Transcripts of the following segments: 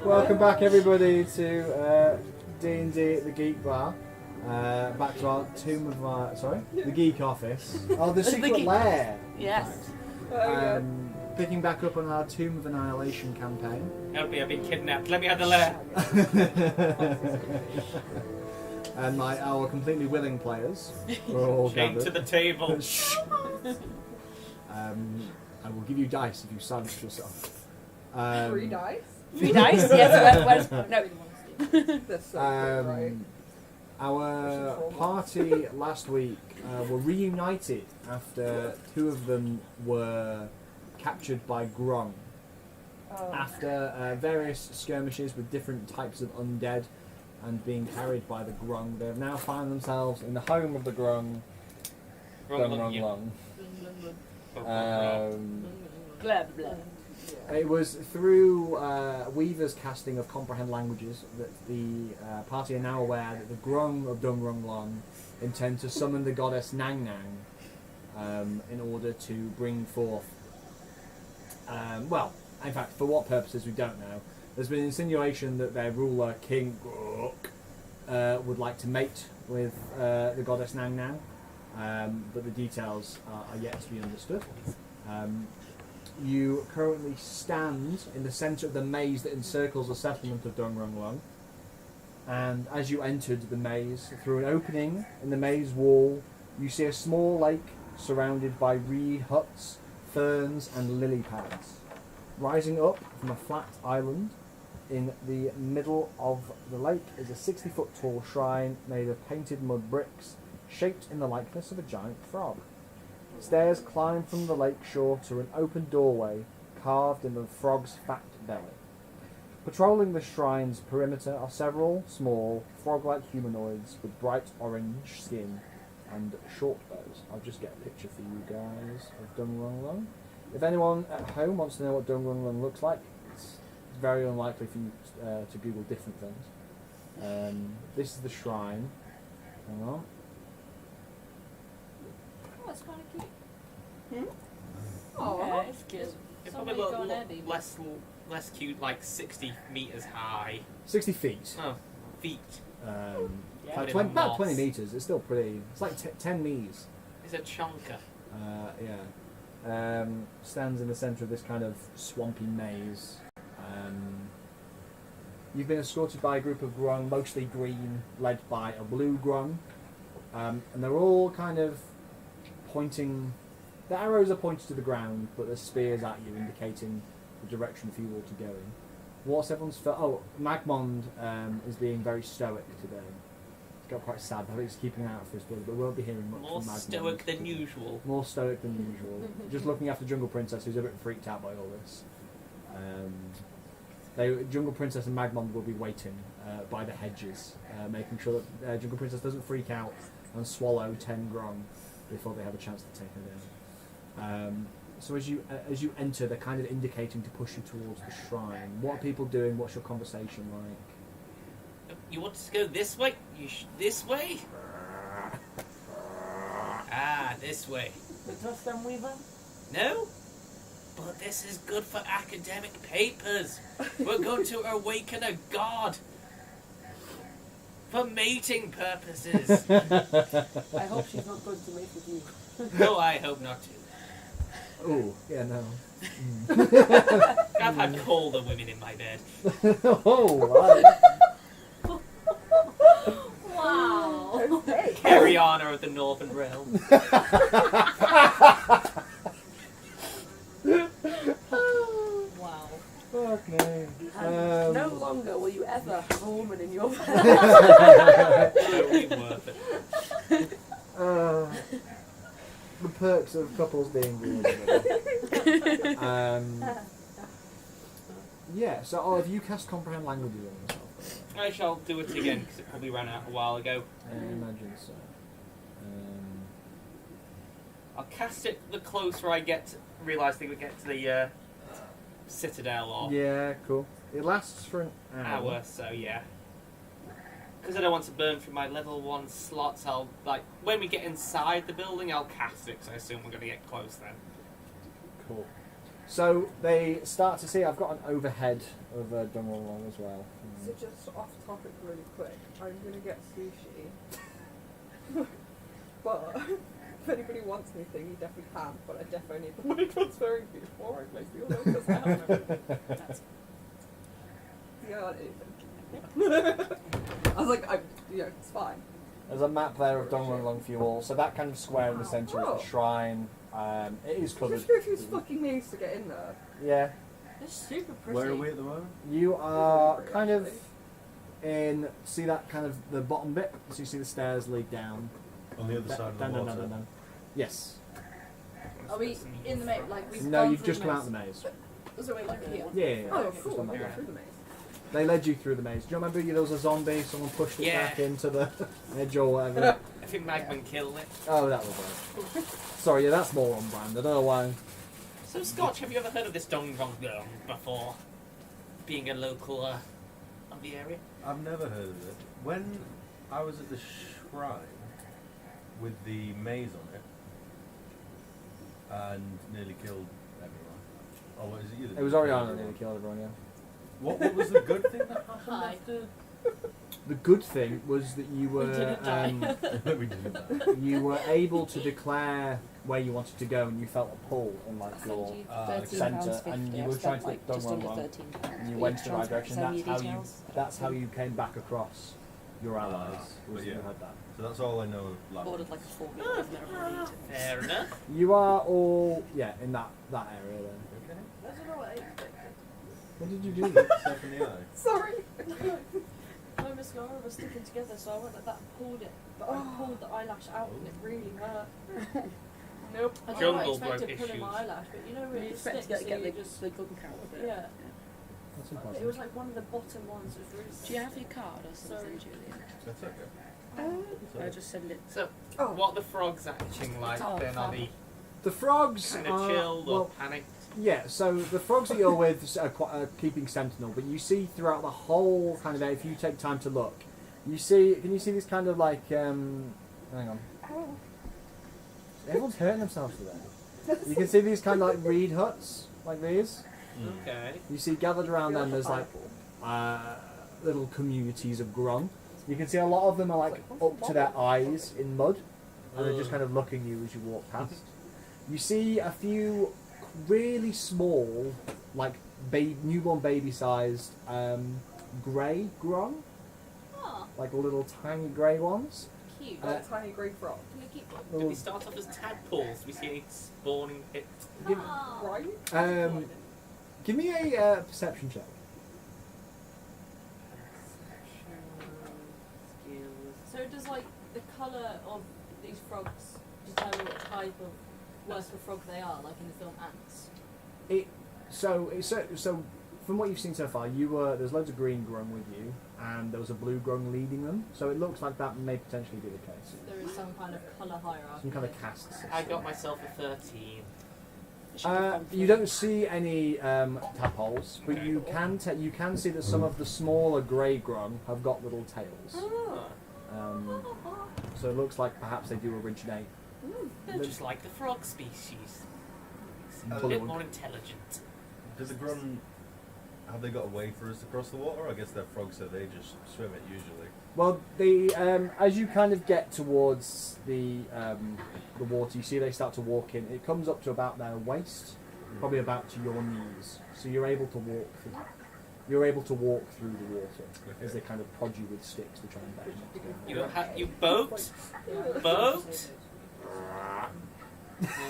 Welcome back, everybody, to D&D at the Geek Bar. Back to our tomb of our... Sorry? The Geek Office. Oh, the secret lair. Yes. Picking back up on our Tomb of Annihilation campaign. Help me, I've been kidnapped. Let me out the lair. And our completely willing players were all Chained to gathered. the table. I will give you dice if you silence yourself. 3 dice? 3 dice? Yes. No. That's so good, right? Our party last week were reunited after 2 of them were captured by Grung. After various skirmishes with different types of undead and being carried by the Grung, they have now found themselves in the home of the Grung, Dungrunglung. Blah, blah. It was through Weaver's casting of Comprehend Languages that the party are now aware that the Grung of Dungrunglung intend to summon the goddess Nang Nang in order to bring forth... well, in fact, for what purposes we don't know. There's been insinuation that their ruler, King Gruk, would like to mate with the goddess Nang Nang, but the details are yet to be understood. You currently stand in the centre of the maze that encircles the settlement of Dungrunglung, and as you entered the maze, through an opening in the maze wall, you see a small lake surrounded by reed huts, ferns and lily pads. Rising up from a flat island in the middle of the lake is a 60-foot tall shrine made of painted mud bricks, shaped in the likeness of a giant frog. Stairs climb from the lake shore to an open doorway carved in the frog's fat belly. Patrolling the shrine's perimeter are several small, frog-like humanoids with bright orange skin and short bows. I'll just get a picture for you guys of Dungrunglung. If anyone at home wants to know what Dungrunglung looks like, it's very unlikely for you to Google different things. This is the shrine. Hang on. Oh, it's kind of cute. Oh, Okay, it's cute. It Somebody probably go look there, baby. less cute, like 60 metres high. 60 feet. Oh, feet. Yeah. Like about 20 metres. It's still pretty. It's like 10 knees. It's a chonker. Yeah. Stands in the centre of this kind of swampy maze. You've been escorted by a group of Grung, mostly green, led by a blue Grung. And they're all kind of pointing... The arrows are pointed to the ground, but there's spears at you, indicating the direction for you all to go in. What's everyone's... Magmond is being very stoic today. It's got quite sad. I think he's keeping out for his blood, but we won't be hearing much More from Magmond. stoic than usual. More stoic than usual. Just looking after Jungle Princess, who's a bit freaked out by all this. Jungle Princess and Magmond will be waiting by the hedges, making sure that Jungle Princess doesn't freak out and swallow 10 Grung before they have a chance to take her down. So as you enter, they're kind of indicating to push you towards the shrine. What are people doing? What's your conversation like? You want us to go this way? This way? This way. We trust them, Weaver? No? But this is good for academic papers. We're going to awaken a god. For mating purposes. I hope she's not going to mate with you. No, I hope not to. Oh, yeah, no. I've had colder women in my bed. Oh, right. Wow. Okay. Cariana of the Northern Realm. Wow. Fuck me. And no longer will you ever have a woman in your bed. Totally worth it. The perks of couples being weird. Yeah, so have you cast Comprehend Languages on yourself? I shall do it again because it probably ran out a while ago. I imagine so. I'll cast it the closer I realising we get to the citadel or Yeah, cool. It lasts for an hour, so yeah. Because I don't want to burn through my level 1 slots, when we get inside the building, I'll cast it, because I assume we're going to get close then. Cool. So they start to see. I've got an overhead of Dungrunglung as well. So just off topic really quick, I'm gonna get sushi. But if anybody wants anything, you definitely can, but I definitely need the money transferring fee before I place the order because I haven't That's got anything. I was like, it's fine. There's a map there of Dungrunglung for you all. So that kind of square in the centre is Oh. the shrine. It is covered. Just go through this fucking maze to get in there. Yeah. it's super pretty. Where are we at the moment? You are kind of in. See that kind of the bottom bit. So you see the stairs lead down. On the other side of the No, water. no. Yes. Are we in the maze? Like we've No, gone you've through just the come out maze. the maze. So we're like here. Yeah. Oh, Just cool. on I'll that go way. through the maze. They led you through the maze. Do you remember there was a zombie? Someone pushed it Yeah. back into the edge or whatever. I think Magmond killed it. Oh, that was it. Sorry, yeah, that's more on brand. I don't know why. So, Scotch, have you ever heard of this Dungrunglung before? Being a local of the area? I've never heard of it. When I was at the shrine with the maze on it and nearly killed everyone. Oh, what is it you? that It was killed Oriana that everyone? nearly killed everyone, yeah. What was the good thing that happened Hi. after? The good thing was that you We were didn't die. We didn't die. you were able to declare where you wanted to go, and you felt a pull in like I your send you centre, £13.50. and you I were spent, trying to like, get just under Dungrunglung, £13. and you Will went the right trans- direction. send me That's how you. details? That's how you came back across your allies. Was but you yeah. had that. So that's all I know of Lab. Ordered like a formula. I've never really eaten. Fair enough. You are all in that area then. Okay. I don't know what I expected. What did you do? Step in the eye. Sorry. My mascara was sticking together, so I went like that and pulled it. But I pulled the eyelash out and it really hurt. Nope. I don't know what I Jungle expected bloke pulling my issues. eyelash, but you know when You it expect sticks, to so get you the, just... the gun count of it. Yeah. That's It impossible. was like one of the bottom ones was really Do you have your card or something, Julia? That's okay. I'll just send it. So, Oh. what are the frogs acting like Oh, then? Are fun. they The frogs kind of are chilled or well, panicked? yeah. So the frogs that you're with are keeping sentinel, but you see throughout the whole kind of day, if you take time to look, you see. Can you see this kind of like? Hang on. Everyone's hurting themselves today. You can see these kind of like reed huts, like these. Okay. You see gathered around them. There's like little communities of grung. You can see a lot of them are like up to their eyes in mud, and they're just kind of looking at you as you walk past. You see a few really small, like newborn baby-sized grey grung, Oh, like little tiny grey ones. cute. Uh, Tiny grey frog. Can we keep one? Do Little, we start off as tadpoles? Do we see any spawning pits? give, Oh. Right? give me a perception check. So does like the colour of these frogs determine what type of worse frog they are, like in the film Ants? So from what you've seen so far, there's loads of green grung with you, and there was a blue grung leading them. So it looks like that may potentially be the case. There is some kind of colour hierarchy. Some kind of caste system. I got myself a 13. You don't see any tadpoles, but you can see that some of the smaller grey grung have got little tails. Oh, So it looks like perhaps they do originate. they're just like the frog species. A Blue bit one. more intelligent. Does the grun have they got a way for us to cross the water? I guess they're frogs, so they just swim it usually. Well, as you kind of get towards the water, you see they start to walk in. It comes up to about their waist, probably about to your knees. So you're able to walk through. You're able to walk through the water as they kind of prod you with sticks to try and back you up. You boat? Boat?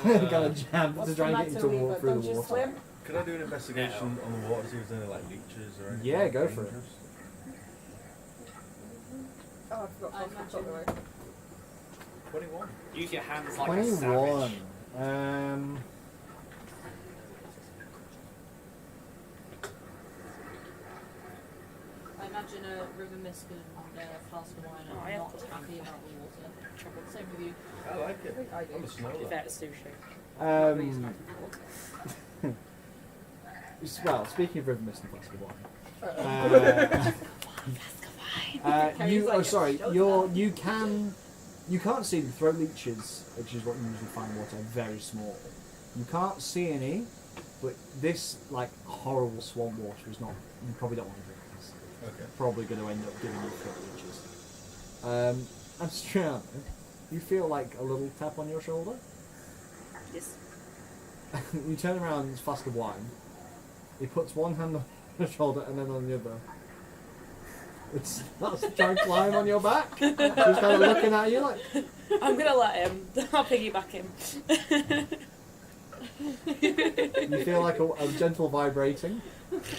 kind of jab to try and get you to walk through the water. Could I do an investigation on the water to see if there's any like leeches or anything? Yeah, like go for it. dangerous? Oh, I forgot I to put imagine- away. 21. Use your hands like a 21. savage. I imagine a river mist and a flask of wine Oh, are I have not to happy about the water. Same with you. I like it. I think I do. I'm a snow If lad. that's sushi. Please, Um, well, speaking of river mist and flask of wine. You can't see the throat leeches, which is what you usually find in water, are very small. You can't see any, but this like horrible swamp water is not. You probably don't want to drink this. Okay. Probably going to end up giving you throat itches. And Striana, you feel like a little tap on your shoulder. Yes. You turn around, it's a flask of wine. He puts one hand on your shoulder and then on the other. It's not trying to climb on your back. He's kind of looking at you like. I'm gonna let him. I'll piggyback him. You feel like a gentle vibrating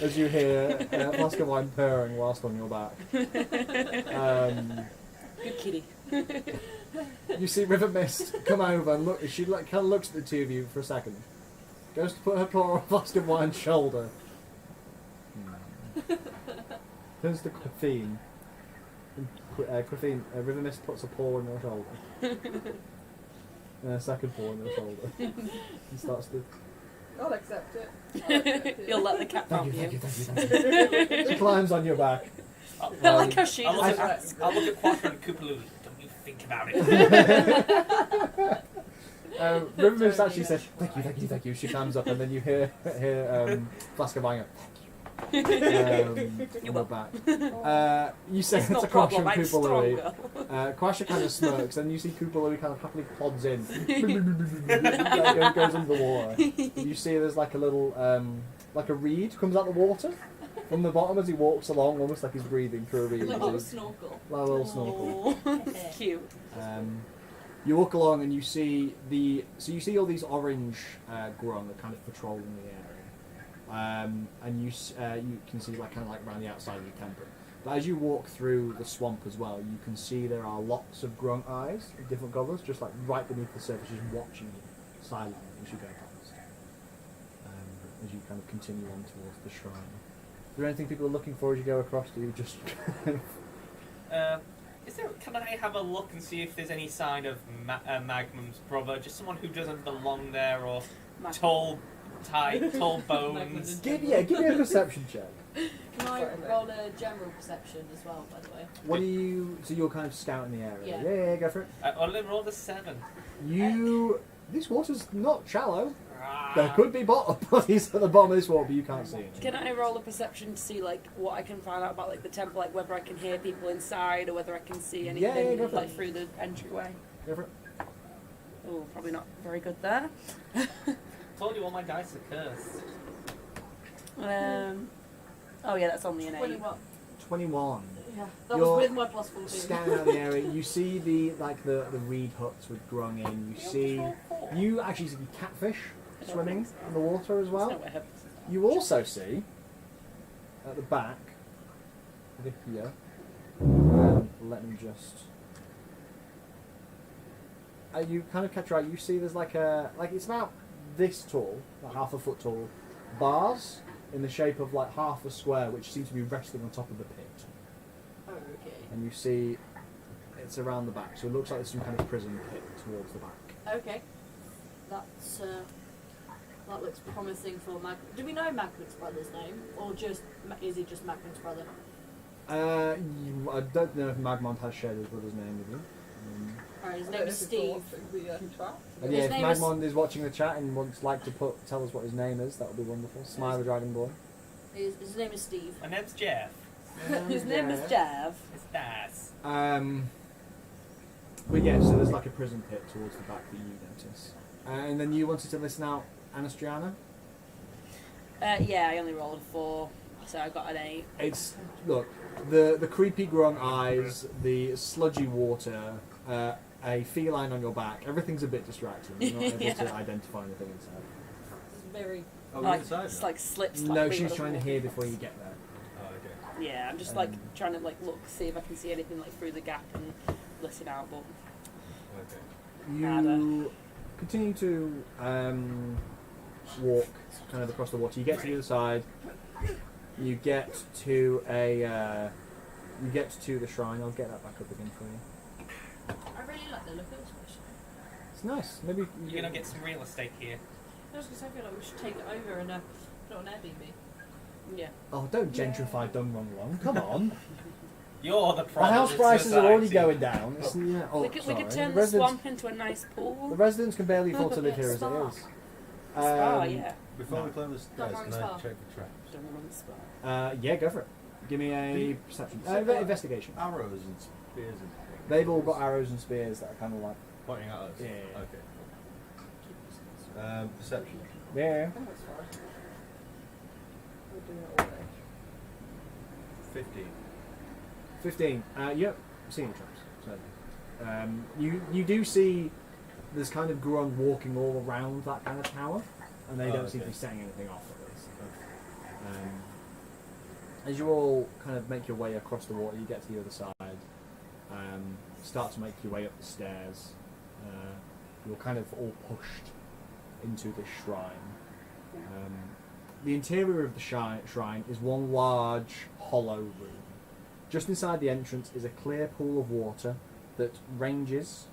as you hear a flask of wine purring whilst on your back. Good kitty. You see River Mist come over and look. She kind of looks at the two of you for a second. Goes to put her paw on a flask of wine's shoulder. Turns to Quaffine. Quaffine, River Mist puts a paw on your shoulder. And a second paw on your shoulder. And starts to. I'll accept it. I'll accept it. You'll let the cat Thank bump you, you. thank you. She climbs on your back. I like how she I'll look does at that. I'll look at Quattro and Koopaloo. Don't you think about it. River Mist actually says, thank you, thank you, thank you. She climbs up and then you hear Flask of Wine go, thank you. On your back. You say It's it's not a crush from problem, I'm Koopaloo. stronger. Quasha kind of smirks, and you see Koopaloo kind of happily plods in. Goes under the water. You see there's like a little, like a reed comes out the water from the bottom as he walks along, almost like he's breathing through a reed. Like a little snorkel. Like a little snorkel. Aw, cute. You walk along and you see you see all these orange grung that kind of patrolling the area, and you can see like kind of like around the outside of the temple. But as you walk through the swamp as well, you can see there are lots of grung eyes of different colours, just like right beneath the surface, just watching you silently as you go past. As you kind of continue on towards the shrine. Is there anything people are looking for as you go across? Do you just Can I have a look and see if there's any sign of Magmond's brother? Just someone who doesn't belong there, or tall bones. give me a perception check. Can I roll a general perception as well, by the way? What do you? So you're kind of scouting the area. Yeah. Yeah, go for it. I only rolled a 7. This water's not shallow. There could be bodies at the bottom of this water, but you can't see it. Can I roll a perception to see like what I can find out about like the temple, like whether I can hear people inside or whether I can see anything go for like it. through the entryway? Go for it. Oh, probably not very good there. Told you all my dice are cursed. Oh yeah, that's only an 8. 21. 21. Yeah, that You're was with my plus 14. Scanning out the area, you see the reed huts with grung in. You actually see catfish swimming in the water as well. You also see at the back, over here. Let me just. You kind of catch right. You see there's it's about this tall, like half a foot tall, bars in the shape of like half a square, which seem to be resting on top of the pit. Oh, okay. And you see it's around the back, so it looks like there's some kind of prison pit towards the back. Okay. That's, that looks promising for Mag... Do we know Magmond's brother's name? Or is he just Magmond's brother? I don't know if Magmond has shared his brother's name with you. Alright, his name is Steve. And His if name is- Magmond is watching the chat and wants to tell us what his name is, that would be wonderful. Smile the Dragon Boy. His name is Steve. My name's Jeff. His name is Jeff. It's Das. But yeah, so there's like a prison pit towards the back that you notice. And then you wanted to listen out Anastriana? Yeah, I only rolled a 4, so I got an 8. Look, the creepy grung eyes, the sludgy water, a feline on your back, everything's a bit distracting. You're not able to identify anything inside. It's very... Oh, Like, inside it's now? like slips. No, like, she's through trying to the hear wall. before you get there. Oh, okay. Yeah, I'm just like trying to like look, see if I can see anything like through the gap and listen out. But Okay. You continue to walk kind of across the water. You get to the other side. You get to the shrine. I'll get that back up again for you. I really like the look of this place. It's nice. Maybe You're gonna get some real estate here. I was going to say, I feel like we should take it over and put it on Airbnb. yeah, Oh, don't gentrify Dungrunglung. Come on. You're the The problem. house in prices are already society. going down. Oh, we could sorry. turn The the swamp into a nice The pool. residents can barely afford to live here as it Smart. is. Spa, yeah. Before No. we climb the stairs, Dungrung can I Spa. check for traps? Don't want to spy. Yeah, go for it. Give me a perception. Investigation. Arrows and spears and things. They've all got arrows and spears that are kind of like. Pointing at us? Yeah. Okay. Perception. Yeah. Oh, that's fine. We're doing it all day. 15. 15. Yep. Seeing traps. So, you do see there's kind of Grung walking all around that kind of tower, and they don't seem to be setting anything off at this. As you all kind of make your way across the water, you get to the other side. Start to make your way up the stairs. You're kind of all pushed into this shrine. The interior of the shrine is one large hollow room. Just inside the entrance is a clear pool of water that ranges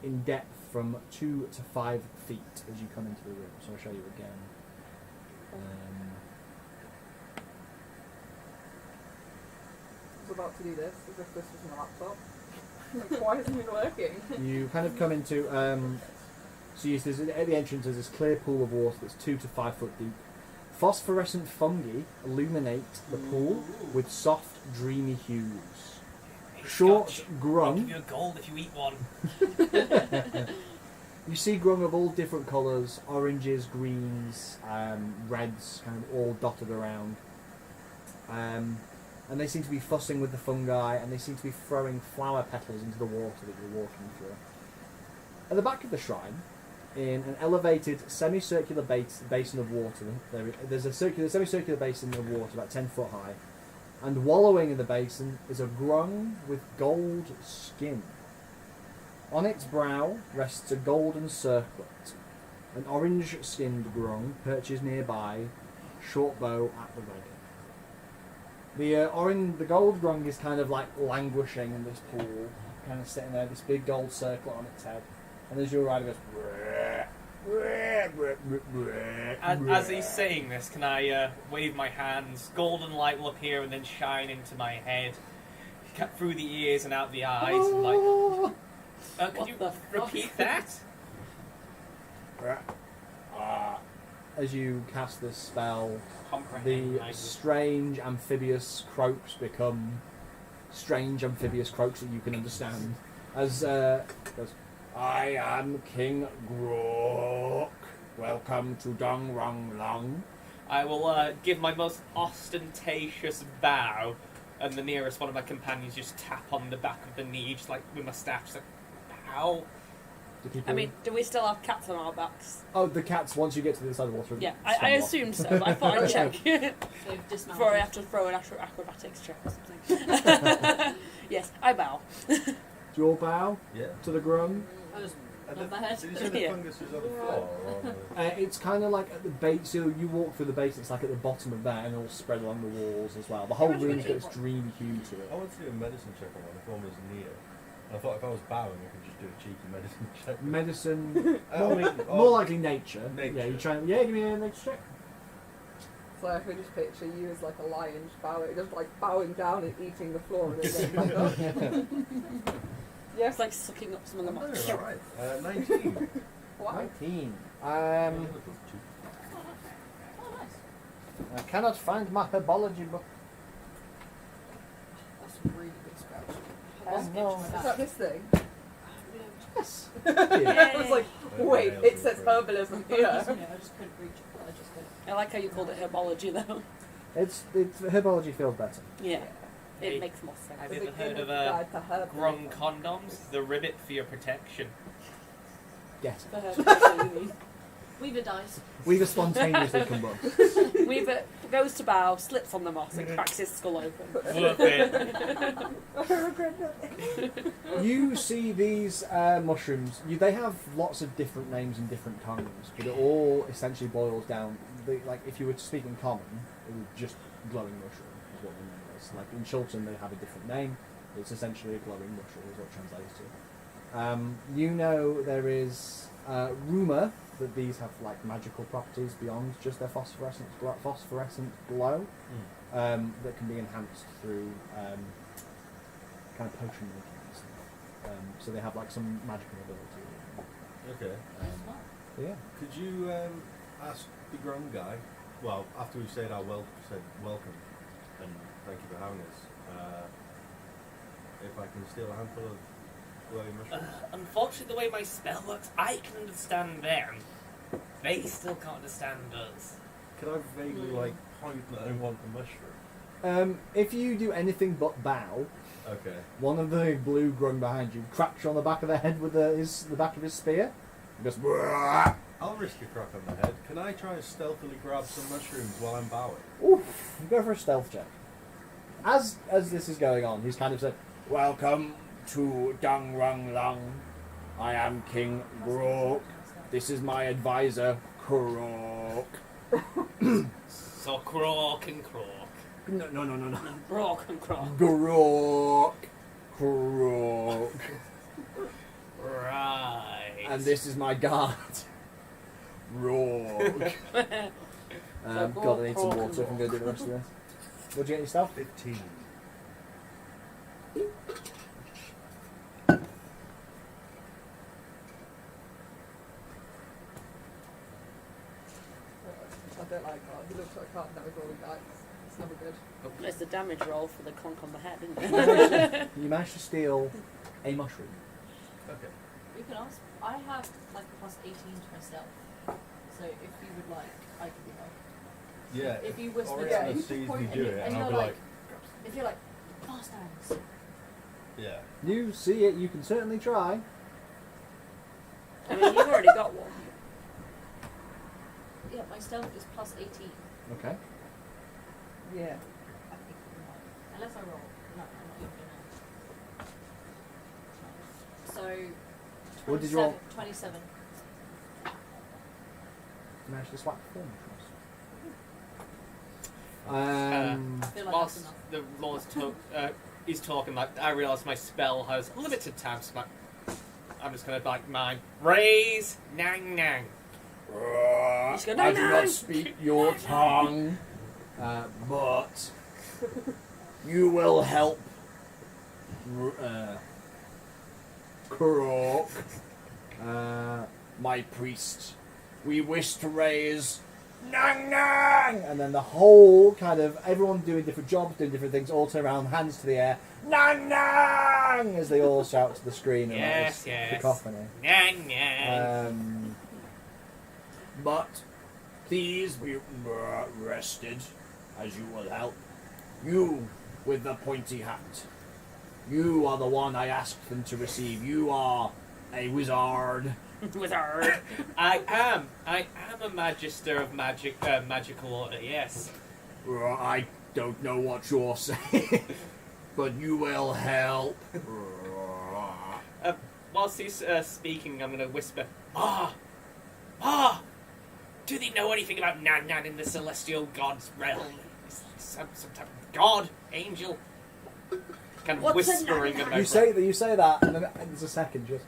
in depth from 2 to 5 feet as you come into the room. So I'll show you again. I was about to do this as if this was my laptop. Like, why isn't it working? You kind of come into so there's, at the entrance there's this clear pool of water that's 2 to 5 foot deep. Phosphorescent fungi illuminate the pool with soft, dreamy hues. Short I'll give Grung. you a gold if you eat one. You see Grung of all different colours, oranges, greens, reds, kind of all dotted around. And they seem to be fussing with the fungi, and they seem to be throwing flower petals into the water that you're walking through. At the back of the shrine, in an elevated semicircular basin of water, there's a semicircular basin of water about 10 foot high, and wallowing in the basin is a Grung with gold skin. On its brow rests a golden circlet. An orange-skinned Grung perches nearby, short bow at the ready. The gold Grung is kind of like languishing in this pool, kind of sitting there, this big gold circlet on its head. And as your rider goes, As he's saying this, can I wave my hands? Golden light will appear and then shine into my head, cut through the ears and out the eyes. And like, could you repeat that? As you cast this spell, Comprehend the language. strange amphibious croaks become strange amphibious croaks that you can understand. As goes, I am King Grok. Welcome to Dungrunglung. I will give my most ostentatious bow, and the nearest one of my companions just tap on the back of the knee, just like with my staff, just like, bow. I mean, do we still have cats on our backs? Oh, the cats, once you get to the other side of the water. Yeah, I stand off. assumed so, but I thought I'd check. So dismounted. Before I have to throw an acrobatics check or something. Yes, I bow. Do you all bow Yeah. to the Grung? I just nod my head. Did you say the Yeah. fungus was on the floor? Or on the... It's kind of like at the base, so you walk through the base, it's like at the bottom of that and all spread along the walls as well. The whole room's got this dreamy hue to I it. wanted to do a medicine check on one if one was near. And I thought if I was bowing, I could just do a cheeky medicine check. Medicine, Oh, more likely nature. Nature. Yeah, you try. Yeah, give me a nature check. So I could just picture you as like a lion just bowing, just like bowing down and eating the floor and then getting back up. It's Yes. like sucking up some of the I'm moss. doing alright. 19. Wow. 19. Oh, nice. I cannot find my herbology book. That's a really good spell. Oh, no. Is that this thing? Yes. I was like, wait, it says herbalism Yeah, here. I just couldn't reach it, but I just couldn't. I like how you called it herbology though. It's herbology feels better. Yeah, Hey, it makes more sense. Have you The ever heard of beginner's guide to herbalism. Grung condoms? The ribbit for your protection. Get For herbology, you mean. Weaver dice. Weaver spontaneously combust. Weaver goes to bow, slips on the moss, and cracks his skull open. Worth it. I regret that. You see these mushrooms. They have lots of different names in different tongues, but it all essentially boils down. Like if you were to speak in common, it would just glowing mushroom is what the name is. Like in Chilton, they have a different name. It's essentially a glowing mushroom, is what it translates to. You know there is rumour that these have like magical properties beyond just their phosphorescent glow that can be enhanced through kind of potion making and stuff. So they have like some magical ability. Okay. Yeah. Could you ask the Grung guy, well, after we've said welcome and thank you for having us, if I can steal a handful of glowing mushrooms? Unfortunately, the way my spell works, I can understand them. They still can't understand us. Could I vaguely, like, point that I want the mushroom? If you do anything but bow, Okay. one of the blue grung behind you cracks you on the back of the head with the back of his spear. He goes, "Wah!" I'll risk a crack on the head. Can I try and stealthily grab some mushrooms while I'm bowing? Oof, you go for a stealth check. As this is going on, he's kind of said, "Welcome to Dungrunglung. I am King Grok. This is my advisor, Grok." So croak and croak. No. Rock and crock. Grok. Right. And this is my guard, Rock. God, I need some water if I'm going to do the rest of this. What'd you get yourself? 15. I don't like God. He looks like I can't never roll the dice. It's never good. It's the damage roll for the clunk on the head, isn't it? You managed to steal a mushroom. Okay. We can ask. I have like a plus 18 to myself. So if you would like, I can be help. Yeah. If you whisper, Oriana if you sees point me and do you- it, and and I'll you're be like, if you're like, fast hands. yeah. You see it, you can certainly try. I mean, you've already got one. Yeah, my stealth is plus 18. Okay. Yeah. I think you might. Unless I roll. No, I'm not even gonna. So. What did you roll? 27. You managed to swap four mushrooms. I feel like Whilst that's enough. the Lord's he's talking, like, I realise my spell has limited time, so I'm just going to, like, mine. Raise, nang, nang. Just go, I "Nang, do nang." not speak your tongue, but you will help Kurok, my priest. We wish to raise Nang Nang! And then the whole kind of, everyone doing different jobs, doing different things, all turn around, hands to the air, Nang Nang! As they all shout to the screen and Yes, like this yes. cacophony. Nang, nang. But please be rested, as you will help. You with the pointy hat. You are the one I asked them to receive. You are a wizard. Wizard. I am a magister of magical order, yes. I don't know what you're saying, but you will help. Whilst he's speaking, I'm going to whisper, do they know anything about Nan Nan in the celestial god's realm? Is he some type of god, angel? Kind of What's a whispering Nan Nan? about You say that, and then there's a second just.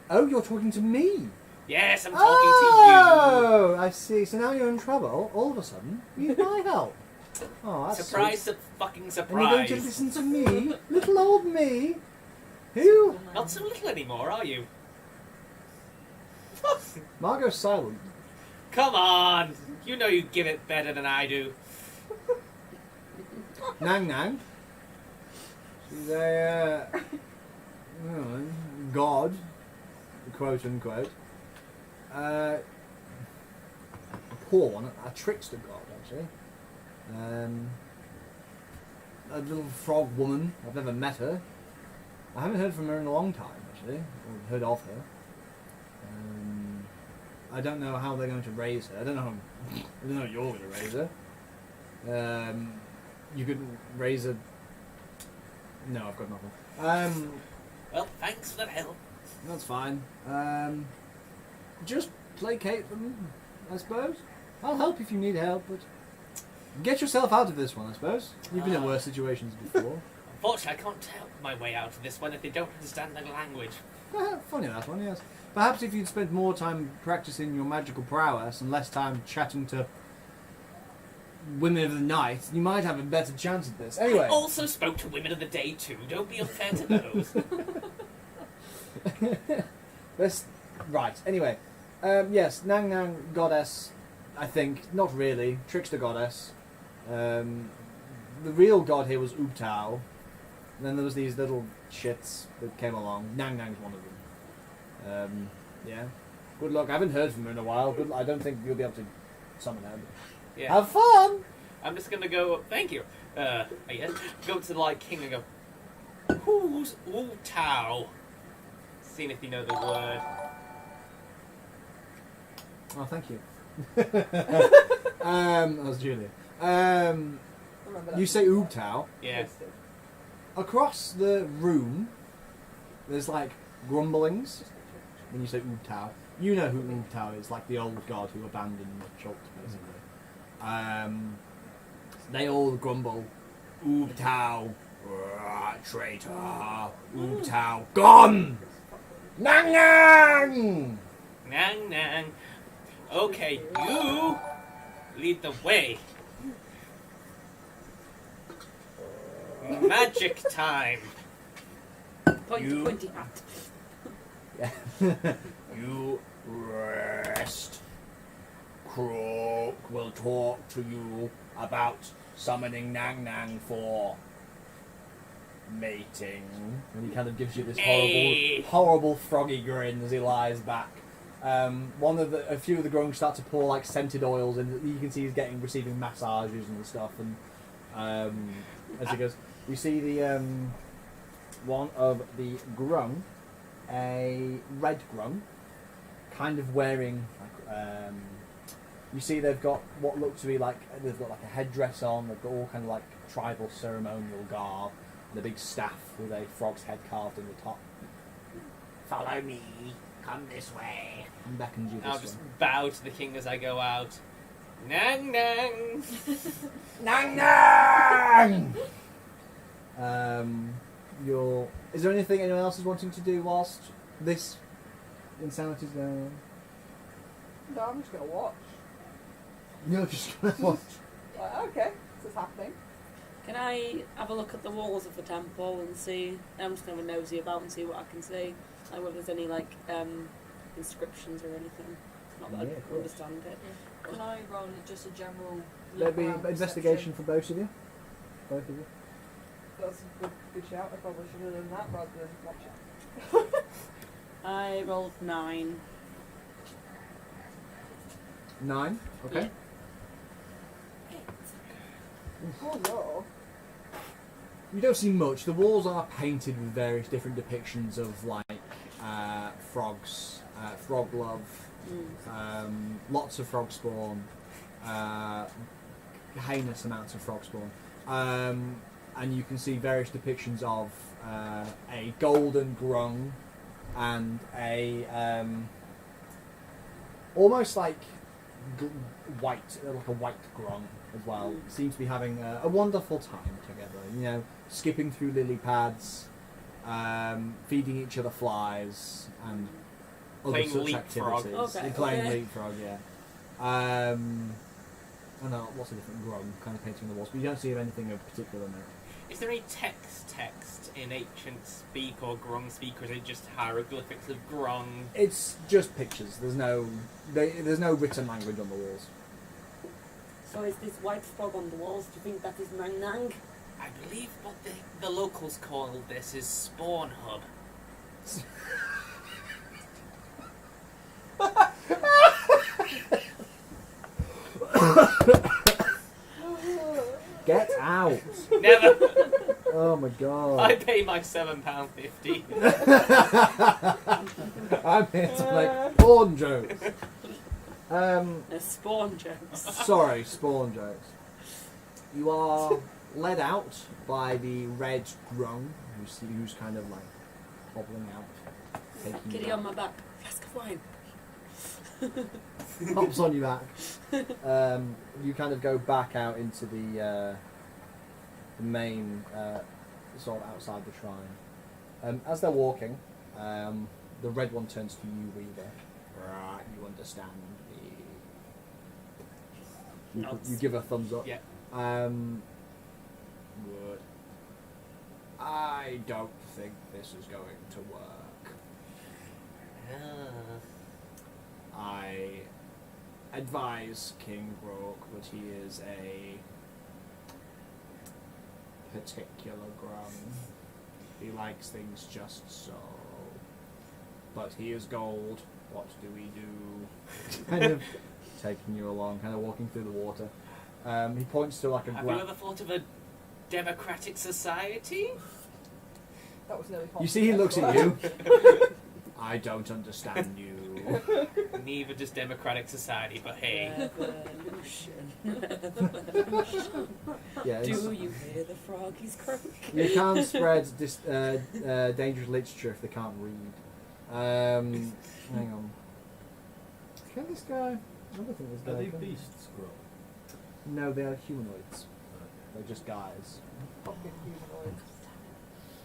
Oh, you're talking to me. Yes, I'm talking Oh, I see. So now you're in trouble. All of a sudden, you need my help. Oh, to you. that's Surprise, sweet. fucking And you're going to surprise. listen to me, little old me, who? Not so little anymore, are you? Margot's silent. Come on! You know you give it better than I do. Nang Nang. She's a god, quote unquote. A poor one, a trickster god actually. A little frog woman. I've never met her. I haven't heard from her in a long time actually, or heard of her. I don't know how they're going to raise her. I don't know you're going to raise her. You could raise her. No, I've got nothing. Well, thanks for that help. That's fine. Just placate them, I suppose. I'll help if you need help, but get yourself out of this one, I suppose. You've been in worse situations before. Unfortunately, I can't help my way out of this one if they don't understand the language. Funny that one, yes. Perhaps if you'd spent more time practicing your magical prowess and less time chatting to women of the night, you might have a better chance at this. Anyway. I also spoke to women of the day too. Don't be unfair to those. Right, anyway. Yes, Nang Nang, goddess, I think. Not really. Trickster goddess. The real god here was Ubtao. And then there was these little shits that came along. Nang Nang's one of them. Yeah. Good luck. I haven't heard from her in a while. I don't think you'll be able to summon her. Yeah. Have fun! I'm just gonna go. Thank you. I guess go to the Light King and go. Who's Wu Tao? Seeing if you know the word. Oh, thank you. That was Julia. Remember that. You say Ubtao. Yeah. Across the room, there's like grumblings when you say Ubtao. You know who Ubtao is, like the old god who abandoned Chult, basically. They all grumble, Ubtao, traitor, Ubtao, gone! Nang Nang! Nang Nang. Okay, you lead the way. Magic time. Pointy hat. You rest. Croak will talk to you about summoning Nang Nang for mating. And he kind of gives you this Hey. horrible froggy grin as he lies back. A few of the grungs start to pour like scented oils, and you can see he's receiving massages and stuff. And as he goes, you see the one of the grung, a red grung, kind of wearing like you see they've got what looks to be like they've got like a headdress on. They've got all kind of like tribal ceremonial garb and a big staff with a frog's head carved in the top. Follow me. Come this way. And beckons you this I'll way. just bow to the king as I go out. Nang Nang. Nang Nang! Is there anything anyone else is wanting to do whilst this insanity's going on? No, I'm just going to watch. You're just going to watch. Like, okay, this is happening. Can I have a look at the walls of the temple and see? I'm just going to nosy about and see what I can see. Like whether there's any like inscriptions or anything. Not that Yeah, I of course. understand it. Can I roll just a general There'll look be around investigation perception? for both of you. Both of you. That's a good shout. I probably should have done that rather than watch it. I rolled 9. 9. Okay. Oh no. You don't see much. The walls are painted with various different depictions of like frogs, frog love, lots of frog spawn, heinous amounts of frog spawn, and you can see various depictions of a golden grung and a almost like like a white grung as well. Seems to be having a wonderful time together. You know, skipping through lily pads, feeding each other flies, and other Playing such leapfrog. activities. Okay, Playing okay. leapfrog, yeah. I know lots of different grung kind of painting on the walls, but you don't see anything of particular note. Is there any text in ancient speak or grung speak, or is it just hieroglyphics of grung? It's just pictures. There's no written language on the walls. So is this white frog on the walls? Do you think that is Nang Nang? I believe what the locals call this is Spawn Hub. Get out! Never. Oh my god! I pay my £7.50. I'm here to make porn jokes. A spawn jokes. Sorry, spawn jokes. You are led out by the red grung, who's kind of like hobbling out, taking you Kitty back. on my back. Flask of wine. Hops on you back. You kind of go back out into the main sort of outside the shrine. As they're walking, the red one turns to you, Weaver. Right, you understand me. Nods. You give a thumbs up. Yeah. Good. I don't think this is going to work. I advise King Rourke that he is a particular Grung. He likes things just so. But he is gold. What do we do? Kind of taking you along, kind of walking through the water. He points to like a Have you ever thought of a democratic society? That was nearly You see, he looks at you. I don't understand you. Neither does democratic society, but hey. Revolution. Yeah, Do you hear the frog? He's croaking. you can't spread dangerous literature if they can't read. Hang on. Can this guy? I don't think this guy. Are they can- beasts, Grung? No, they are humanoids. They're just guys. Fucking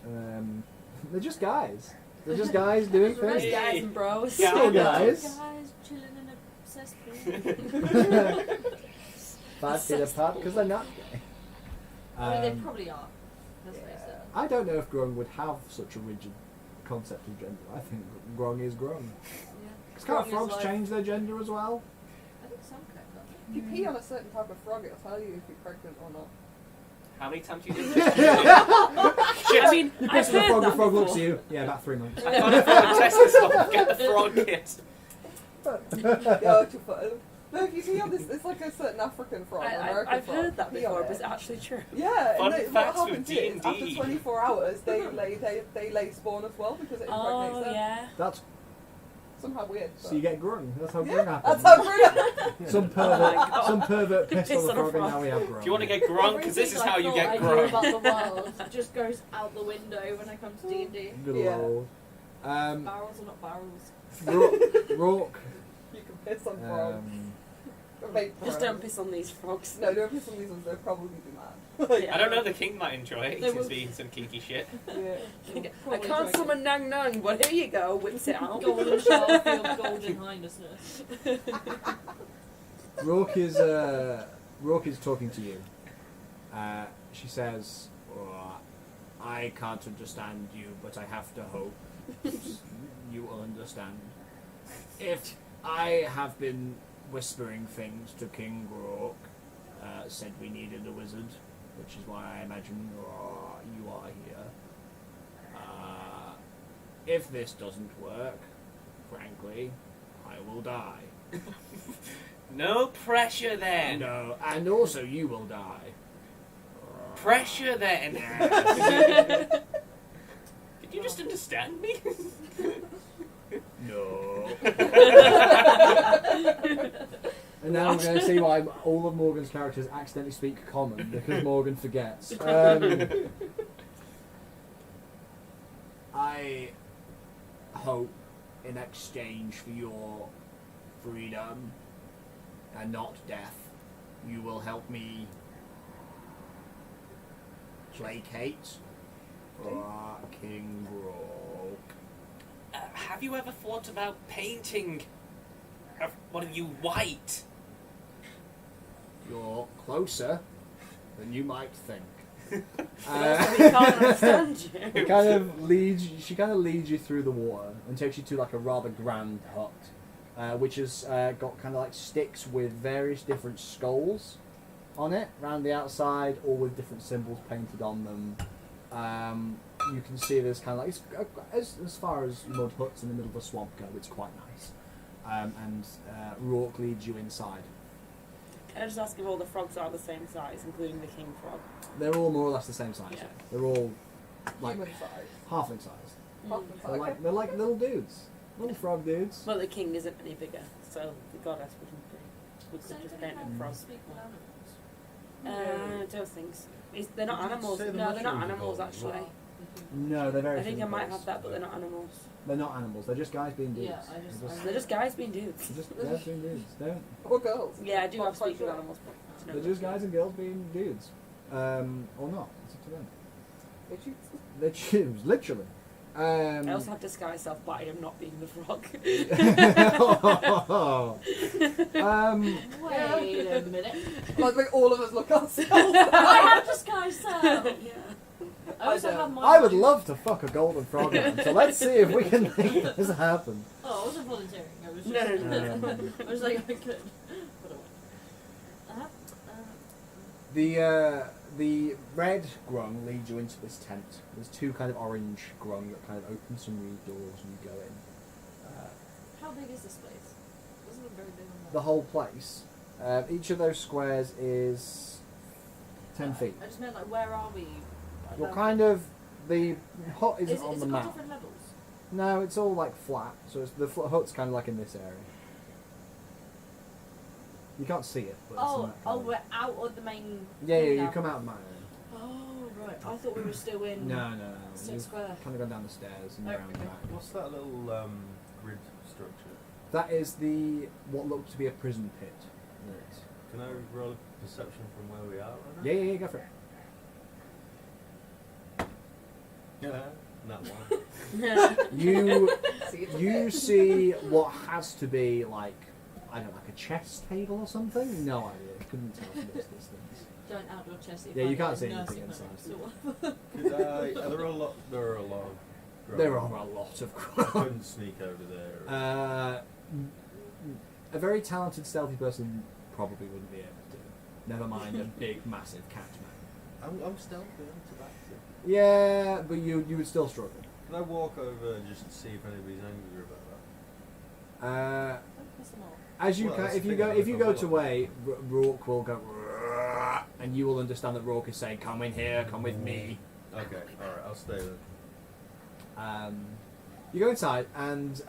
humanoids. They're just guys. They're just guys doing The rest things. Guys and bros. Yeah. Still guys. Guys chilling in a cesspool. 5 feet apart because they're not gay. I mean, they probably are. Let's face it. I don't know if Grung would have such a rigid concept of gender. I think Grung is Grung. Yeah. Because can't Grung is frogs like- change their gender as well? I think some can. If you pee on a certain type of frog, it'll tell you if you're pregnant or not. How many times you did I mean, You I've piss on the heard frog, that the frog looks before. at you. Yeah, about 3 months. I thought if I would test this off, get the frog kit. Yeah, to put no, if you pee on this, it's like a certain African frog. or American I've frog. heard that Pee on before, it. but it's actually true. Yeah, Fun and what facts with happens is D&D. after 24 hours they lay spawn as well because it impregnates Oh them. yeah. That's Somehow weird. so you get Grung. That's how Yeah, Grung happens. that's how good. Some Oh my pervert, God. some pervert pissed Piss on the on a frog, and frog. now we have Grung. Do you want to get Grung? Because this is how you get I knew Grung. about the world just goes out the window when I come to D&D. Good Yeah. lord. Barrels are not barrels. Rourke. You can piss on frogs. Just don't piss on these frogs. No, don't piss on these ones. They'll probably be mad. Yeah. I don't know, the king might enjoy it. They He's will- being some kinky shit. Yeah. I Probably can't drink summon Nang Nang, but here you go, whips it out. golden shower field, golden highnessness. Rourke is talking to you. She says, "Oh, I can't understand you, but I have to hope you will understand. If I have been whispering things to King Rourke, said we needed a wizard, which is why I imagine you are here. If this doesn't work, frankly, I will die. No pressure then. No, and also you will die. Pressure then. Yes. Did you just understand me? No. And now we're going to see why all of Morgan's characters accidentally speak common, because Morgan forgets. I hope in exchange for your freedom and not death, you will help me placate King Rourke. Have you ever thought about painting one of you white? You're closer than you might think. Also, we can't understand you. She kind of leads you through the water and takes you to like a rather grand hut, which has got kind of like sticks with various different skulls on it around the outside, all with different symbols painted on them. You can see there's kind of like as far as mud huts in the middle of a swamp go, it's quite nice. And Rourke leads you inside. Can I just ask if all the frogs are the same size, including the king frog? They're all more or less the same size. Yeah. They're all like Human size. halfling size. Half the They're size. like little dudes, little frog dudes. Well, the king isn't any bigger, so the goddess wouldn't be. We So could just do they paint have a frog. speak with animals? I don't think so. They're not Did you animals. say the No, they're not mushrooms are animals golden? actually. No, they're very. I think I different might birds. have that, but they're not animals. They're not animals. They're just guys being dudes. Yeah, I just- They're just guys being dudes. They're just being dudes. Or girls. Yeah, I do Not have quite speaking sure. animals, but no. They're just guys and girls being dudes, or not. It's up to them. They choose. They choose literally. I also have disguised self, but I am not being the frog. Wait a minute. Like all of us look ourselves. I have disguised self. Yeah. I also don't. have my. I would love to fuck a golden frog man, so let's see if we can make this happen. Oh, I wasn't volunteering. I was just. No. I was like, I could. But I won't. The red grung leads you into this tent. There's two kind of orange grung that kind of open some reed doors and you go in. How big is this place? Doesn't look very big on that. The whole place. Each of those squares is 10 feet. I just meant like, where are we? Well, kind of, the hut isn't on is the it got map. different levels? No, it's all like flat, so it's, the hut's kind of like in this area. You can't see it, but it's in Oh, that kind of- we're out of the main. Yeah, thing yeah, you now. come out of my area. Oh, right. I thought we were still in No. Six You've Square. kind of gone down the stairs and Oh, around the okay. back. What's that little grid structure? That is what looked to be a prison pit. Yes. Can I roll a perception from where we are right now? Yeah, go for it. Yeah. That one. See, it's You okay. see what has to be like, I don't know, like a chess table or something? No idea. Couldn't tell from this distance. Giant outdoor chest. Yeah, you can't see anything inside. Could I? There are a lot. There are a lot. Of There are a lot of I crowd. couldn't sneak over there. A very talented stealthy person probably wouldn't be able to. Never mind a big, massive cat man. I'm stealthy. I'm tobacco. Yeah, but you would still struggle. Can I walk over and just see if anybody's angry about that? Uh, Piss them off. As you Well, can, that's if the you thing, go I if you go don't to know. way, Rourke will go, "Rrrr," and you will understand that Rourke is saying, "Come in here, come with me." Okay. All right. I'll stay then. You go inside, and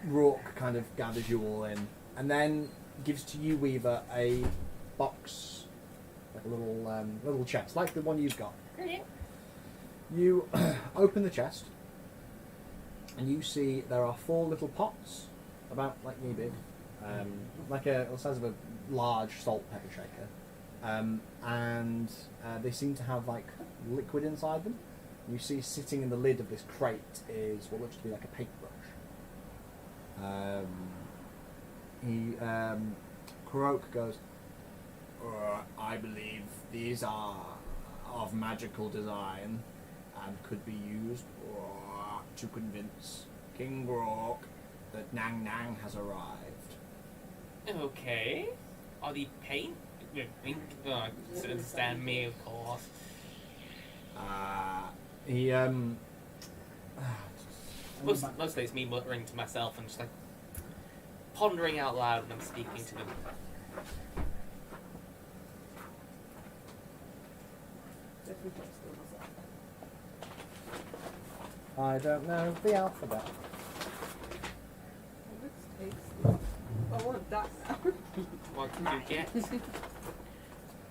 Rourke kind of gathers you all in, and then gives to you, Weaver, a box, like a little chest, like the one you've got. You open the chest, and you see there are 4 little pots, about like knee big, like the size of a large salt pepper shaker, and they seem to have like liquid inside them. You see sitting in the lid of this crate is what looks to be like a paintbrush. Kurok goes, I believe these are of magical design and could be used to convince King Grok that Nang Nang has arrived. Okay. Are the paint? Ink? Oh, understand me, of course. He Mostly it's me muttering to myself and just like pondering out loud when I'm speaking to them. I don't know the alphabet. It looks tasty. I want that now. What can you get?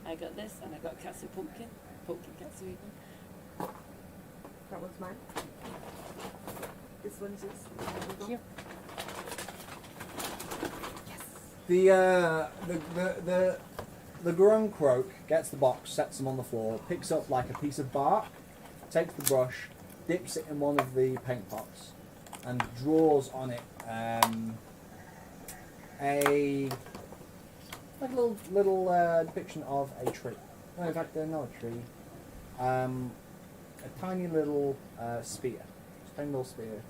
I got this, and I got cashew pumpkin. Pumpkin cashew even. That one's mine. This one's yours. Thank you. The Grung Croak gets the box, sets them on the floor, picks up like a piece of bark, takes the brush, dips it in one of the paint pots, and draws on it a like a little depiction of a tree. No, in fact, not a tree. A tiny little spear, just a tiny little spear,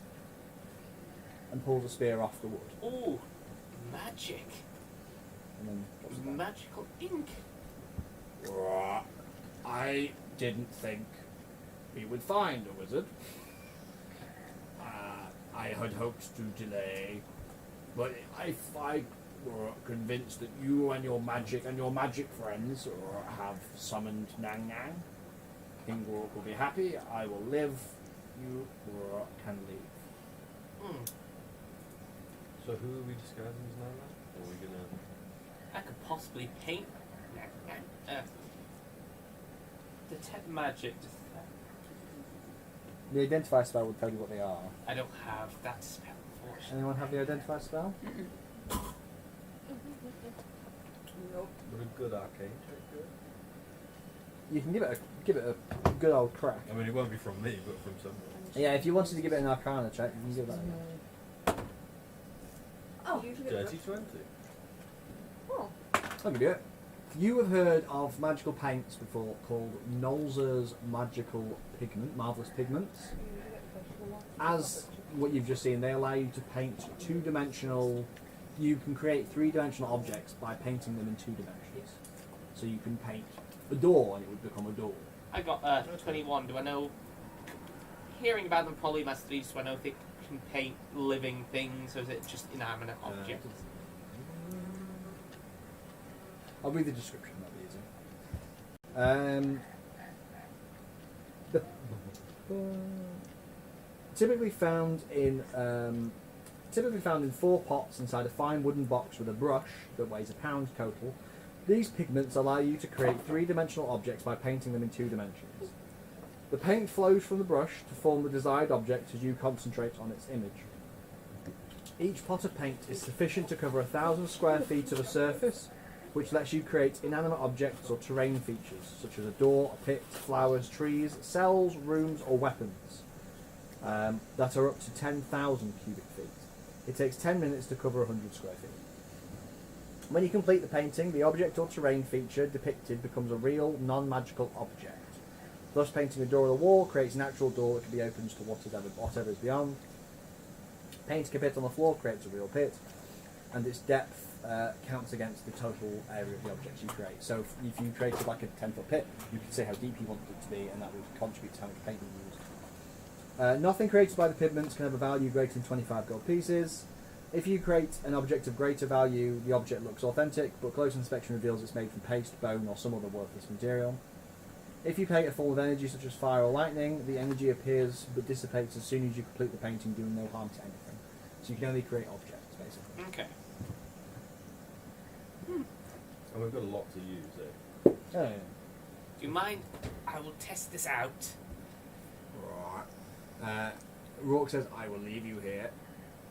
and pulls a spear off the wood. Ooh, magic. And then drops it down. Magical ink. I didn't think we would find a wizard. I had hoped to delay, but I were convinced that you and your magic friends have summoned Nang Nang. King Rourke will be happy. I will live. You can leave. Hmm. So who are we disguising as now? Or are we gonna? I could possibly paint. Detect magic. The identify spell will tell you what they are. I don't have that spell, unfortunately. Anyone have the identify spell? Nope. Would a good arcane check do it? You can give it a good old crack. I mean, it won't be from me, but from someone. Yeah, if you wanted to give it an Arcana check, you can give that. A go. Oh, Usually Dirty 20. Oh. I'll give you it. You have heard of magical paints before called Nolzur's Magical Pigment, Marvellous Pigments. As what you've just seen, they allow you to paint two-dimensional... You can create three-dimensional objects by painting them in two dimensions. So you can paint a door and it would become a door. I got 21. Do I know? Hearing about them probably must be. Do I know if they can paint living things, or is it just inanimate objects? I'll read the description, that'll be easy. Typically found in 4 pots inside a fine wooden box with a brush that weighs a pound total. These pigments allow you to create three-dimensional objects by painting them in 2 dimensions. The paint flows from the brush to form the desired object as you concentrate on its image. Each pot of paint is sufficient to cover 1,000 square feet of a surface, which lets you create inanimate objects or terrain features, such as a door, a pit, flowers, trees, cells, rooms, or weapons, that are up to 10,000 cubic feet. It takes 10 minutes to cover 100 square feet. When you complete the painting, the object or terrain feature depicted becomes a real, non-magical object. Thus, painting a door on a wall creates an actual door that can be opened to whatever is beyond. Painting a pit on the floor creates a real pit, and its depth counts against the total area of the objects you create. So if you created like a 10-foot pit, you could say how deep you wanted it to be, and that would contribute to how much paint you used. Nothing created by the pigments can have a value greater than 25 gold pieces. If you create an object of greater value, the object looks authentic, but close inspection reveals it's made from paste, bone, or some other worthless material. If you paint a form of energy such as fire or lightning, the energy appears but dissipates as soon as you complete the painting, doing no harm to anything. So you can only create objects, basically. Okay. And we've got a lot to use, eh? Oh, yeah. Do you mind? I will test this out. Right. Rourke says, I will leave you here.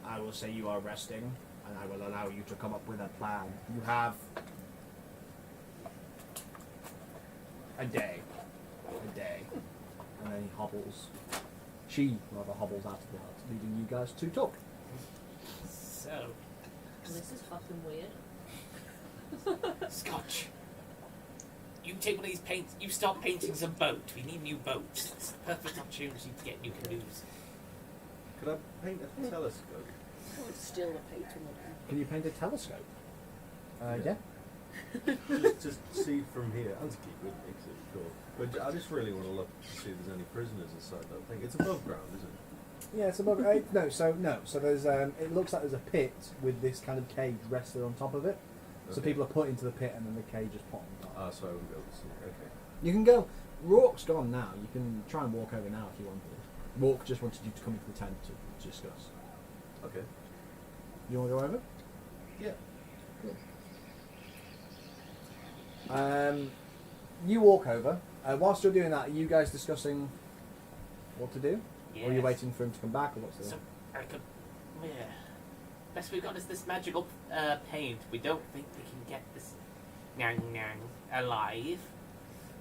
I will say you are resting, and I will allow you to come up with a plan. You have a day. And then he hobbles. She rather hobbles out of the hut, leaving you guys to talk. So, This is fucking weird. Scotch. You take one of these paints. You start painting some boat. We need new boats. It's the perfect opportunity to get new canoes. Could I paint a telescope? I would steal the painting. Can you paint a telescope? Yeah. just see from here, and to keep with me, 'cause it's cool. But I just really want to look to see if there's any prisoners inside that thing. It's above ground, isn't it? Yeah, it's above. No. So there's. It looks like there's a pit with this kind of cage rested on top of it. So Okay. people are put into the pit and then the cage is put on top. Ah, so I wouldn't be able to see. Okay. You can go. Rourke's gone now. You can try and walk over now if you wanted. Rourke just wanted you to come into the tent to discuss. Okay. You want to go over? Yeah. You walk over. Whilst you're doing that, are you guys discussing what to do? Or are you Yes. waiting for him to come back, or what's the... So, I could. Yeah. Best we've got is this magical paint. We don't think we can get this Nyang alive,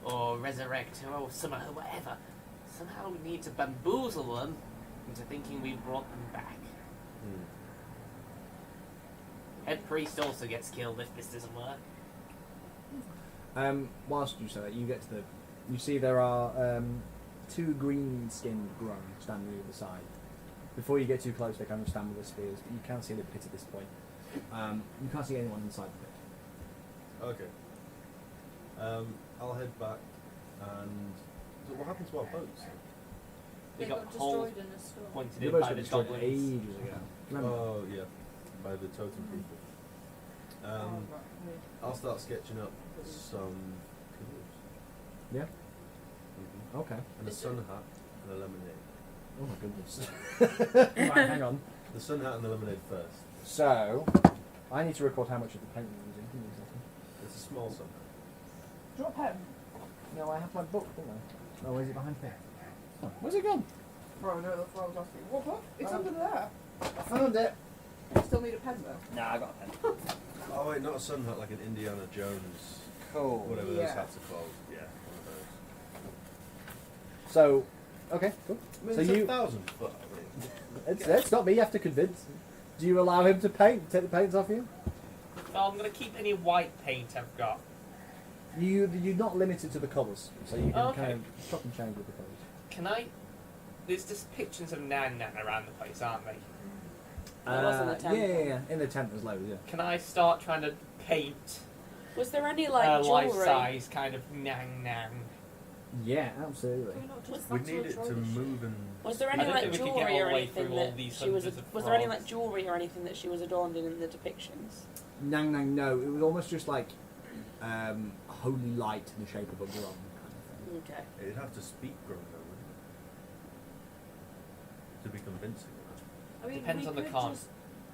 or resurrect her, or somehow, whatever. Somehow we need to bamboozle them into thinking we brought them back. Head priest also gets killed if this doesn't work. Whilst you say that, you get to the... You see there are 2 green-skinned grung standing either side. Before you get too close, they kind of stand with their spears, but you can't see the pit at this point. You can't see anyone inside the pit. Okay. I'll head back and... So what happened to our boats? We They got got holes destroyed in a storm. pointed Your in boats by got the destroyed goblins. ages ago. Remember? Oh, yeah. By the totem people. I'll start sketching up some canoes. Yeah? Mhm. Okay. And a sun hat and a lemonade. Oh my goodness. Right, hang on. The sun hat and the lemonade first. So, I need to record how much of the paint you're using. Give me a second. It's a small sun hat. Do you want a pen? No, I have my book, don't I? Oh, is it behind here? Oh, where's it gone? Bro, no, that's what I was asking. What book? It's under there. I found it. You still need a pen though. Nah, I got a pen. Oh wait, not a sun hat, like an Indiana Jones, Cool. whatever those Yeah. hats are called. Yeah, one of So, okay, cool. those. I mean, So it's you- 1,000 foot. It's not me you have to convince. Do you allow him to paint? Take the paints off you? So I'm going to keep any white paint I've got. You're not limited to the colours, so you can Okay. kind of chop and change with the colours. Can I? There's just pictures of Nan Nan around the place, aren't they? There was in the temple. Yeah. In the tent there's loads, yeah. Can I start trying to paint Was there any a like jewelry? life-size kind of Nan Nan? Yeah, absolutely. Can we not just We factor need it throw to this shit? move and. Was there I any don't like think we could get jewelry all or the way anything through all that these she was? hundreds of Was there any frogs. like jewelry or anything that she was adorned in the depictions? Nang Nang, no. It was almost just like holy light in the shape of a drum kind of thing. Okay. It'd have to speak Grung though, wouldn't it? To be convincing enough. I mean, Depends we on the could con.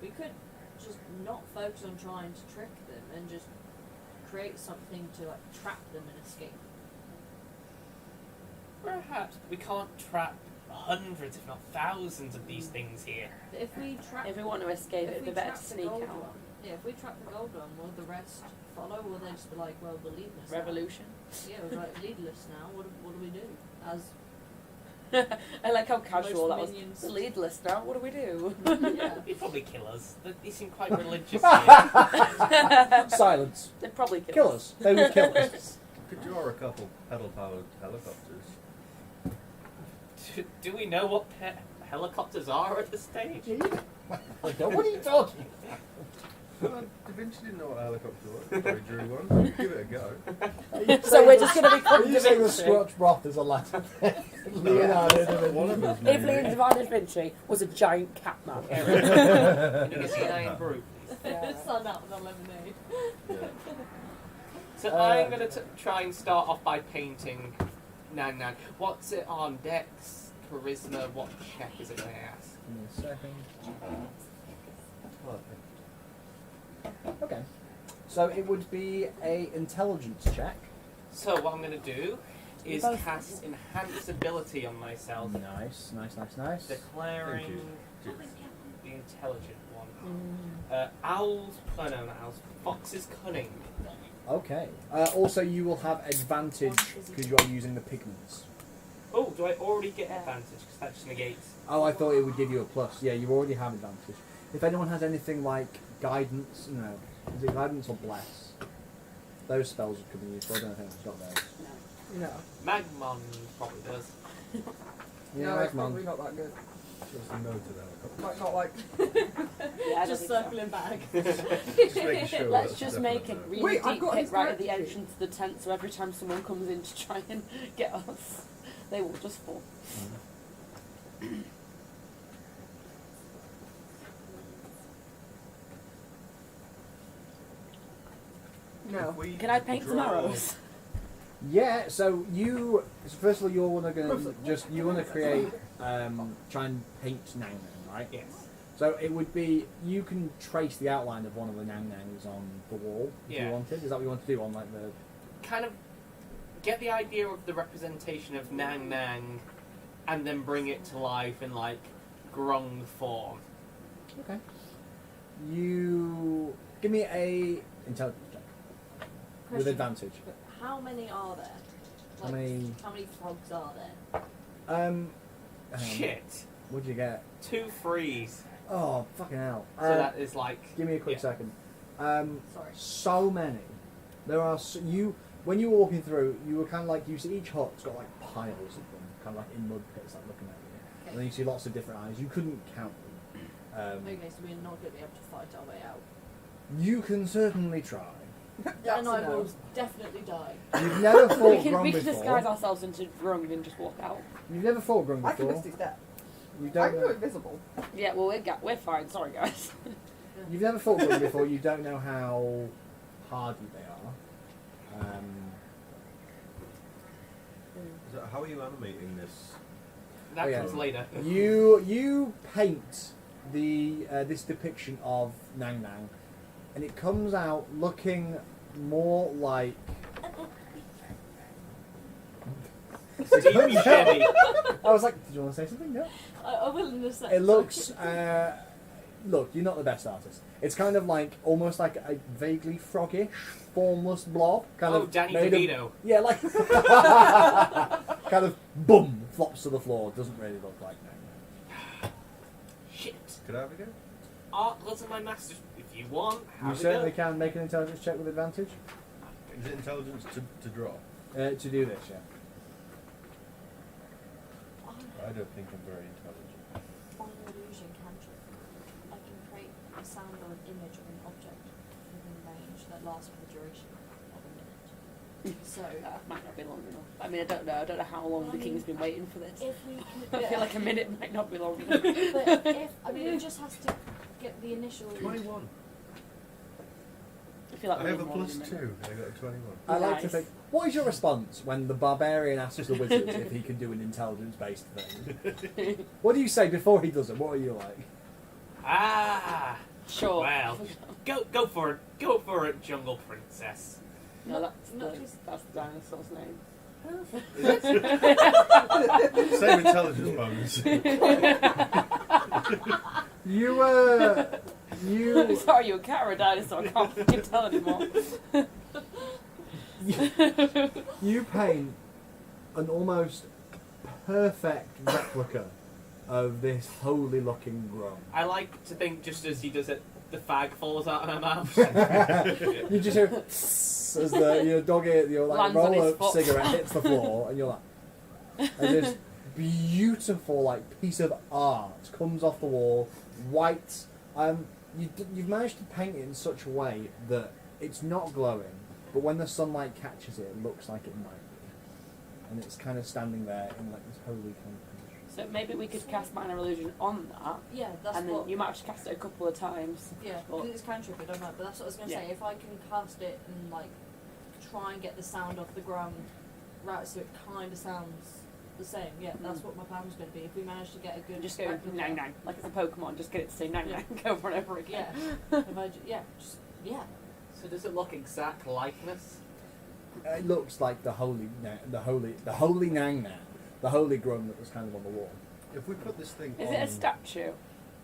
we could just not focus on trying to trick them and just create something to like trap them and escape. Perhaps we can't trap hundreds, if not thousands, of these things here. But if we trap, If we want to escape, if it'd we be better trap to the sneak gold out. one, yeah, if we trap the gold one, will the rest follow? Will they just be like, well, we're leadless? now? Revolution. Yeah, we're like leadless now. What do we do? As I like how casual that was. minions. The lead list now. What do we do? yeah, They'd probably kill us. They seem quite religious here. Silence. They'd probably Kill us. They would kill us. Could draw a couple pedal-powered helicopters. Do we know what helicopters are at this stage? Like, what are you talking? Da Vinci didn't know what a helicopter was. Probably drew one. Give it a go. So we're just going to become Are you saying the Vinci. squatch broth is a Latin? Leonardo da Vinci. One of them's If maybe. Leonardo da Vinci was a giant cat man. Can you get the iron brew, please? sun out with a lemonade. Yeah. So I'm going to try and start off by painting Nan Nan. What's it on? Dex, charisma, what check is it going to ask? Give me a second. Okay. So it would be a intelligence check. So what I'm going to do is Both. cast enhance ability on myself, Nice, nice, nice, nice. declaring Thank you. the intelligent one. Owls, no, not owls. Fox's cunning. Okay. Also, you will have advantage because you are using the pigments. Oh, do I already get advantage? Because that just negates. Oh, I thought it would give you a plus. Yeah, you already have advantage. If anyone has anything like guidance, no, is it guidance or bless? Those spells could be used. But I don't think I've got those. No. Magmond probably does. Yeah, No, it's Magmond. probably not that good. Just a no to the helicopter. Like, not like. Yeah, I don't Just think so. circling back. Just making sure Let's that's just a make definite it no. really Wait, I've deep got hit his right at the character entrance to the tent, so every time someone comes in to try and get us, they will just fall. No. If we Can I paint some draw- arrows? Yeah. So you. So first of all, you're gonna just you want to create try and paint Nang Nang, right? Yes. So it would be you can trace the outline of one of the Nang Nangs on the wall if Yeah. you wanted. Is that what you want to do on like the? Kind of get the idea of the representation of Nang Nang and then bring it to life in like grung form. Okay. You give me a intelligence check with Question. advantage. How many are there? How many? How many frogs are there? Hang on. Shit. What'd you get? 2 threes. Oh fucking hell! So that is like. Give me a quick yeah. second. Sorry. So many. There are you when you were walking through, you were kind of like you see each hut's got like piles of them, kind of like in mud pits, like looking at you. Okay. And then you see lots of different eyes. You couldn't count them. Okay, so we're not going to be able to fight our way out. You can certainly try. That's And a I no. will definitely die. You've never We fought can Grung disguise before. ourselves into Grung and just walk out. You've never fought Grung I can before. misty step. You I don't can go know. invisible. Yeah, well we're fine. Sorry guys. You've never fought Grung before. You don't know how hardy they are. So how are you animating this? That Oh, yeah. comes later. You paint the this depiction of Nang Nang, and it comes out looking more like. Deeply heavy. I was like, did you want to say something? No. I will in a second. It looks. Look, you're not the best artist. It's kind of like almost like a vaguely froggish, formless blob. Kind Oh, of Danny made of- DeVito. Yeah, like kind of boom flops to the floor. Doesn't really look like Nang Nang. Shit. Could I have a go? Art wasn't my master. If you want, You have a certainly go. can make an intelligence check with advantage. Is it intelligence to draw? To do this, yeah. I don't think I'm very intelligent. On an illusion cantrip, I can create a sound or an image of an object within range that lasts for the duration of a minute. So, That might not be long enough. I mean, I don't know. I don't know how long the king's been waiting for this. if we could, I feel like a minute might not be long enough. but it just has to get the initial. 21. I feel like I we have a need more plus than a minute. 2. I got a 21. I like to Nice. think, what is your response when the barbarian asks the wizard if he can do an intelligence-based thing? What do you say before he does it? What are you like? Ah, Sure. well, go for it, jungle princess. No, Not that's the dinosaur's name. Same intelligence bonus. You Sorry, you're a cat or a dinosaur. I can't fucking tell anymore. you paint an almost perfect replica of this holy-looking Grung. I like to think just as he does it, the fag falls out of my mouth. You just hear as your dog your like Lands on roll his up foot. cigarette hits the floor, and you're like, and this beautiful like piece of art comes off the wall, white. You've managed to paint it in such a way that it's not glowing, but when the sunlight catches it, it looks like it might be, and it's kind of standing there in like this holy kind of position. So maybe we could cast minor illusion on that, Yeah, that's and then what. you might have to cast it a couple of times. Yeah, But- because it's cantrip, I don't know. But that's what I was going to Yeah. say. If I can cast it and like try and get the sound off the ground, right, so it kind of sounds the same. Yeah, that's what my plan was going to be. If we manage to get a good, Just go replica- nang nang, like it's a Pokemon. Just get it to say nang Yeah. nang over and over again. Yeah, if I, yeah. So does it look exact likeness? It looks like the holy Nang Nang, the holy Grung that was kind of on the wall. If we put this thing Is on... it a statue?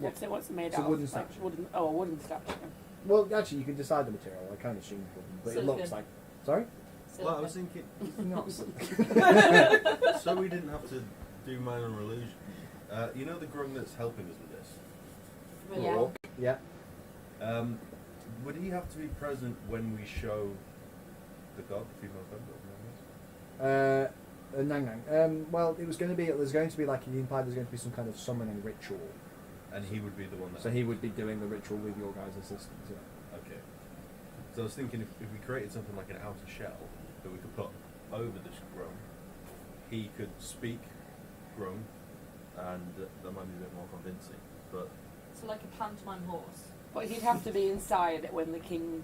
Yeah. What's it made It's a out wooden of? Like statue. wooden, a wooden statue. Well, actually, you can decide the material. I kind of assumed wooden, but it looks Silicon. like. Sorry. Well, I was thinking, Not silicon. so we didn't have to do minor illusion. You know the Grung that's helping us with this? Yeah. Yeah. Would he have to be present when we show the god, the female god? Nang Nang. Well, it was going to be. There's going to be like he implied. There's going to be some kind of summoning ritual. And he would be the one that... So he would be doing the ritual with your guys' assistance. Yeah. Okay. So I was thinking if we created something like an outer shell that we could put over this Grung, he could speak Grung, and that might be a bit more convincing. But So like a pantomime horse. But he'd have to be inside it when the king.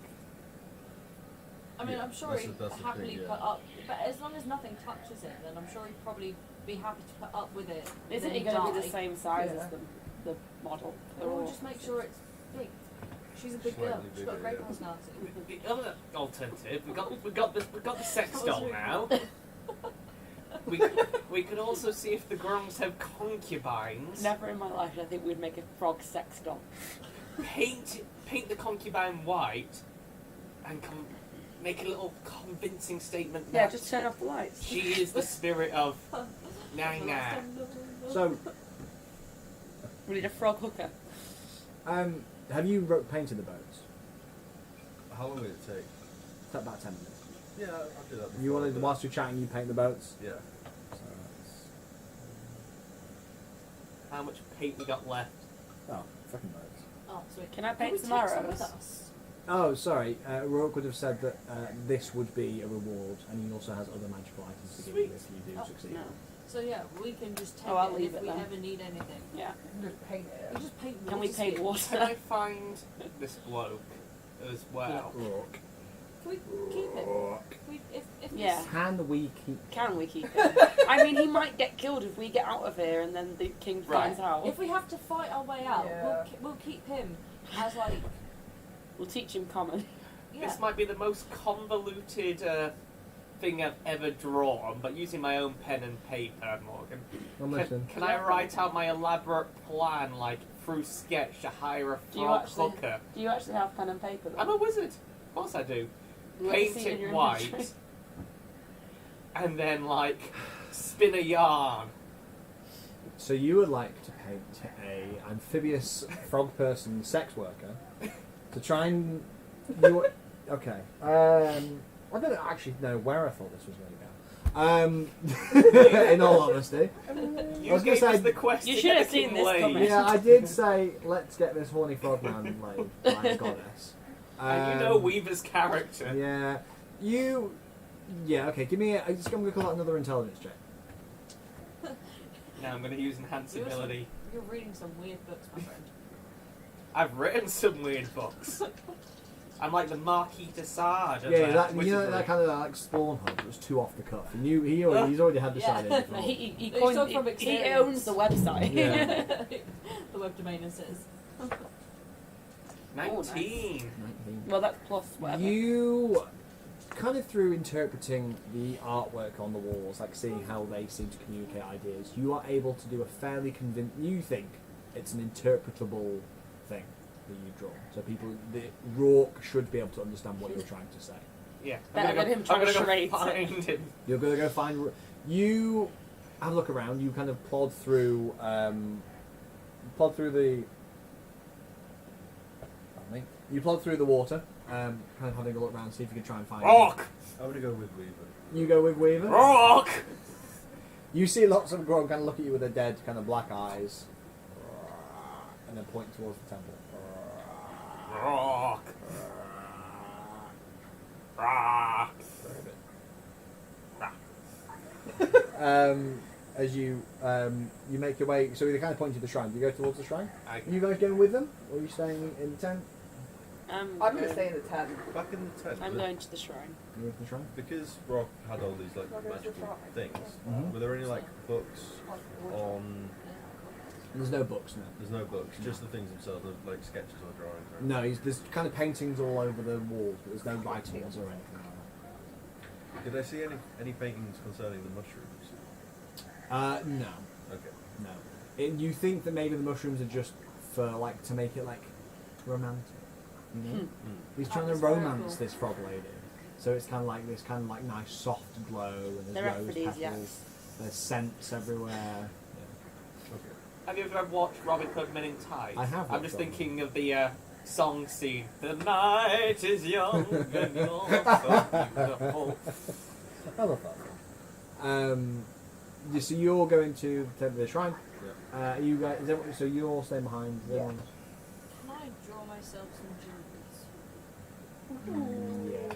I mean, Yeah, I'm sure that's he'd the thing, happily yeah. put up, but as long as nothing touches it, then I'm sure he'd probably be happy to put up with it. Isn't then he going to be die. the same size Yeah. as the model? Or we'll just make sure it's big. She's a big Slightly girl. She's got a bigger, great yeah. personality. The other alternative, we got the sex That was doll really now. We could also see if the Grungs have concubines. Never in my life did I think we'd make a frog sex doll. Paint the concubine white, and make a little convincing statement. Yeah, that just turn off the lights. she is the spirit of Nang Nang. So, We need a frog hooker. have you painted the boats? how long would it take? It's about 10 minutes. Yeah, I'll do that. You before I wanted, do whilst you're chatting, you paint the boats. that. Yeah. So that's, How much paint we got left? oh, fucking boats. Oh, sweet. Can I Can we paint some take some arrows? with us? Oh, sorry. Rourke would have said that this would be a reward, and he also has other magical items to give you if you do Oh, succeed. No. So yeah, we can just take Oh, I'll it and leave if it we then. ever need anything. Yeah. Just paint it. We just paint water. Can we paint skiers. Can water? I find this bloke as well? Rourke. Can we keep it? Rourke. Can we, if Yeah. Can we keep... Can we keep it? I mean, he might get killed if we get out of here and then the king Right. finds out. If we have to fight our way out, Yeah. we'll keep him as like We'll teach him common. yeah. This might be the most convoluted thing I've ever drawn, but using my own pen and paper, Morgan. I'm listening. Can I write out my elaborate plan, like through sketch, to hire a Do you frog actually- hooker? Do you actually have pen and paper? Though? I'm a wizard. Of course I do. Let me Paint see in it your white, inventory. and then like spin a yarn. So you would like to paint a amphibious frog person sex worker to try and... Okay. I don't actually know where I thought this was going to go. In all honesty. You I was gonna gave us say- the quest You to should get have the seen king this laid. coming. Yeah, I did say, let's get this horny frogman laid by a goddess. And you know Weaver's character. Yeah. Okay, give me I'm going to call that another intelligence check. Now I'm going to use enhance You're ability. You're reading some weird books, my friend. I've written some weird books. I'm like the Marquis de Sade. of, Yeah, that, you know wizardry. that kind of like spawn hunt that was too off the cuff. And he's already had this Yeah. idea before. He They talk from he experience. owns the website. Yeah. The web domain it says. 19. Well, that's plus whatever. You kind of through interpreting the artwork on the walls, like seeing how they seem to communicate ideas, you are able to do a fairly you think it's an interpretable thing that you draw. So the Rourke should be able to understand what you're trying to say. Yeah. Better than him trying to charade. Find him. You're going to go find... You have a look around, you kind of plod through the... Pardon me. You plod through the water, kind of having a look around, see if you can try and find... Rock! I'm gonna go with Weaver. You go with Weaver. Rock! You see lots of Grog kind of look at you with their dead kind of black eyes, and then point towards the temple. Rock! Rock! As you make your way, so you kind of point to the shrine. Do you go towards the shrine? I, Are you guys going with them, or are you staying in the tent? I'm going to stay in the tent. Back in the tent. I'm going to the shrine. You with the shrine? Because Rock had all these like Rock is the magical shrine. things. Mhm. Were there any like books on? There's no books now. There's no books, just the things themselves, like sketches or drawings. Or No, there's kind of paintings all over the walls, but there's no writings or anything like Did I see any paintings concerning the mushrooms? that. No, Okay. no. You think that maybe the mushrooms are just for like to make it like romantic. You know? He's trying to Atmospherical. romance this frog lady, so it's kind of like this kind of like nice soft glow, and They're there's rose aphrodisiacs. petals, there's scents everywhere. Okay. have you ever watched Robin Hood Men in Tights? I have I'm watched just Robin thinking of the song scene. The night is young and you're so beautiful. I love that. So you're going to the shrine. Yeah. You guys, so you're all staying behind. Is Yeah. everyone- Can I draw myself some jewels? Yes.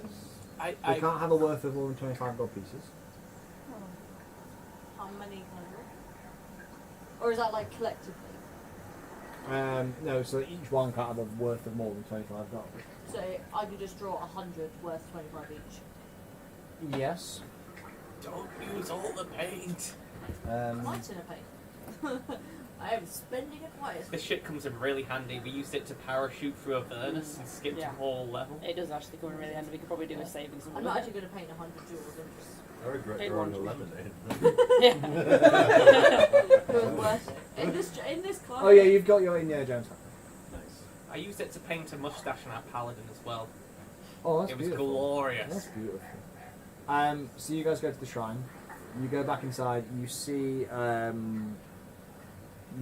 I They can't have a worth of more than 25 gold pieces. How many can I draw? Or is that like collectively? No, so each one can't have a worth of more than 25 gold. So I could just draw 100 worth 25 each. Yes. don't use all the paint. Might in a paint. I am spending it wisely. This shit comes in really handy. We used it to parachute through a furnace and skip Yeah. a whole level. It does actually come in really handy. We could probably do a savings. I'm not actually going to paint 100 jewels. I'm just I regret Hey, drawing a Ron. lemonade. Yeah. it was worth it. In this class. Oh yeah, you've got your Indiana Jones hat. Nice. I used it to paint a mustache on that paladin as well. Oh, that's It was beautiful. glorious. That's beautiful. So you guys go to the shrine. You go back inside. You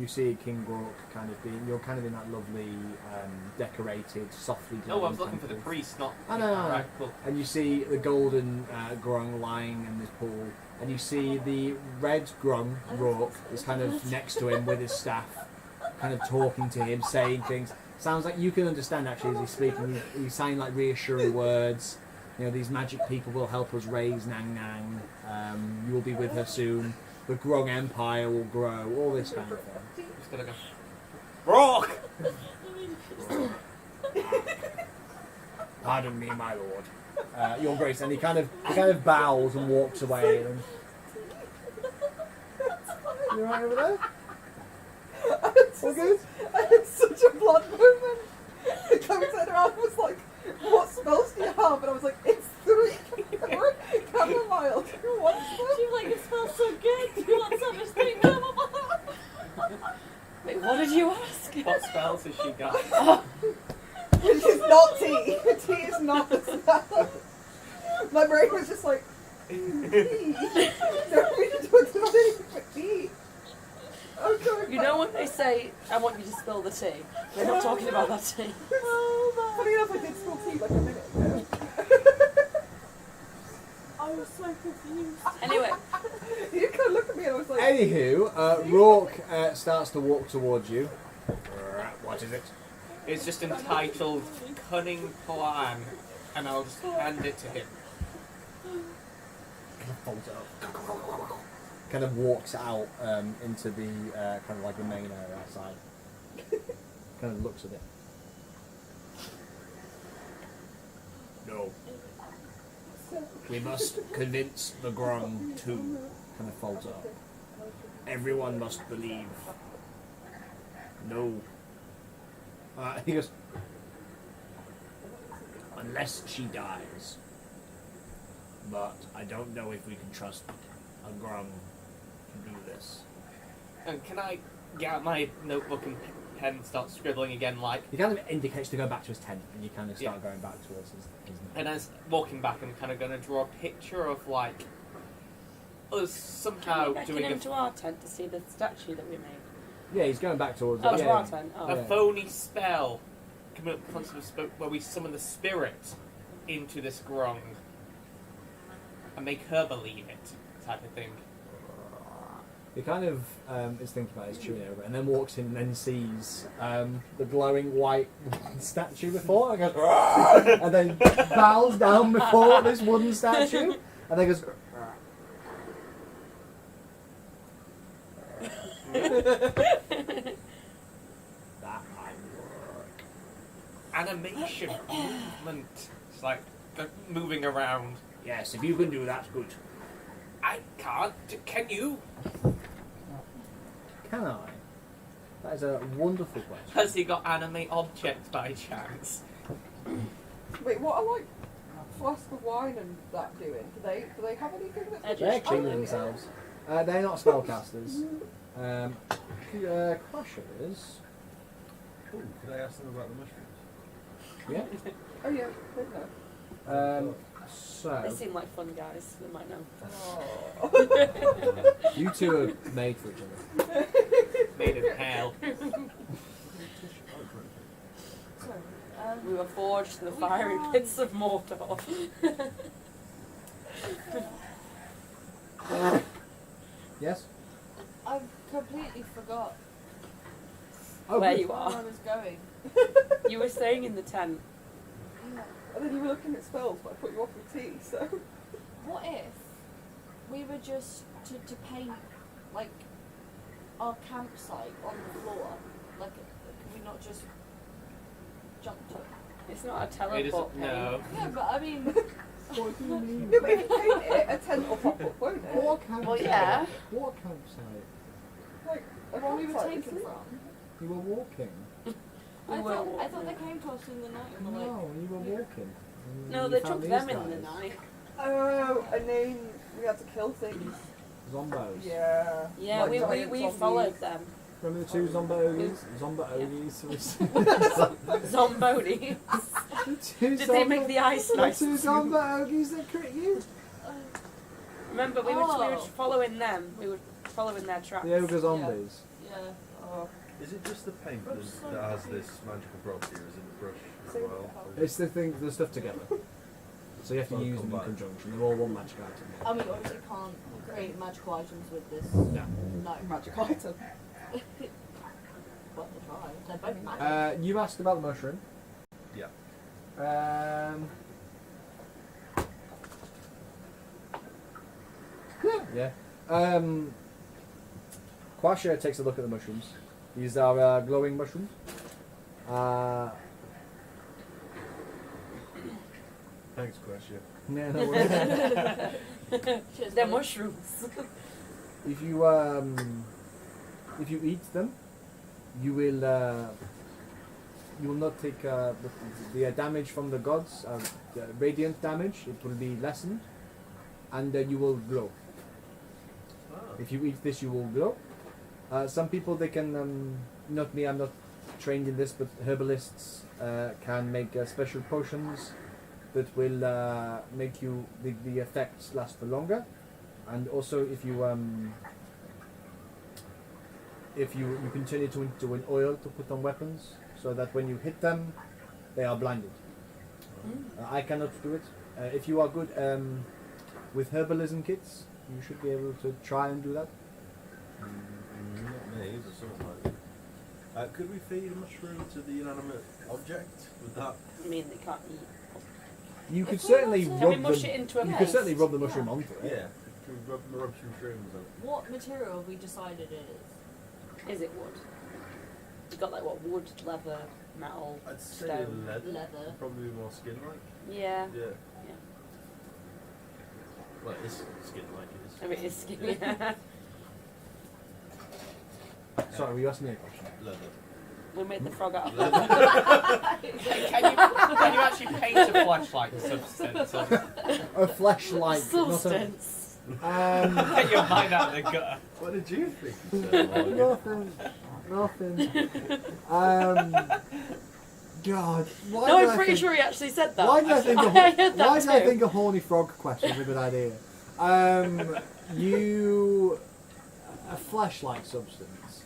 see King Gork kind of being. You're kind of in that lovely, decorated, softly. Oh, I was glowing looking for the temple. priest, not. I know. Right, cool. And you see the golden Grung lying in this pool, and you see the red Grung Rourke is kind of next to him with his staff, kind of talking to him, saying things. Sounds like you can understand actually as he's speaking. He's saying like reassuring words. You know, these magic people will help us raise Nang Nang. You will be with her soon. The Grung Empire will grow. All this kind of thing. Just gonna go. Rock! Pardon me, my lord. Your Grace. And he kind of bows and walks away. And... You alright over there? All good? I had such a blood moment. The guy turned around and was like, what spells do you have? And I was like, it's 3 chamomile. Do you want some? She's like, it smells so good. Do you want some? It's 3 chamomile. Wait, what did you ask? What spells has she got? Which is not tea. Tea is not a spell. My brain was just like, tea. Don't really talk about anything but tea. Oh, God. You know when they say, I want you to spill the tea? They're not talking about that tea. Funny enough, I did spill tea like a minute ago. so confused. Anyway, You can look at me and I was like, Anywho, Rourke starts to walk towards you. What is it? It's just entitled Cunning Plan, and I'll just hand it to him. Kind of folds it up. Kind of walks out into the kind of like the main area outside. Kind of looks at it. No. We must convince the Grung to kind of folds up. Everyone must believe. No. He goes, unless she dies. But I don't know if we can trust a Grung to do this. And can I get out my notebook and pen and start scribbling again, like... He kind of indicates to go back to his tent, and you kind of start Yeah. going back towards his And as walking back, I'm kind of going to draw a picture of, like, us somehow back doing into our tent to see the statue that we made. Yeah, he's going back towards Oh, it. to Yeah. our tent. Oh. a Yeah. phony spell coming up front of the where we summon the spirit into this Grung and make her believe it, type of thing. He kind of is thinking about his chewing over, and then walks in and then sees the glowing white statue before, and goes, "Argh!" and then bows down before this wooden statue, and then goes. "That might work." Animation, movement. It's like moving around. Yes, if you can do that, good. I can't. Can you? Can I? That is a wonderful question. Has he got anime objects by chance? wait, what are like flask of wine and that doing? Do they have anything that's They're cleaning Oh, yeah. themselves. They're not spellcasters. Crusher is. Ooh, could I ask them about the mushrooms? Yeah. Oh yeah, they know. They So seem like fun guys. They might know. Oh. you two are made for each other. Made of hell. Sorry. We were forged in the We fiery can't. pits of Mordor. Yes. I completely forgot Where good. you where are. I was going. You were staying in the tent. And then you were looking at spells, but I put you off with tea, so. What if we were just to paint like our campsite on the floor? Like, can we not just jump to it? It's not a It teleport isn't. paint. No. Yeah, but I mean, What do you mean? Yeah, but if you paint it, a tent will pop up, won't it? What campsite? Well, yeah. What campsite? Like, a where we were campsite, taken isn't it? from. You were walking. We I were thought walking. they came to us in the night and were like, No, you were walking. And No, you they found took these them in the guys. night. Oh, and then we had to kill things. Zombos. Yeah. Yeah, Like we giant we zombies. followed them. Remember the two Zombodies? Zombodies. Zombodies. Did they make the ice nice? The two Zombodies that crit you? Remember, we were Oh. following them. We were following their tracks. The ogre zombies. yeah. Oh. Is it just the paint that has this magical property, or is it the brush as Same well? with It's the stuff together. So you have to Well, use them in combined. conjunction. They're all one magic item. I mean, obviously can't create magical items with this. No. No. Magic item. But they try. They're both magic. You asked about the mushroom. Yeah. Yeah. Quasha takes a look at the mushrooms. These are glowing mushrooms. Thanks, Quasha. Yeah, no worries. Cheers, They're buddy. mushrooms. If you eat them, you will not take the damage from the gods, the radiant damage. It will be lessened, and you will glow. If you eat this, you will glow. Some people they can not me. I'm not trained in this, but herbalists can make special potions that will make you the effects last for longer. And also, if you continue to do an oil to put on weapons, so that when you hit them, they are blinded. I cannot do it. If you are good with herbalism kits, you should be able to try and do that. Not me, but something like that. Could we feed a mushroom to the inanimate object? Would that? I mean, they can't eat. You could If we certainly want Can we rub mush them. it into a You paste? could certainly rub the mushroom Yeah. onto it. Yeah. Could we rub some shrooms on it? What material have we decided it is? Is it wood? You got like what, wood, leather, metal, I'd say stone. leather. Leather. Probably more skin-like. Yeah. Yeah. Yeah. Well, it's skin-like. It is. I mean, it's skinny. Yeah. Sorry, were you asking me a question? Leather. We made the frog out of Leather. Can you actually paint a flashlight substance? Or A fleshlight. substance. get your mind out of the gutter. What did you think? You said, Morgan? Nothing. God. Why No, did I'm I pretty think- sure he actually said that. Why did I think I heard that why did I too. think a horny frog question was a good idea? A fleshlight substance.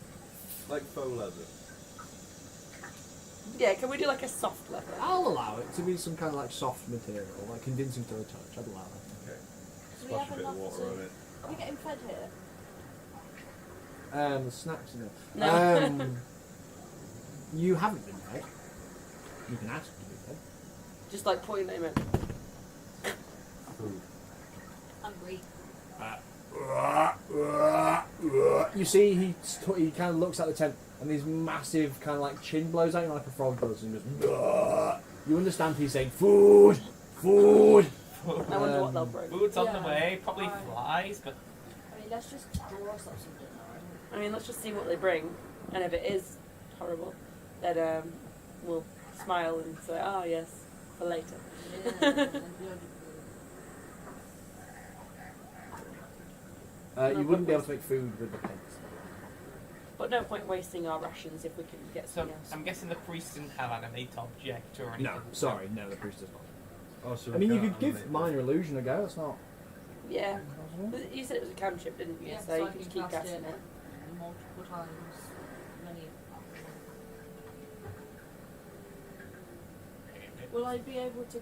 Like faux leather. Yeah, can we do like a soft leather? I'll allow it to be some kind of like soft material, like convincing to the touch. I'd allow it. Okay. Do we Splash a have bit of enough water on to... it. Are we getting fed here? The snacks in it. No. You haven't been fed. You can ask to be fed. Just like point them in. Food. Hungry. You see, he kind of looks at the tent, and these massive kind of like chin blows out like a frog does, and just. You understand he's saying food, food. I wonder what they'll bring. Food's on the Yeah. way, probably Right. flies, but I mean, let's just draw us up some dinner. I mean, let's just see what they bring, and if it is horrible, then we'll smile and say, "Oh yes, for later." Yeah. You wouldn't be able to make food with the plates. But no point wasting our rations if we can get so something else. I'm guessing the priest didn't have animate object or anything. No, sorry, no, the priest does not. Oh, so I mean, you we could can't give animate minor illusion a go. It's not. Yeah. But you said it was a cantrip, didn't you? Yeah, so so you I can can keep cast casting it. it. Multiple times. Many. Will I be able to?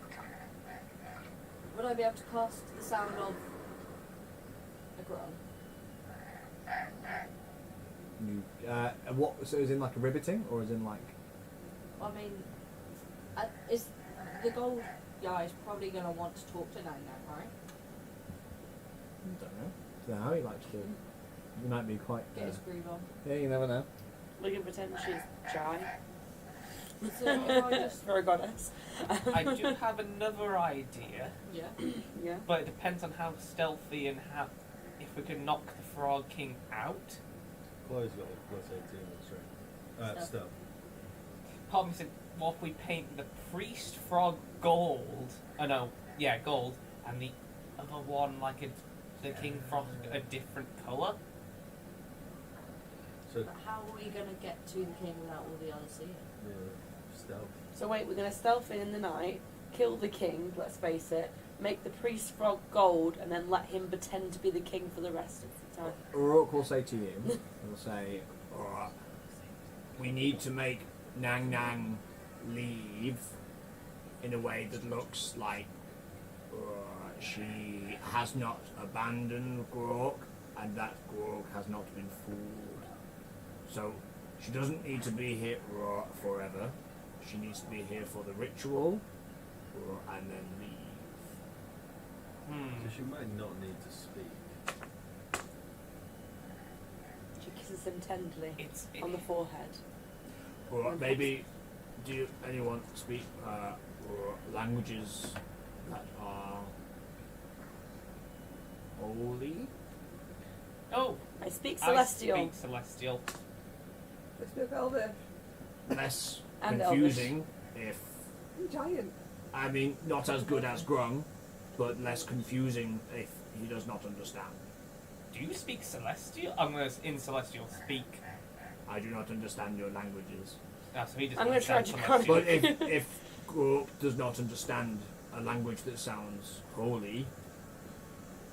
Would I be able to cast the sound of a grung? What? So is in like a ribbiting, or is in like? I mean, is the gold guy is probably going to want to talk to Nang Nang, right? I don't know. Don't know how he likes to. He might be quite. Get his groove on. Yeah, you never know. We can pretend she's shy So if I just, for a goddess. I do have another idea, yeah. Yeah. but it depends on how stealthy and how if we can knock the Frog King out. Chloe's got a plus 18 on strength. Stealth. Part of me said, what if we paint the priest frog gold? Oh no, yeah, gold, and the other one like the king frog a different colour. So, But how are we going to get to the king without all the others seeing? yeah, stealth. So wait, we're gonna stealth in the night, kill the king. Let's face it. Make the priest frog gold, and then let him pretend to be the king for the rest of the time. Rourke will say to you, he'll say, we need to make Nang Nang leave in a way that looks like she has not abandoned Grok and that Grok has not been fooled. So she doesn't need to be here forever. She needs to be here for the ritual and then leave. So she might not need to speak. She kisses him tenderly It's on the forehead. Or maybe, do anyone speak languages that are holy? Oh, I speak celestial. I speak celestial. Let's do Elvish. Less And confusing, if Giant. I mean not as good as Grung, but less confusing if he does not understand. Do you speak celestial? I'm gonna in celestial speak. I do not understand your languages. No, so he doesn't I'm gonna try understand to celestial. But if Grok does not understand a language that sounds holy,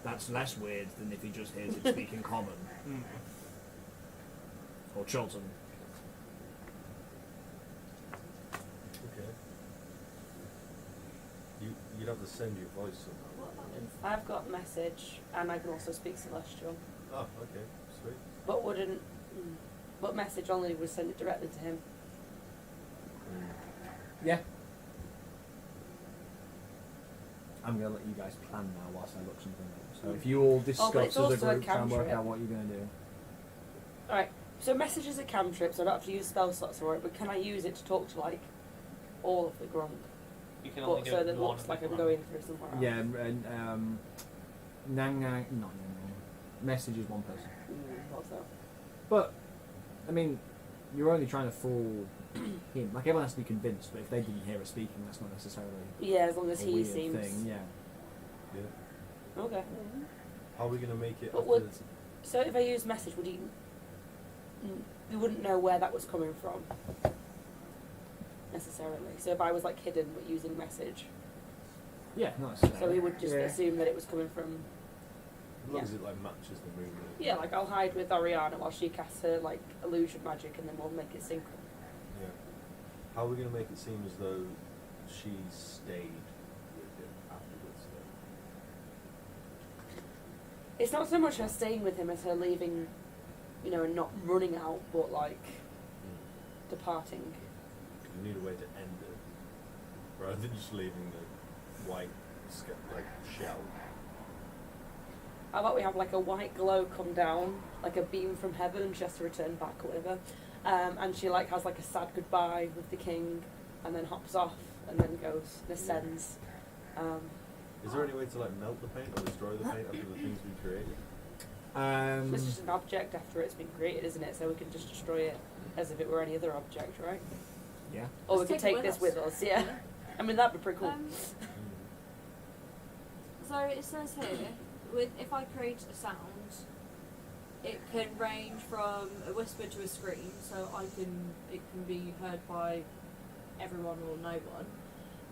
that's less weird than if he just hears it speaking common Mm. or Chilton. Okay. You'd have to send your voice somehow. What about I've got message, and I can also speak Celestial. Oh, okay, sweet. But wouldn't. But message only would send it directly to him. Yeah. I'm going to let you guys plan now whilst I look something up. So if you all discuss but it's as a also a group, try and work cantrip. out what you're going to do. Alright, so message is a cantrip, so I don't have to use spell slots for it, but can I use it to talk to, like, all of the Grung? You can only But do so it that it one looks of like the I'm Grung. going through somewhere else. Yeah, and not Nang, message is one person. What's that? But, I mean, you're only trying to fool him. Like, everyone has to be convinced, but if they didn't hear us speaking, that's not necessarily Yeah, as long as a he weird seems. thing. Yeah. Yeah. Okay. How are we going to make it But after would- this? So if I use message, would he. You wouldn't know where that was coming from. Necessarily. So if I was, like, hidden but using message. Yeah, not necessarily. So he would just Yeah. assume that it was coming from. As long yeah. as it like matches the movement. Yeah, like I'll hide with Ariana while she casts her, like, illusion magic, and then we'll make it synchro. Yeah. How are we going to make it seem as though she stayed with him afterwards? It's not so much her staying with him as her leaving, you know, and not running out, but, like, departing. We need a way to end it, rather than just leaving the white, like, shell. How about we have, like, a white glow come down, like a beam from heaven, and she has to return back or whatever. And she, like, has, like, a sad goodbye with the king, and then hops off, and then goes and ascends. Is there any way to like melt the paint or destroy the paint after the things we created? It's just an object after it's been created, isn't it? So we can just destroy it as if it were any other object, right? Yeah. Or Let's we can take it take this with with us, yeah. I mean, that'd be pretty cool. So it says here, if I create a sound, it can range from a whisper to a scream, so it can be heard by everyone or no one.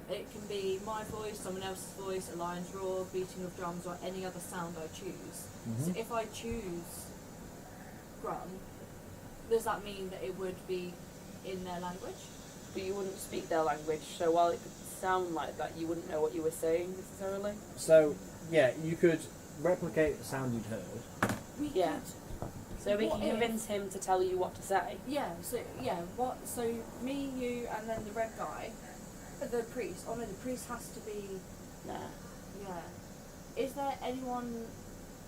It can be my voice, someone else's voice, a lion's roar, beating of drums, or any other sound I choose. So if I choose Grung, does that mean that it would be in their language? But you wouldn't speak their language, so while it could sound like that, you wouldn't know what you were saying necessarily. So, yeah, you could replicate the sound you'd heard. We Yeah. could. So we What can if- convince him to tell you what to say. Yeah. So me, you, and then the red guy, the priest. Oh no, the priest has to be. Nah. Yeah. Is there anyone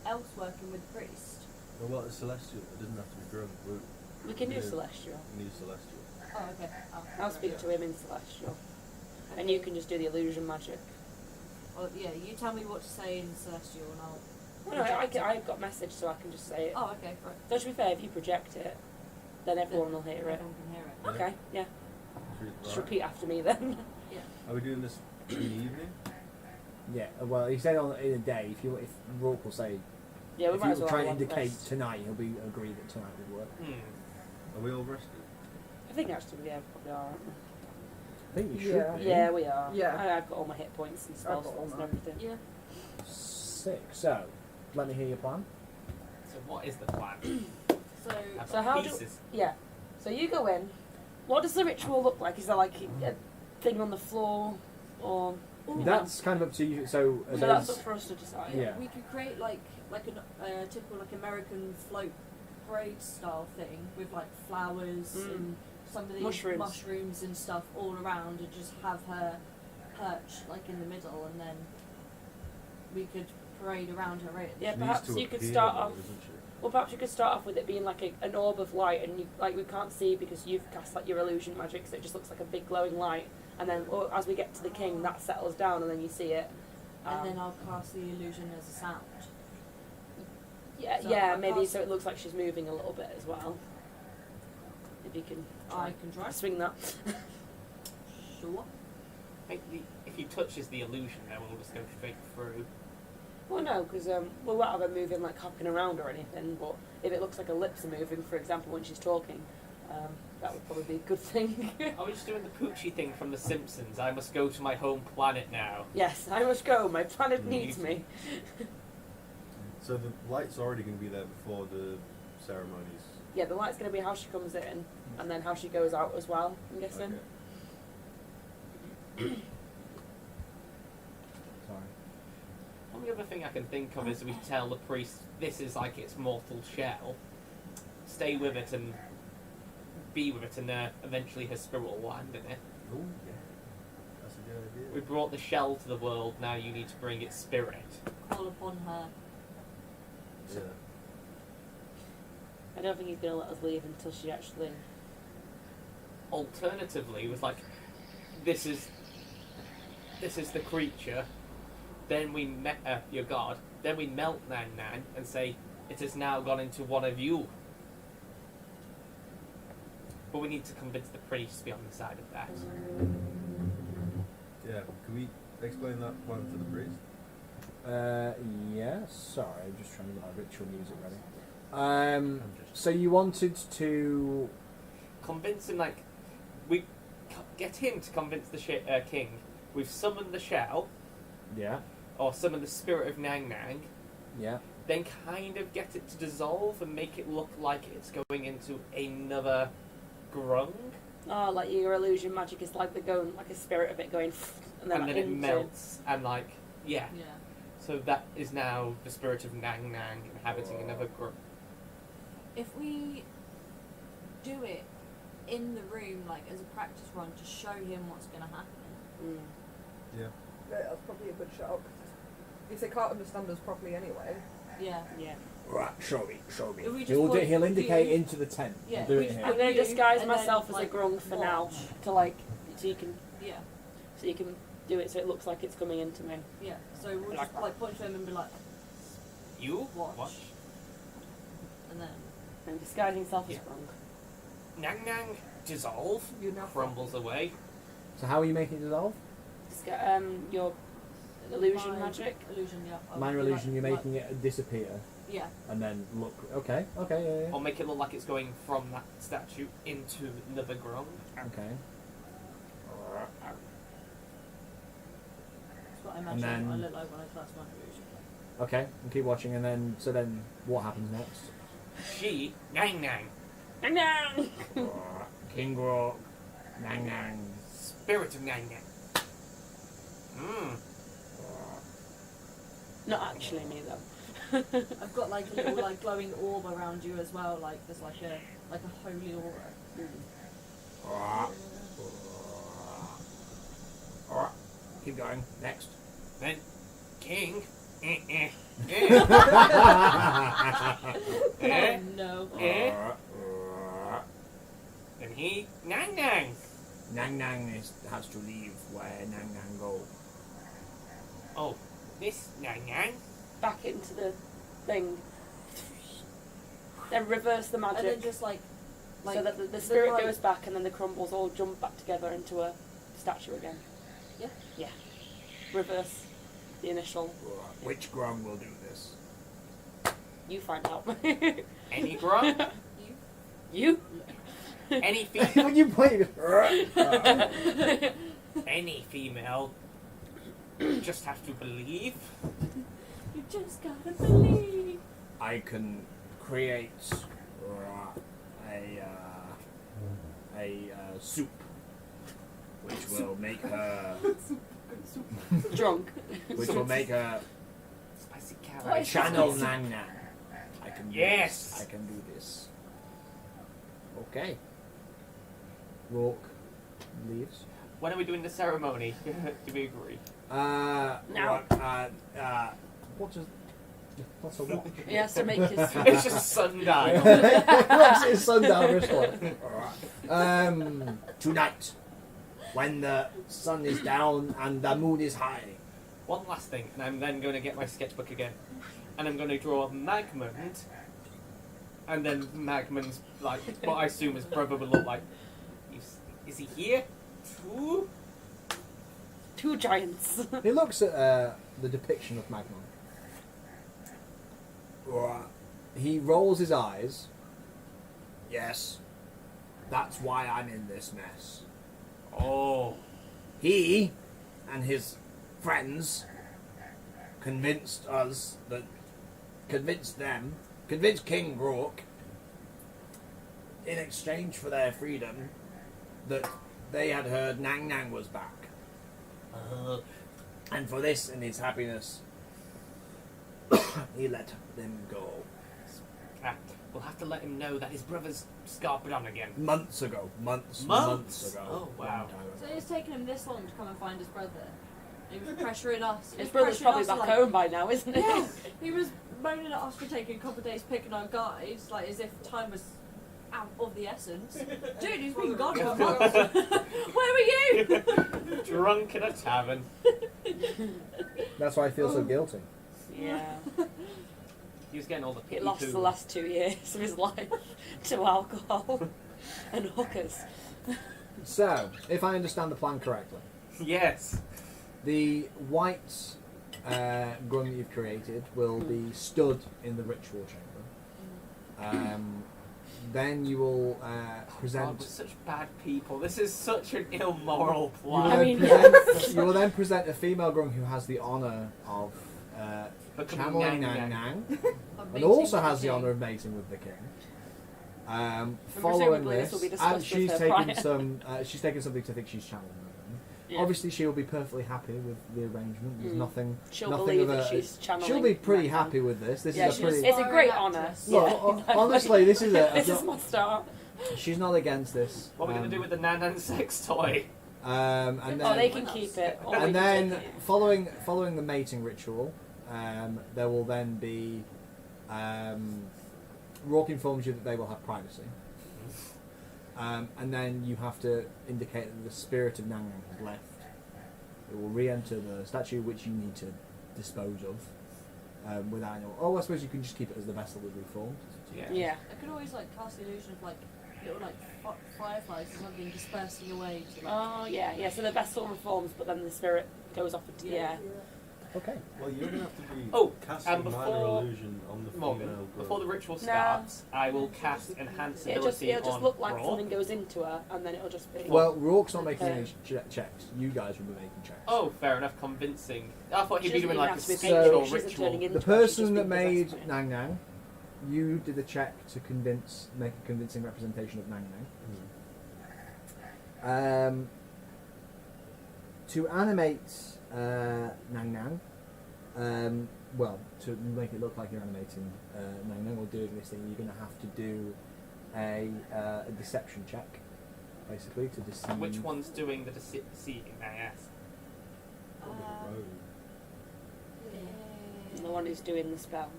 else working with the priest? Well, it's celestial. It doesn't have to be drunk. We can do Yeah. celestial. We need celestial. Oh, okay. Oh, I'll right. speak to him in celestial. And you can just do the illusion magic. Oh, yeah, you tell me what to say in celestial, and I'll. Well, no, I've got message, so I can just say it. Oh, okay, right. So to be fair, if you project it, then everyone will hear it. Everyone can hear it. Okay, yeah. Just Right. repeat after me then. Are we doing this in the evening? Yeah, well, he said in a day. If Rourke will say, Yeah, we if might you as well try have and one indicate rest. tonight, he'll be agree that tonight would work. Are we all rested? I think actually, yeah, probably are. aren't we? I think you should Yeah. be. Yeah, we are. Yeah. I've got all my hit points and spell I've got all slots and mine. everything. Yeah. 6. So, let me hear your plan. So what is the plan? So, I've So got how do- pieces. Yeah. So you go in. What does the ritual look like? Is there like a thing on the floor, or That's kind of up to you. So, so there's- that's up for us to decide. Yeah. we could create like a typical like American float parade style thing with like flowers and some of these Mushrooms. and stuff all around, and just have her perched like in the middle, and then we could parade around her in. Yeah, She perhaps needs to you could appear, start though, off. doesn't she? Well, perhaps you could start off with it being like an orb of light, and you, like we can't see because you've cast like your illusion magic, so it just looks like a big glowing light. And then as we get to the king, that settles down, and then you see it. And then I'll cast the illusion as a sound. yeah, so yeah, I maybe cast- so it looks like she's moving a little bit as well. If you can, I can try. swing that. Sure. If he touches the illusion, then we'll just go straight through. Well, no, because we won't have her moving like hopping around or anything. But if it looks like her lips are moving, for example, when she's talking, that would probably be a good thing. Are we just doing the Poochie thing from The Simpsons? I must go to my home planet now. Yes, I must go. My planet needs me. So the light's already going to be there before the ceremonies. Yeah, the light's going to be how she comes in, and then how she goes out as well. I'm guessing. Okay. Sorry. Are we only other thing I can think of is we tell the priest this is like its mortal shell. Stay with it and be with it, and eventually his spirit will land in it. Oh, yeah. That's a good idea. We brought the shell to the world, now you need to bring its spirit. Call upon her. Yeah. I don't think he's going to let us leave until she actually... Alternatively, it was like, this is the creature, then we your god, then we melt Nan Nan and say, it has now gone into one of you. But we need to convince the priest to be on the side of that. Yeah. Can we explain that plan to the priest? Yeah, sorry, I'm just trying to get my ritual music ready. Just So you wanted to... Convince him, like, we get him to convince the king. We've summoned the shell, Yeah, or summoned the spirit of Nang Nang, yeah. then kind of get it to dissolve and make it look like it's going into another grung, Oh, like your illusion magic is like the going, like a spirit of it going, and then, and like, then it into... melts, and like, yeah. Yeah. So that is now the spirit of Nang Nang inhabiting another grung. If we do it in the room, like as a practice run, to show him what's going to happen. Mm. Yeah. Yeah, that's probably a good shout. If they can't understand us properly anyway. Yeah. Yeah. Right, show me, show me. If we just He'll put indicate you- into the tent. Yeah, We'll do we it just here. put I'm going to you, disguise and then, myself as a like, grung for now, watch. to like, so you can Yeah. do it so it looks like it's coming into me. Yeah. So we'll just like point to him and be like, You Watch. watch. and then And disguising self as Yeah. grung. Nang Nang dissolve, You now crumbles away. So how are you making it dissolve? Your illusion Minor magic. Illusion, yeah. I would Minor be illusion, you're like- making it disappear, Yeah. and then look. Okay, okay, yeah, Or make it look like it's going from that statue into another grung. yeah. Okay. That's what I And imagine then- I look like when I cast my illusion. Okay, and keep watching, and then what happens next? She, Nang Nang, No! King Grok, Nang Nang. spirit of Nang Nang. Not actually me though. I've got like a little like glowing orb around you as well, like there's like a holy aura. Keep going. Next. Then, King, Oh no. and he, Nang Nang. Nang Nang has to leave. Where Nang Nang go? Oh, this Nang Nang. Back into the thing. Then reverse the And magic. then just like so that the spirit light- goes back and then the crumbles all jump back together into a statue again. Yeah. Yeah. Reverse the initial. Which Grung will do this? You find out. Any grung, You? any female, When you played any female. Just have to believe. You just gotta believe. I can create a soup, which will make her, Drunk. which will make her Spicy Why carrot. is channel Nang Nang. I can do Yes. this. I can do this. Okay. Rourke leaves. When are we doing the ceremony? Do we agree? Now. What's a what? He has to make his. It's just sundial. What's his sundown wristwatch? Tonight, when the sun is down and the moon is high. One last thing, and I'm then going to get my sketchbook again, and I'm going to draw Magmond, and then Magmond's like what I assume his brother would look like. Is he here? Two giants. He looks at the depiction of Magmond. He rolls his eyes. Yes, that's why I'm in this mess. Oh, He and his friends convinced King Grok, in exchange for their freedom, that they had heard Nang Nang was back. And for this and his happiness, he let them go. We'll have to let him know that his brother's scarpered on again. Months ago. Months Months? ago. Oh, wow. Long time So ago. it's taken him this long to come and find his brother. He was pressuring us. He His was brother's pressuring probably us, back like, home by now, isn't he? Yeah, he was moaning at us for taking a couple of days picking our guides, like as if time was out of the essence. Dude, he's been gone for months. Where were you? Drunk in a tavern. That's why I feel so guilty. Yeah. He was getting all the He pity lost poo. the last 2 years of his life to alcohol and hookers. So, if I understand the plan correctly, Yes. the white grung that you've created will be stood in the ritual chamber. Then you will God, present. we're such bad people. This is such an immoral You will, plan. I then mean, present you will then present a female grung who has the honour of Becoming channeling Nang Nang Nang, I'm and mating also with has the king. honour of mating with the king. Following presumably this this, will be and discussed she's with her taken prior. some. She's taken something to think she's channeling them. Yeah. Obviously, she will be perfectly happy with the arrangement. There's nothing. She'll nothing believe of that a- she's channeling. She'll be pretty Nang Nang. happy with this. This Yeah, is a she's- pretty. it's a great Aspiring honour. actress. Look, Yeah. honestly, this is a. This is my start. She's not against this. What are we going to do with the Nan Nan sex toy? And Oh, then, they can keep it. Or we and can then take it. following the mating ritual, there will then be. Rourke informs you that they will have privacy. And then you have to indicate that the spirit of Nang Nang has left. It will re-enter the statue, which you need to dispose of without any. Oh, I suppose you can just keep it as the vessel that reformed. Yeah. I could always like cast the illusion of like little like fireflies or something dispersing away to like. Oh, yeah, yeah. So the vessel reforms, but then the spirit goes off into the air. Okay. Well, you're going to have to be Oh, casting and minor before- illusion on the Morgan, female girl. before the ritual No. starts, I will cast enhance It'll ability just on look like Rourke. something goes into her, and then it'll just be. Well, Rourke's not making Okay. any checks. You guys will be making checks. Oh, fair enough, convincing. I thought he'd She be doesn't doing even like a have to be speech So- or she isn't ritual. turning into The her, she's person just that being made possessed by it. Nang Nang, you did a check to make a convincing representation of Nang Nang. To animate Nang Nang, well, to make it look like you're animating Nang Nang or doing this thing, you're going to have to do a deception check, basically, to deceive. Which one's doing the deceiving, I ask? The one who's doing the spell.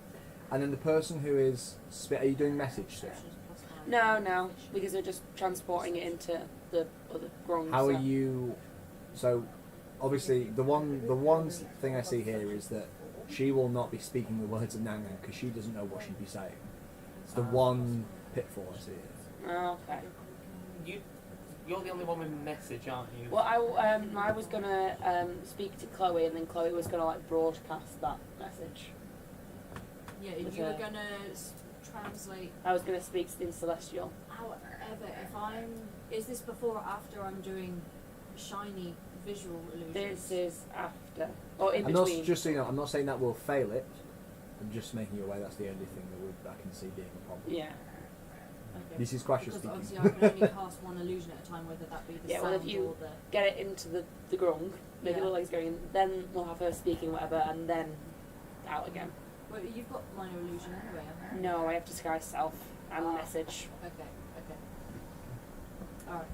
And then the person who is. Are you doing message stuff? No, because they're just transporting it into the other grungs. How so. are you? So, obviously, the one thing I see here is that she will not be speaking the words of Nang Nang because she doesn't know what she'd be saying. It's the one pitfall I see here. Oh, okay. You're the only one with message, aren't you? Well, I was gonna speak to Chloe, and then Chloe was gonna like broadcast that message. Yeah, With you were her. gonna translate. I was gonna speak to the celestial. However, is this before or after I'm doing shiny visual illusions? This is after or in I'm not between. just saying. I'm not saying that will fail it. I'm just making you aware that's the only thing that I can see being a problem. Yeah. Okay. This is Quasha Because speaking. obviously I can only cast one illusion at a time, whether that be the Yeah, well, sound if you- or the. Get it into the grung, make it Yeah. look like it's going in, then we'll have her speaking whatever, and then out again. Well, you've got minor illusion anyway, haven't you? No, I have disguise self and Ah. message. Okay. Alright.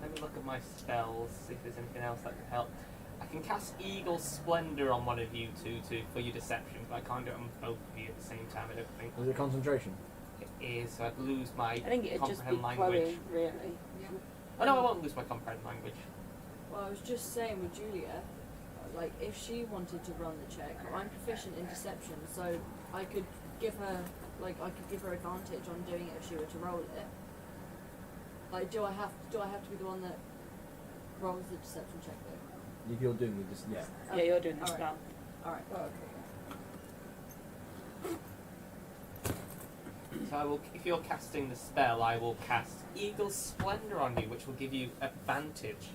Let me look at my spells, see if there's anything else that can help. I can cast Eagle Splendor on one of you two for your deception, but I can't do it on both of you at the same time, I don't think. Is it concentration? It is, so I'd lose my I think it'd just be comprehend Chloe, language. really. Oh no, I won't lose my comprehend language. Well, I was just saying with Julia, like if she wanted to run the check, I'm proficient in deception, so I could give her advantage on doing it if she were to roll it. Like, do I have to be the one that rolls the deception check though? If you're doing it, just yeah. Yeah, you're doing the Alright. spell. Alright. Oh, okay. So I will, if you're casting the spell, I will cast Eagle Splendor on you, which will give you advantage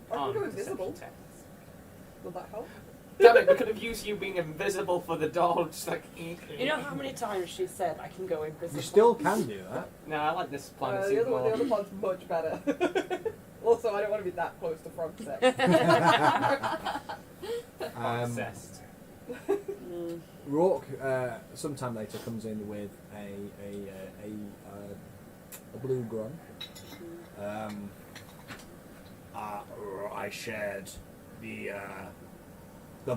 I can on go deception invisible. tests. Will that help? Damn it, we could have used you being invisible for the doll, just like... You know how many times she said I can go invisible? You still can do that. No, I like this plan. The other one's much better. Also, I don't want to be that close to frog sex. Obsessed. Rourke, sometime later, comes in with a blue grung. I shared the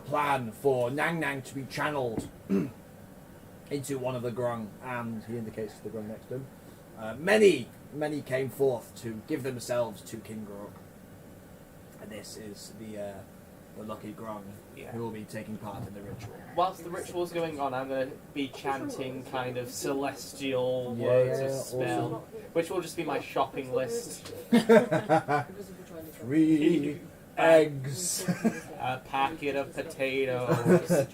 plan for Nang Nang to be channeled into one of the grung, and he indicates the grung next to him. Many came forth to give themselves to King Rourke, and this is the lucky grung who will be taking part in the ritual. Whilst the ritual's going on, I'm going to be chanting kind of celestial words of spell, which will just be my shopping list. 3 eggs. A packet of potatoes.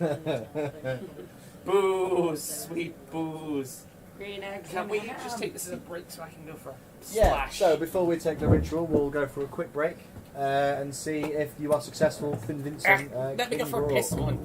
Booze, sweet booze. Green eggs. Can we just take this as a break so I can go for a Yeah, splash? so before we take the ritual, we'll go for a quick break and see if you are successful convincing Let me go King for a piss Rourke. one.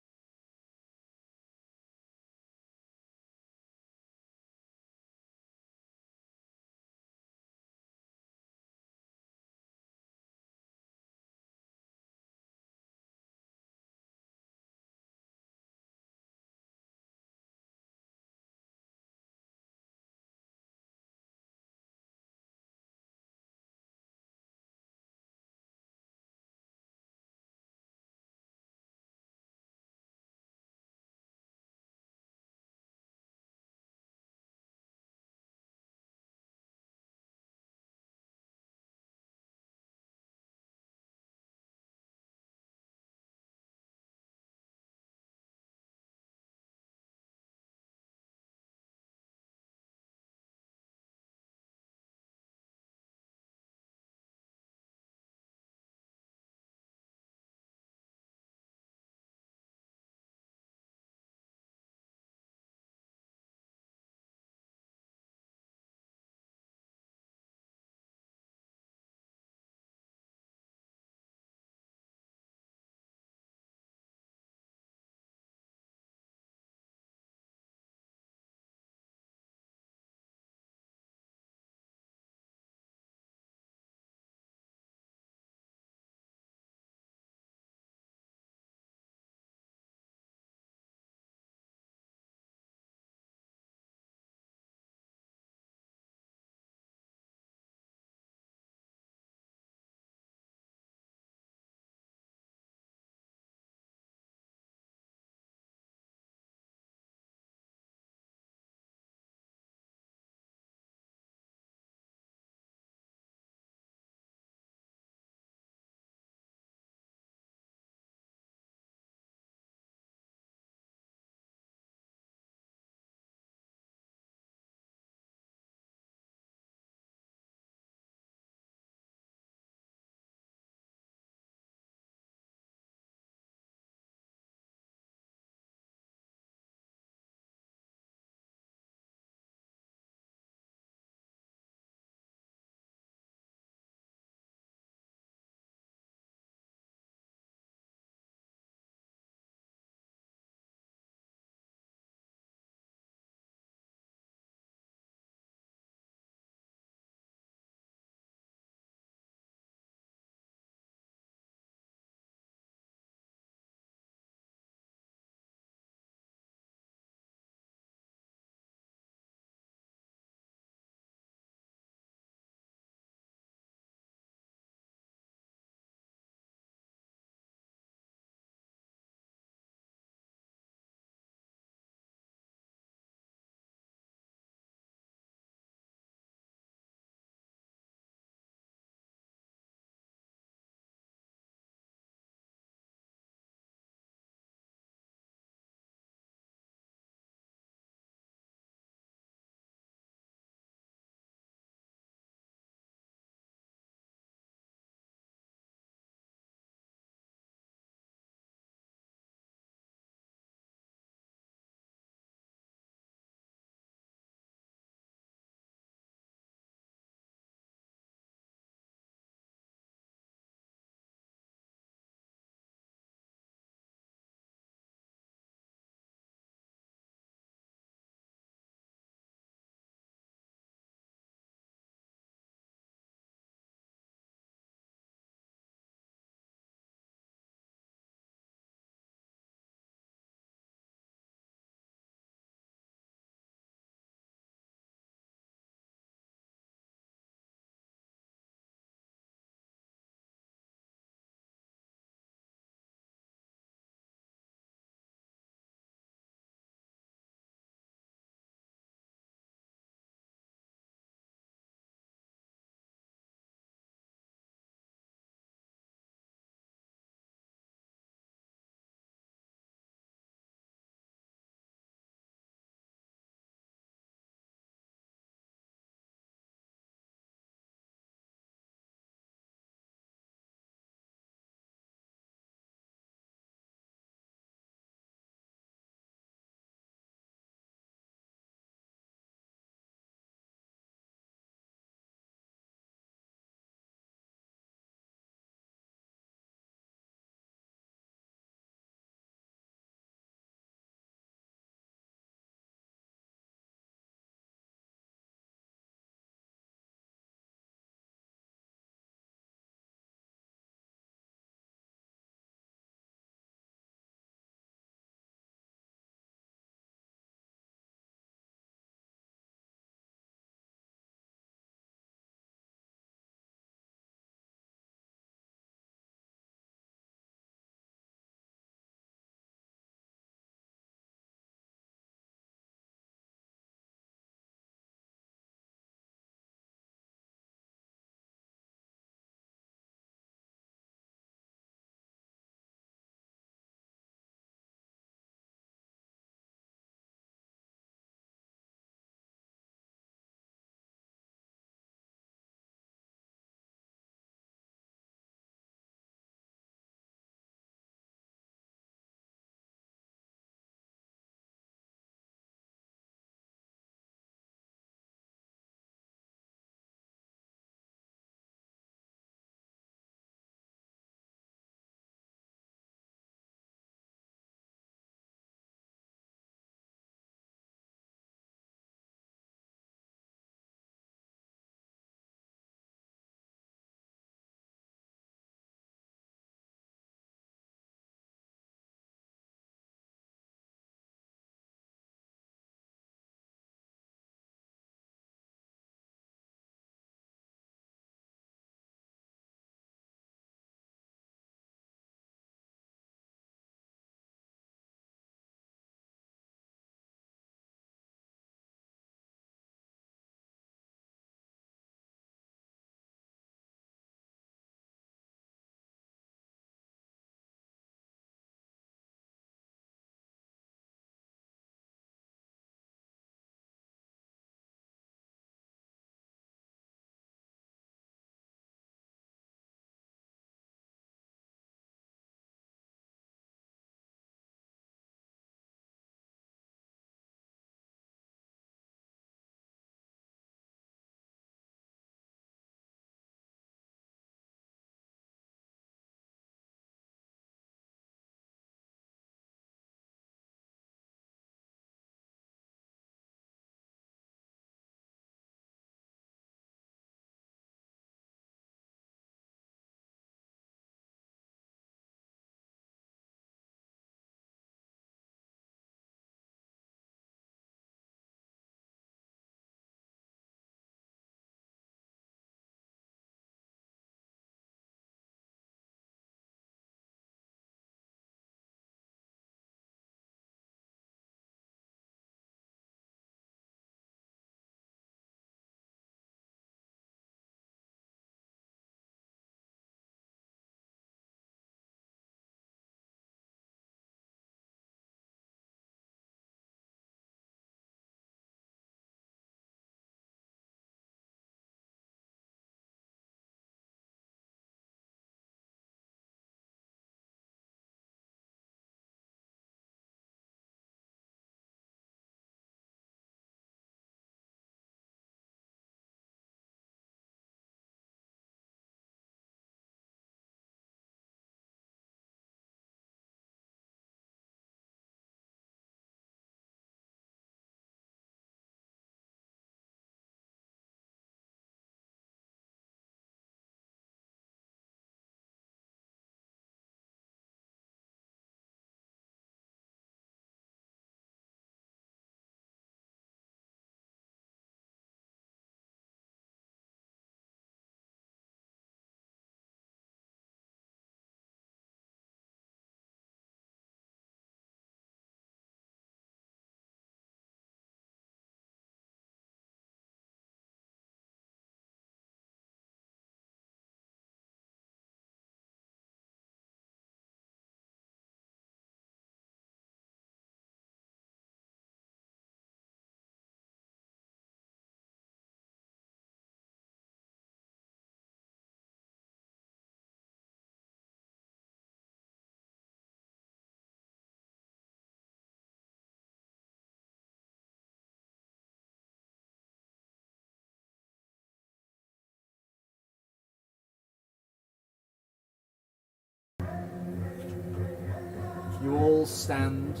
You all stand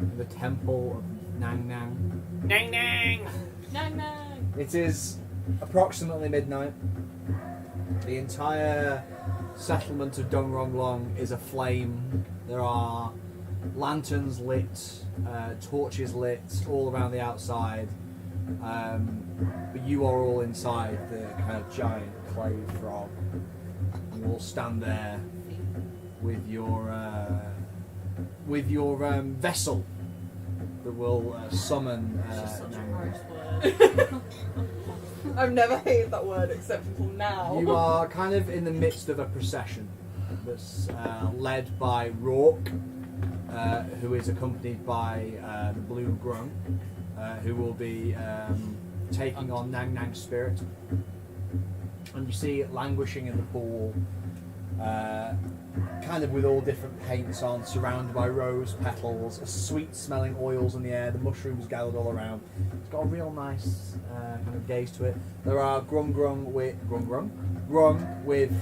in the temple of Nang Nang. Nang nang! Nang nang! It is approximately midnight. The entire settlement of Dungrunglung is aflame. There are lanterns lit, torches lit all around the outside. But you are all inside the kind of giant clay frog. You all stand there with your vessel that will summon. It's just such a Nang. gross word. I've never hated that word except until now. You are kind of in the midst of a procession that's led by Rourke, who is accompanied by the Blue Grung, who will be taking on Nang Nang's spirit. And you see it languishing in the pool, kind of with all different paints on, surrounded by rose petals, sweet-smelling oils in the air, the mushrooms gathered all around. It's got a real nice kind of gaze to it. There are grung with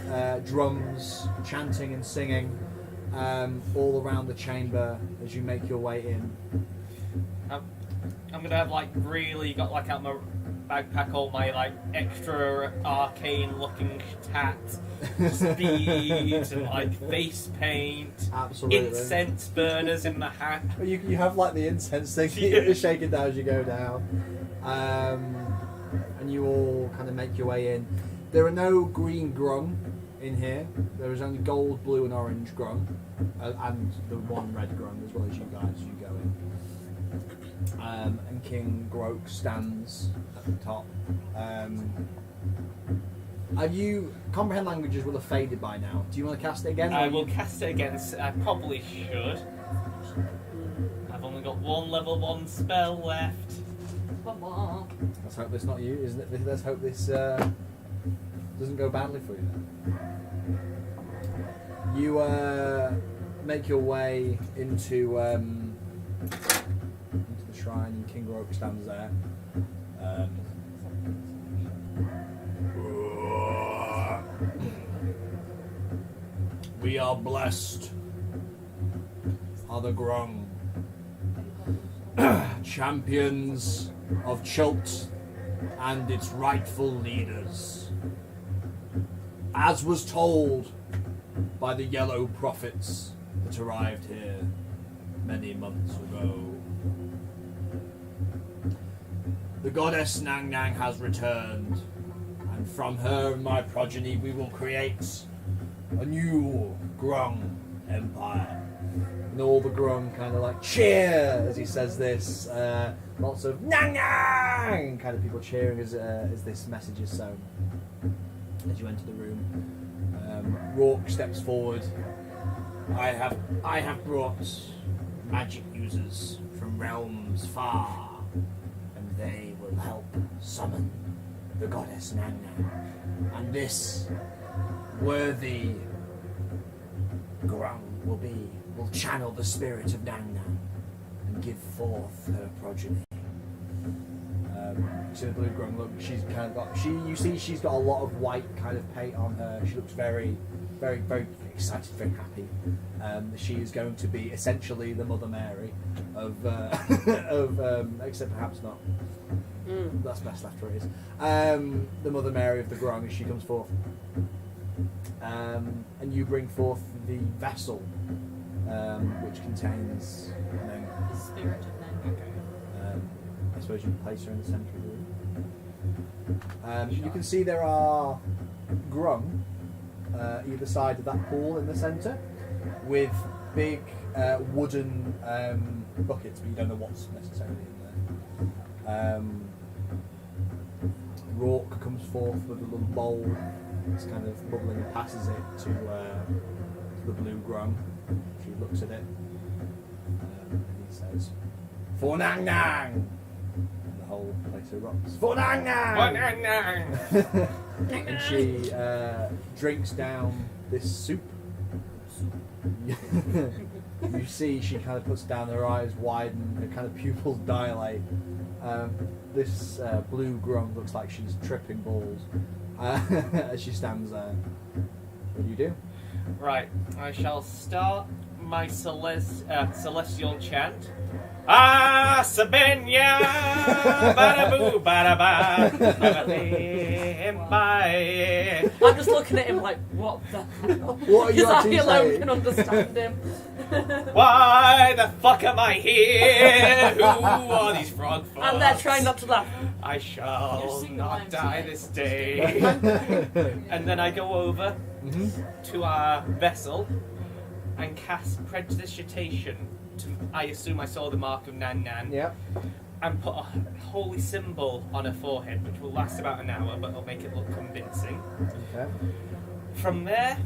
drums, chanting and singing all around the chamber as you make your way in. I'm gonna have like really got like out my backpack all my like extra arcane looking tat, beads and like face paint, Absolutely. incense burners in my hat. You have like the incense thing, you shake it down as you go down. And you all kind of make your way in. There are no green grung in here. There is only gold, blue and orange grung. And the one red grung as well as you guys as you go in. And King Groke stands at the top. Have you... Comprehend languages will have faded by now. Do you want to cast it again? I will cast it again. I probably should. I've only got one level 1 spell left. Let's hope this not you, isn't it? Let's hope this doesn't go badly for you then. You make your way into the shrine, and King Groke stands there. We are blessed, are the Grung, champions of Chult and its rightful leaders. As was told by the yellow prophets that arrived here many months ago. The goddess Nang Nang has returned, and from her and my progeny we will create a new Grung empire. And all the Grung kind of like cheer as he says this. Lots of Nang Nang kind of people cheering as this message is sown. As you enter the room, Rourke steps forward. I have brought magic users from realms far, and they will help summon the goddess Nang Nang. And this worthy Grung will channel the spirit of Nang Nang and give forth her progeny. You see the blue Grung look, she's kind of got, you see she's got a lot of white kind of paint on her. She looks very, very, very excited, very happy. She is going to be essentially the Mother Mary of except perhaps not. That's best left where it is. The Mother Mary of the Grung as she comes forth. And you bring forth the vessel, which contains The spirit of Nang. I suppose you can place her in the centre of the room. You can see there are Grung either side of that pool in the centre with big wooden buckets, but you don't know what's necessarily in there. Rourke comes forth with a little bowl. It's kind of bubbling and passes it to the blue Grung. She looks at it and he says, "For Nang Nang!" And the whole place erupts. "For Nang Nang!" Oh, Nang Nang! And she drinks down this soup. You see she kind of puts down her eyes widen, her kind of pupils dilate. This blue Grung looks like she's tripping balls as she stands there. What do you do? Right, I shall start my celestial chant. Ah, Sabenya, badaboo, badaba, bye. I'm just looking at him like, what the hell? What are you Because I actually alone saying? can understand him. Why the fuck am I here? Who are these frog folks? And they're trying not to laugh. I You're shall singing not rhymes die today. this day. And then I go over to our vessel and cast prestidigitation. I assume I saw the mark of Nan Nan. Yeah. And put a holy symbol on her forehead, which will last about an hour, but it'll make it look convincing. Okay. From there,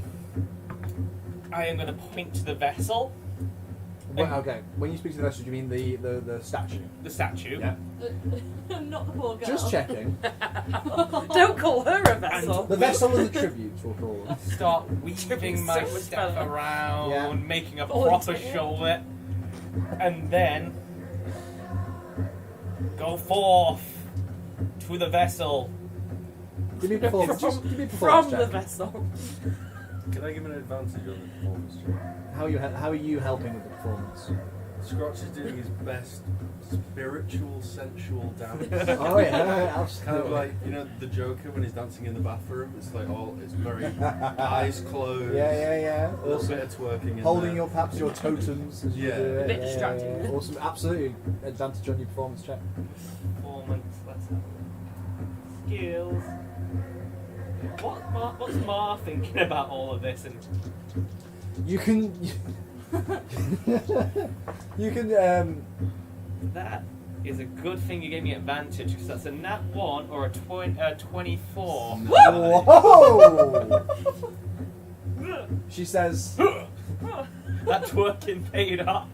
I am going to point to the vessel, Well, okay. When you speak to the vessel, do you mean the statue? the statue, Yeah. Not the poor girl. Just checking. Don't call her a vessel. The vessel and the tributes, we'll call them. start weaving my So staff spell. around, Yeah. making a Oh, proper dear. show of it, and then go forth to the vessel. Give me a performance. From- Just give me a From performance the check. vessel. Can I give him an advantage on the performance check? How are you helping with the performance? Scrotch is doing his best spiritual, sensual dance. Oh yeah, Kind of absolutely. like, you know, the Joker when he's dancing in the bathroom. It's like it's very eyes closed. Yeah. A little Awesome. bit of twerking in Holding there. your perhaps your totems as you Yeah. do it. A bit distracting. Yeah. Awesome. Absolutely. Advantage on your performance check. Performance, let's have a look. Skills. What's Ma thinking about all of this? And You can. You can. that is a good thing you gave me advantage, because that's a nat 1 or a 24. Whoa! She says. That twerking paid off.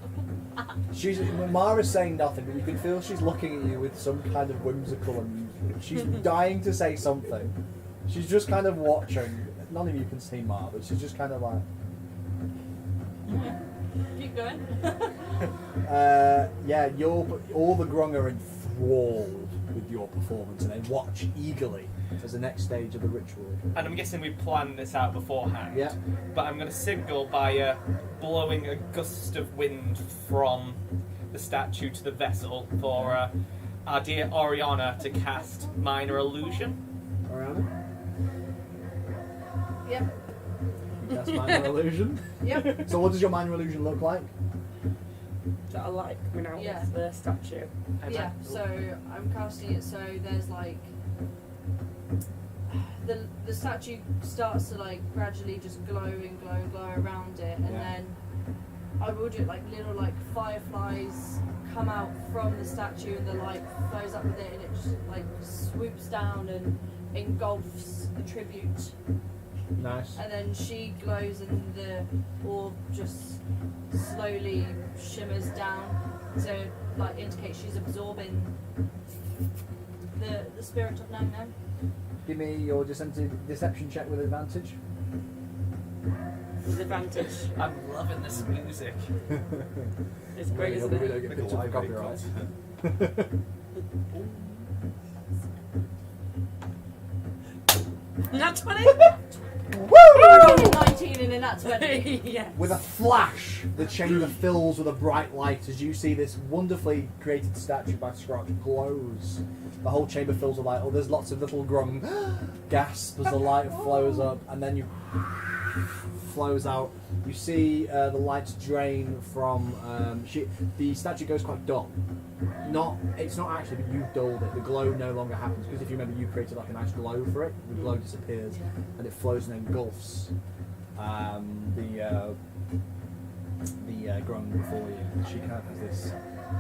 Mara's saying nothing, but you can feel she's looking at you with some kind of whimsical amusement. She's dying to say something. She's just kind of watching. None of you can see Mara, but she's just kind of like. Keep going. Yeah, all the Grung are enthralled with your performance, and they watch eagerly as the next stage of the ritual. And I'm guessing we planned this out beforehand. Yeah. But I'm going to signal by blowing a gust of wind from the statue to the vessel for our dear Oriana to cast Minor Illusion. Ariana? Yep. That's minor illusion. Yep. So what does your minor illusion look like? That I like coming out Yeah. of the statue. Yeah, so I'm casting it so there's like the statue starts to like gradually just glow and glow and glow around it, and Yeah. then I will do it like little like fireflies come out from the statue and the light flows up with it, and it just like swoops down and engulfs the tribute, Nice. and then she glows and the orb just slowly shimmers down to like indicate she's absorbing the spirit of Nang Nang. Give me your deception check with advantage. With advantage. I'm loving this music. It's great, isn't We it? don't get Like a picked up for live copyright. concert. Nat 20? I rolled a 19 and a nat 20. Yeah. With a flash, the chamber fills with a bright light as you see this wonderfully created statue by Scrotch glows. The whole chamber fills with light. Oh, there's lots of little Grung gasp as the light flows up, and then you flows out. You see the lights drain from. The statue goes quite dull. It's not actually, but you've dulled it. The glow no longer happens because if you remember, you created like a nice glow for it. The glow disappears, and it flows and engulfs the Grung before you. She kind of has this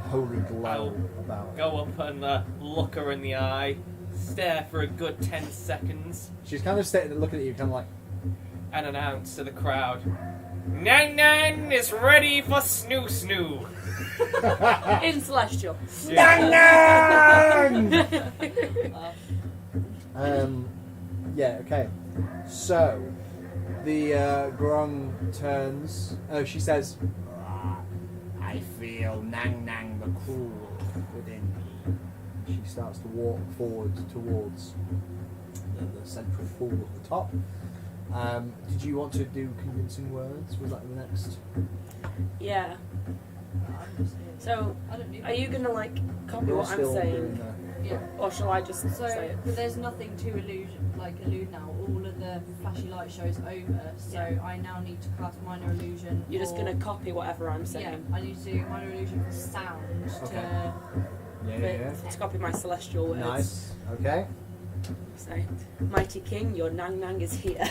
holy glow about. Go up and look her in the eye, stare for a good 10 seconds, She's kind of sitting and looking at you, kind of like. and announce to the crowd, Nang Nang is ready for snoo snoo. In Celestial. Yeah, okay. So, the Grung turns. Oh, she says, I feel Nang Nang the cruel within me. She starts to walk forward towards the central pool at the top. Did you want to do convincing words? Was that the next? Yeah. So, I don't need are you gonna like copy You're what I'm still saying, doing the- Yeah. or shall I just So, say it? but there's nothing to allude now. All of the flashy light show's over. So I now need to cast minor illusion. You're just or- gonna copy whatever I'm Yeah, saying. I need to do minor illusion for sound Okay. To copy my celestial words. Nice. Okay. So, mighty king, your nang nang is here.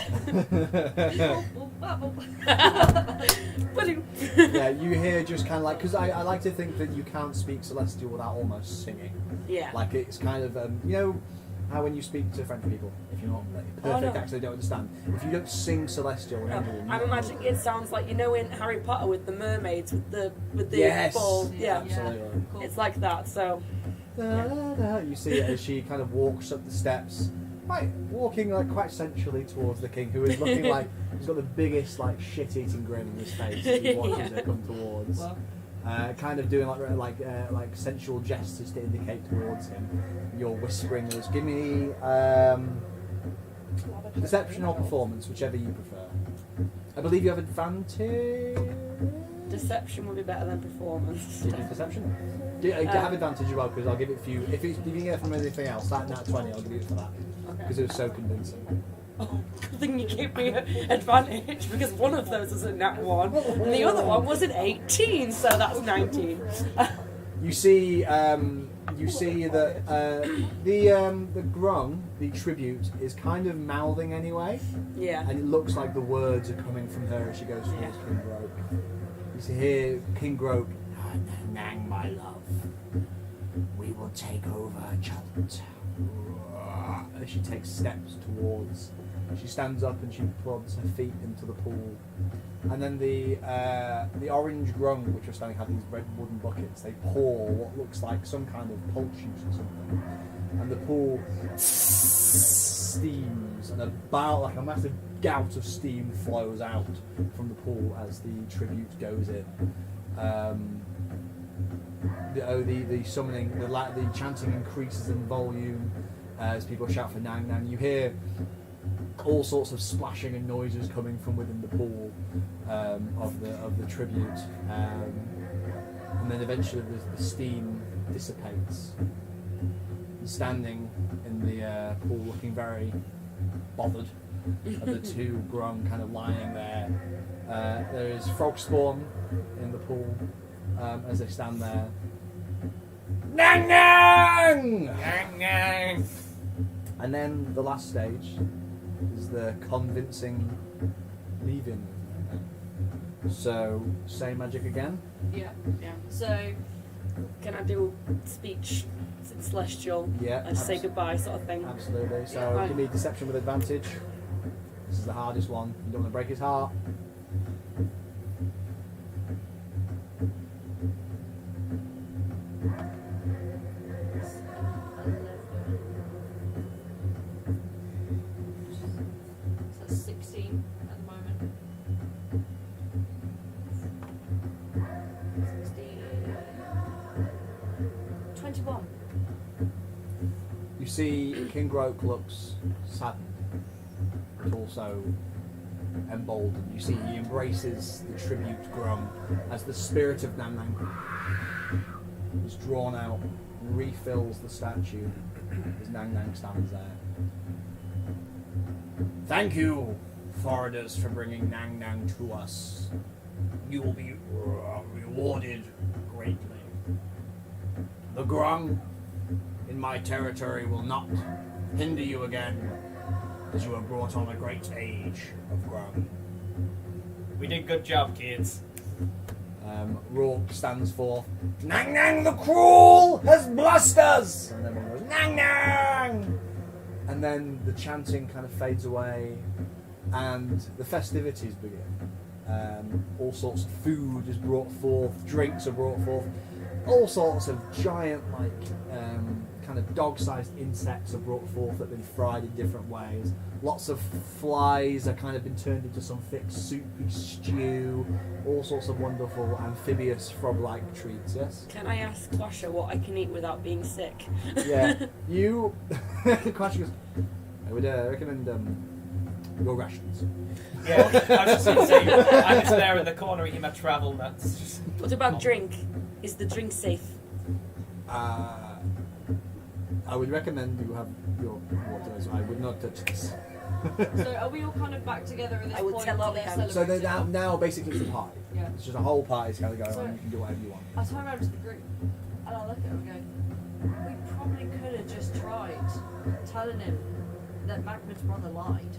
Yeah, you hear just kind of like, because I like to think that you can't speak Celestial without almost singing. Yeah. Like it's kind of, you know, how when you speak to French people, if you're not like, perfect no. accent, they don't understand. If you don't sing Celestial, No, then I'm imagining it sounds like, you know, in Harry Potter with the mermaids with the Yes. ball. Yeah. Absolutely. Cool. It's like that. So Da, da, da. You see it as she kind of walks up the steps, walking like quite sensually towards the king, who is looking like he's got the biggest like shit-eating grin on his face as he watches her come towards. Well, Kind of doing like sensual gestures to indicate towards him. You're whispering those. Give me deception or performance, whichever you prefer. I believe you have advantage. deception would be better than performance. Did you deception? Do you have advantage as well? Because I'll give it for you. If you can get it from anything else, that nat 20, I'll give you it for that. Because it was so convincing. Oh, good thing you gave me an advantage because one of those was a nat 1 and the other one was an 18, so that's 19. You see that the grung, the tribute, is kind of mouthing anyway, Yeah. and it looks like the words are coming from her as she goes towards Yeah. King Groke. You see here, King Groke, Nang, my love, we will take over Chunt. As she takes steps towards, she stands up and she plods her feet into the pool, and then the orange grung, which are standing, have these red wooden buckets. They pour what looks like some kind of pulse juice or something, and the pool steams, and like a massive gout of steam flows out from the pool as the tribute goes in. The summoning, the chanting increases in volume as people shout for Nang Nang. You hear all sorts of splashing and noises coming from within the pool of the tribute, and then eventually the steam dissipates. And standing in the pool, looking very bothered, are the two grung kind of lying there. There is frog spawn in the pool as they stand there. Nang Nang! Nang, nang. And then the last stage is the convincing leaving. So, say magic again. yeah. Yeah. So Can I do speech celestial Yeah. and say goodbye sort of thing? Absolutely. So, Yeah. give me deception with advantage. This is the hardest one. You don't want to break his heart. So that's 16 at the moment. 16. 21. You see, King Groke looks saddened, but also emboldened. You see, he embraces the tribute grung as the spirit of Nang Nang is drawn out, refills the statue as Nang Nang stands there. Thank you, foreigners, for bringing Nang Nang to us. You will be rewarded greatly. The grung in my territory will not hinder you again, as you have brought on a great age of grung. We did good job, kids. Rourke stands forth. Nang Nang the Cruel has blessed us! And everyone goes, Nang Nang! And then the chanting kind of fades away, and the festivities begin. All sorts of food is brought forth, drinks are brought forth, all sorts of giant, kind of dog-sized insects are brought forth that have been fried in different ways. Lots of flies are kind of been turned into some thick soupy stew. All sorts of wonderful amphibious frog-like treats. Yes. Can I ask Quasha what I can eat without being sick? Yeah. You. The question is, I would recommend Your rations. Yeah, I was just going to say, I'm just there in the corner eating my travel nuts. Just- What about drink? Is the drink safe? I would recommend you have your water as well. I would not touch this. So are we all kind of back together at this I would point tell while all the they're hounds. So celebrating? now basically it's a party. Yeah. It's just a whole party's kind of going So- on. You can do whatever you want. I turn around to the group and I look at him and go, we probably could have just tried telling him that Magmond's brother lied.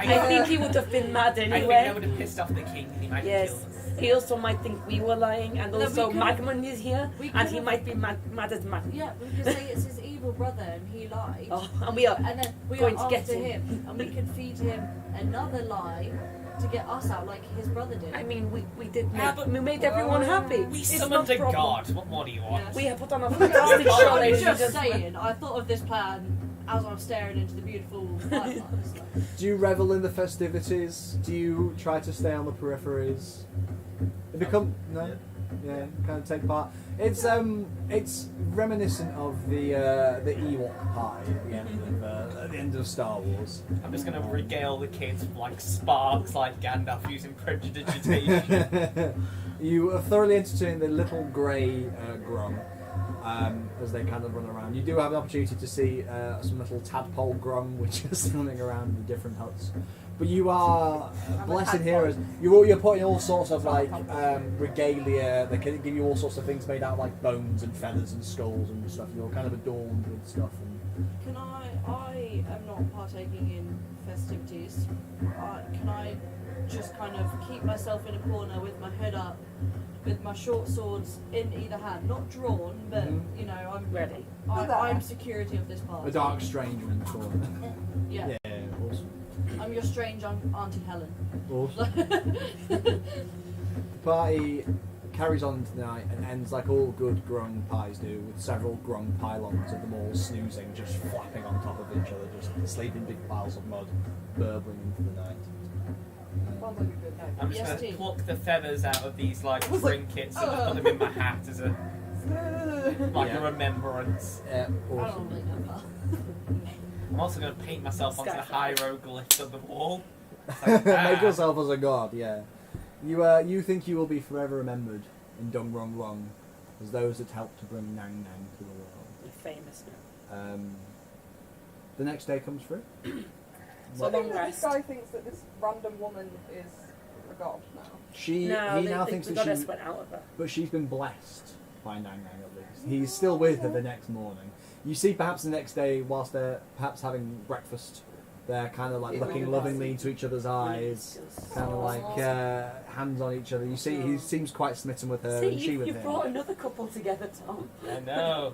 I think he would have been mad I think anyway. that would have pissed off the king and he might Yes. have killed us. He also might think we were lying, and No, we also could've- Magmond is here, we and he could've- might be mad at Magmond. Yeah, we could say it's his evil brother and he lied. Oh, and we are. And then we going are to get after him. him and we can feed him another lie to get us out like his brother did. I mean, we did Yeah, make, but- we made everyone happy. We It's summoned not a problem. god. What more do you want? Yeah. We have put on a fantastic show, I'm ladies and just gentlemen. saying, I thought of this plan as I'm staring into the beautiful fireflies. Do you revel in the festivities? Do you try to stay on the peripheries? It become no, yeah, kind of take part. It's reminiscent of the Ewok party at the end of Star Wars. I'm just going to regale the kids with like sparks like Gandalf using prestidigitation. You are thoroughly entertaining the little grey Grung as they kind of run around. You do have an opportunity to see some little tadpole Grung which are swimming around the different huts. But you are blessed here as you're putting all sorts of like regalia. They can give you all sorts of things made out of like bones and feathers and skulls and stuff. You're kind of adorned with stuff. And Can I am not partaking in festivities. Can I just kind of keep myself in a corner with my head up, with my short swords in either hand, not drawn, but you know, I'm Ready. I'm security of this party. a dark stranger in the corner. Yeah. Yeah, awesome. I'm your strange Auntie Helen. Awesome. The party carries on tonight and ends like all good Grung pies do, with several Grung pylons of them all snoozing, just flapping on top of each other, just sleeping big piles of mud, burbling into the night. Sounds like a good night. I'm just Yes, going to T. pluck the feathers out of these like I was like, trinkets and put them in my hat as a like Yeah. a remembrance. I don't Awesome. really know that. I'm also going to paint myself onto the Skyfire. hieroglyphs of the wall. It's like, Make ah. yourself as a god, yeah. You think you will be forever remembered in Dungrunglung as those that helped to bring Nang Nang to the world. You're famous now. The next day comes through. So I think long that rest. this guy thinks that this random woman is a god now. He No, now the thinks that goddess she, went out of her. but she's been blessed by Nang Nang at least. He's still with her the next morning. You see, perhaps the next day, whilst they're perhaps having breakfast, they're kind of like looking lovingly into each other's eyes, kind of like hands on each other. You see, he seems quite smitten with her, See, and she you, with you've him. brought another couple together, Tom. I know.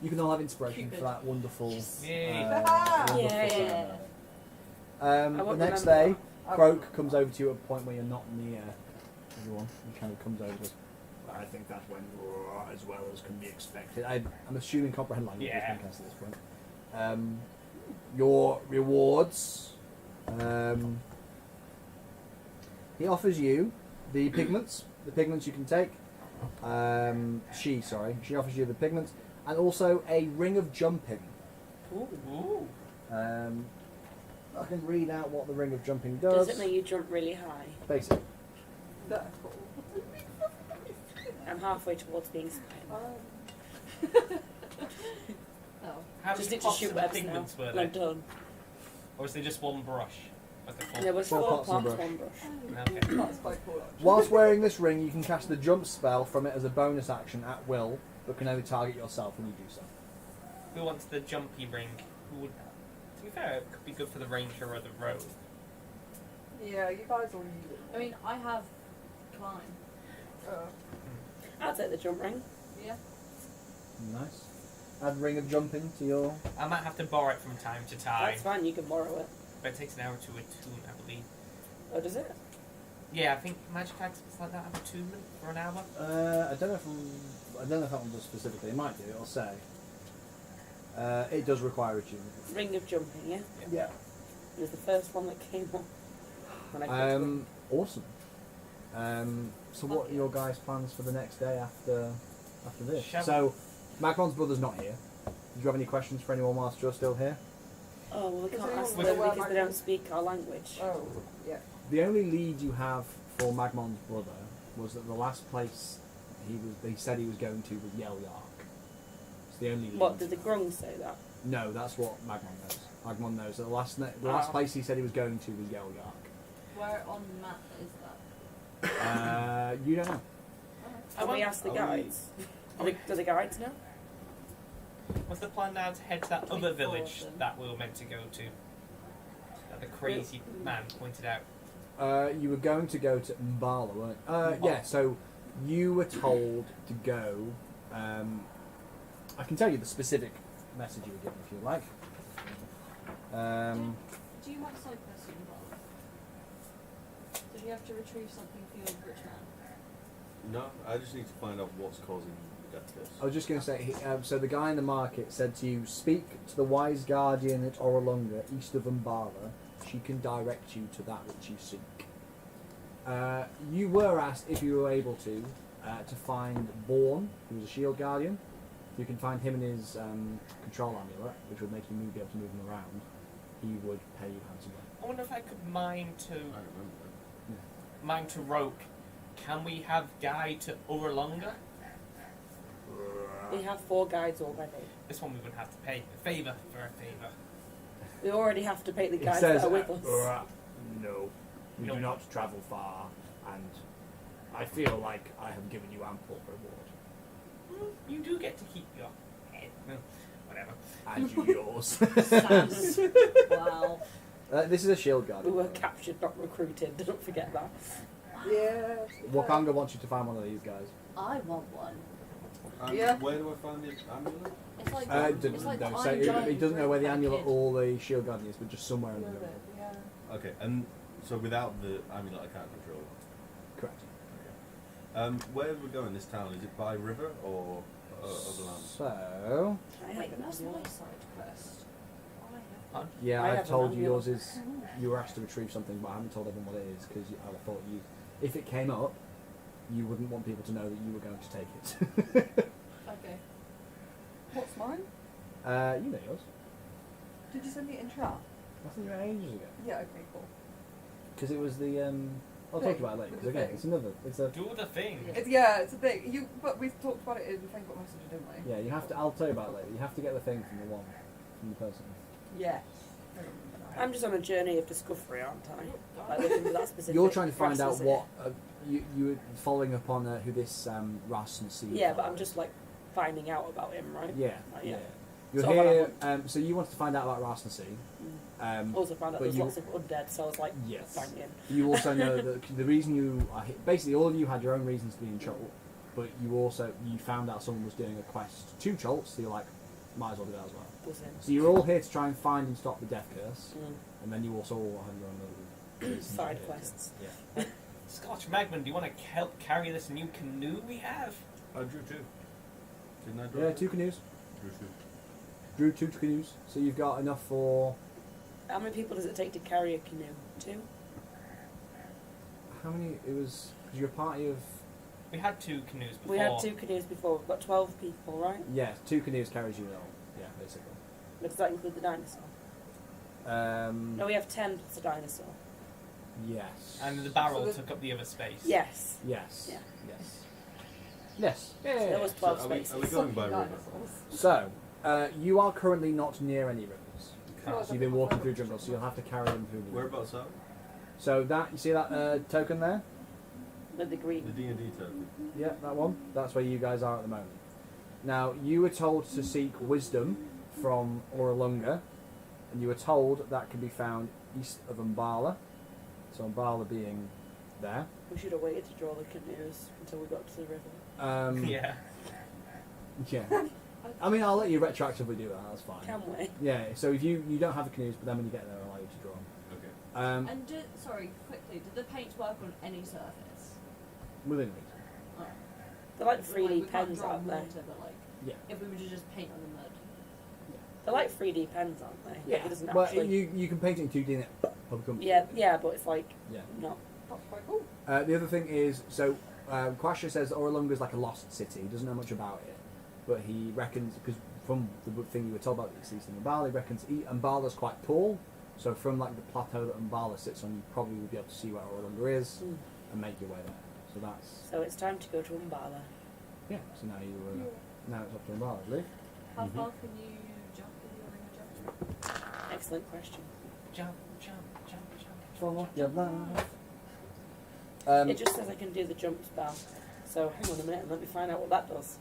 You can all have inspiration Cupid. for that wonderful. Yay. Wonderful Yeah. summer. I The won't next remember day, Croak comes over to you at a point where you're not near everyone. He kind of comes over and goes, I think that went as well as can be expected. I'm assuming comprehend language Yeah. has been cast at this point. Your rewards. He offers you the pigments. The pigments you can take. She offers you the pigments and also a ring of jumping. Ooh. I can read out what the ring of jumping Does does. it make you jump really high? Basically. That's cool. I'm halfway towards being spider. Oh. How Just many need to pots shoot of webs now. pigments were And there? I'm done. Or is there just one brush? Like a full There was Four four pots and pots, brush. one brush. Okay. That's quite cool. Actually. Whilst wearing this ring, you can cast the jump spell from it as a bonus action at will, but can only target yourself when you do so. Who wants the jumpy ring? Who would? To be fair, it could be good for the ranger or the rogue. Yeah, you guys all use it. I mean, I have climb. I'll take the jump ring. Yeah. Nice. Add ring of jumping to your. I might have to borrow it from time to time, That's fine, you can borrow it. but it takes an hour to attune, I believe. Oh, does it? Yeah, I think magic items like that have attunement for an hour. I don't know if that one does specifically. It might do. I'll say. It does require attunement. Ring of jumping, yeah? Yeah. It was the first one that came up. When I clicked them. Awesome. So what are your guys' plans for the next day after this? Shall So, Magmond's brother's not here. Did you have any questions for anyone whilst you're still here? Oh, well, we Does can't anyone ask know them where because they Magmond- don't speak our language. Oh, yeah. The only lead you have for Magmond's brother was that the last place they said he was going to was Yell Yark. It's the only lead. What, did the Grung say that? No, that's what Magmond knows. Magmond knows that the last place he said he was going to was Yell Yark. Where on the map is that? You don't know. Have we asked the Are we- guides? Do the guides know? Was the plan now to head to that Between other 4 of village them. that we were meant to go to? That the crazy man pointed out. You were going to go to Mbala, weren't you? Yeah, so you were told to go. I can tell you the specific message you were given if you like. Do you have side quests involved? Did you have to retrieve something for your rich man? No, I just need to find out what's causing the death curse. I was just going to say, so the guy in the market said to you, speak to the wise guardian at Oralunga, east of Umbala. She can direct you to that which you seek. You were asked if you were able to find Born, who was a shield guardian. If you can find him and his control amulet, which would make you be able to move him around, he would pay you handsomely. I wonder if I could mine I to remember. mine to Roke. Can we have Guy to Uralunga? We have 4 guides already. This one we would have to pay a favour for a favour. We already have to pay the It guides says, that are with us. no, we No. do not travel far, and I feel like I have given you ample reward. You do get to keep your head. Well, whatever. And you yours. Sass. Wow. This is a shield We guardian. were captured, not recruited. Don't forget that. Yeah. Wakanga wants you to find one of these guys. I want one. Yeah. Where do I find the amulet? It's like Don't it's like say, Iron he doesn't know where the Giant amulet kid. or the shield guardian is, but just somewhere in the middle. Yeah. Okay, and so without the amulet, I can't control it. Correct. Where are we going? This town, is it by river or over land? So, I have Wait, an what's amulet. my side quest? I have yeah, I I've have an told you amulet. yours is, you were asked to retrieve something, but I haven't told everyone what it is, because I thought you, if it came up, you wouldn't want people to know that you were going to take it. Okay. What's mine? You know yours. Did you send me it in chat? I think you were ages ago. Yeah, okay, cool. Because it was the, I'll talk about it later, because again, it's another, it's a, Do the thing. Yeah. It's a thing. But we've talked about it in Facebook Messenger, didn't we? yeah, you have to, I'll tell you about it later, you have to get the thing from the person. Yes. I'm just on a journey of discovery, aren't I? Like looking for that specific. You're trying to find out Rasmussen. what, you were following up on who this Rasmussen Yeah, but I'm just like finding out about him, right? Yeah, Like, yeah. yeah. You're Sort of here, on so you wanted to find out about Rasmussen. Also found out but there's you- lots of undead, so I was like, Yes. banging. You also know that the reason you are here, basically all of you had your own reasons to be in Cholt, but you found out someone was doing a quest to Cholt, so you're like, might as well do that as well. Was him. So you're all here to try and find and stop the death curse, Mm. and then you also all have your own little reasons Side here to- quests. Yeah. Scotch Magmond, do you want to help carry this new canoe we have? I drew 2. Didn't I draw Yeah, 2 canoes. Drew 2. Drew 2 canoes, so you've got enough for How many people does it take to carry a canoe? 2? how many? It was because you're a party of We had 2 canoes before. We had 2 canoes before. We've got 12 people, right? yeah, 2 canoes carries you all. Yeah, basically. Does that include the dinosaur? No, we have 10 plus a dinosaur. Yes. And the barrel So the- took up the other space. Yes. Yes. Yeah. Yes. Yes. So there was 12 So are we spaces. going by river? So, you are currently not near any rivers. Oh, So you've been walking through jungle, so you'll have to carry them through the river. Whereabouts are we? So that, you see that token there? With the The green. D&D token. Yeah, that one. That's where you guys are at the moment. Now, you were told to seek wisdom from Oralunga, and you were told that can be found east of Umbala. So Umbala being there. We should have waited to draw the canoes until we got to the river. Yeah. Yeah. I mean, I'll let you retroactively do that. That's fine. Can we? Yeah. So if you don't have the canoes, but then when you get there, I'll allow you to draw them. Okay. And sorry, quickly, did the paint work on any surface? Within reason. They're like We 3D can't pens, draw aren't they? water, but like, Yeah. if we were to just paint on the mud. They're like 3D pens, aren't they? Like, it doesn't Well, actually... you can paint it in 2D and it probably comes. Yeah, but it's like Yeah. not. That's quite cool. The other thing is, so Quasha says Oralunga is like a lost city. He doesn't know much about it, but he reckons because from the thing you were told about the East Umbala, he reckons Umbala's quite tall, so from like the plateau that Umbala sits on, you probably would be able to see where Orlunda is and make your way there. So that's So it's time to go to Umbala. yeah. So now now it's up to Umbala, I believe. How far can you jump with your ring of jump? Excellent question. Jump, jump, jump, jump. For your life. It just says I can do the jump spell. So hang on a minute and let me find out what that does.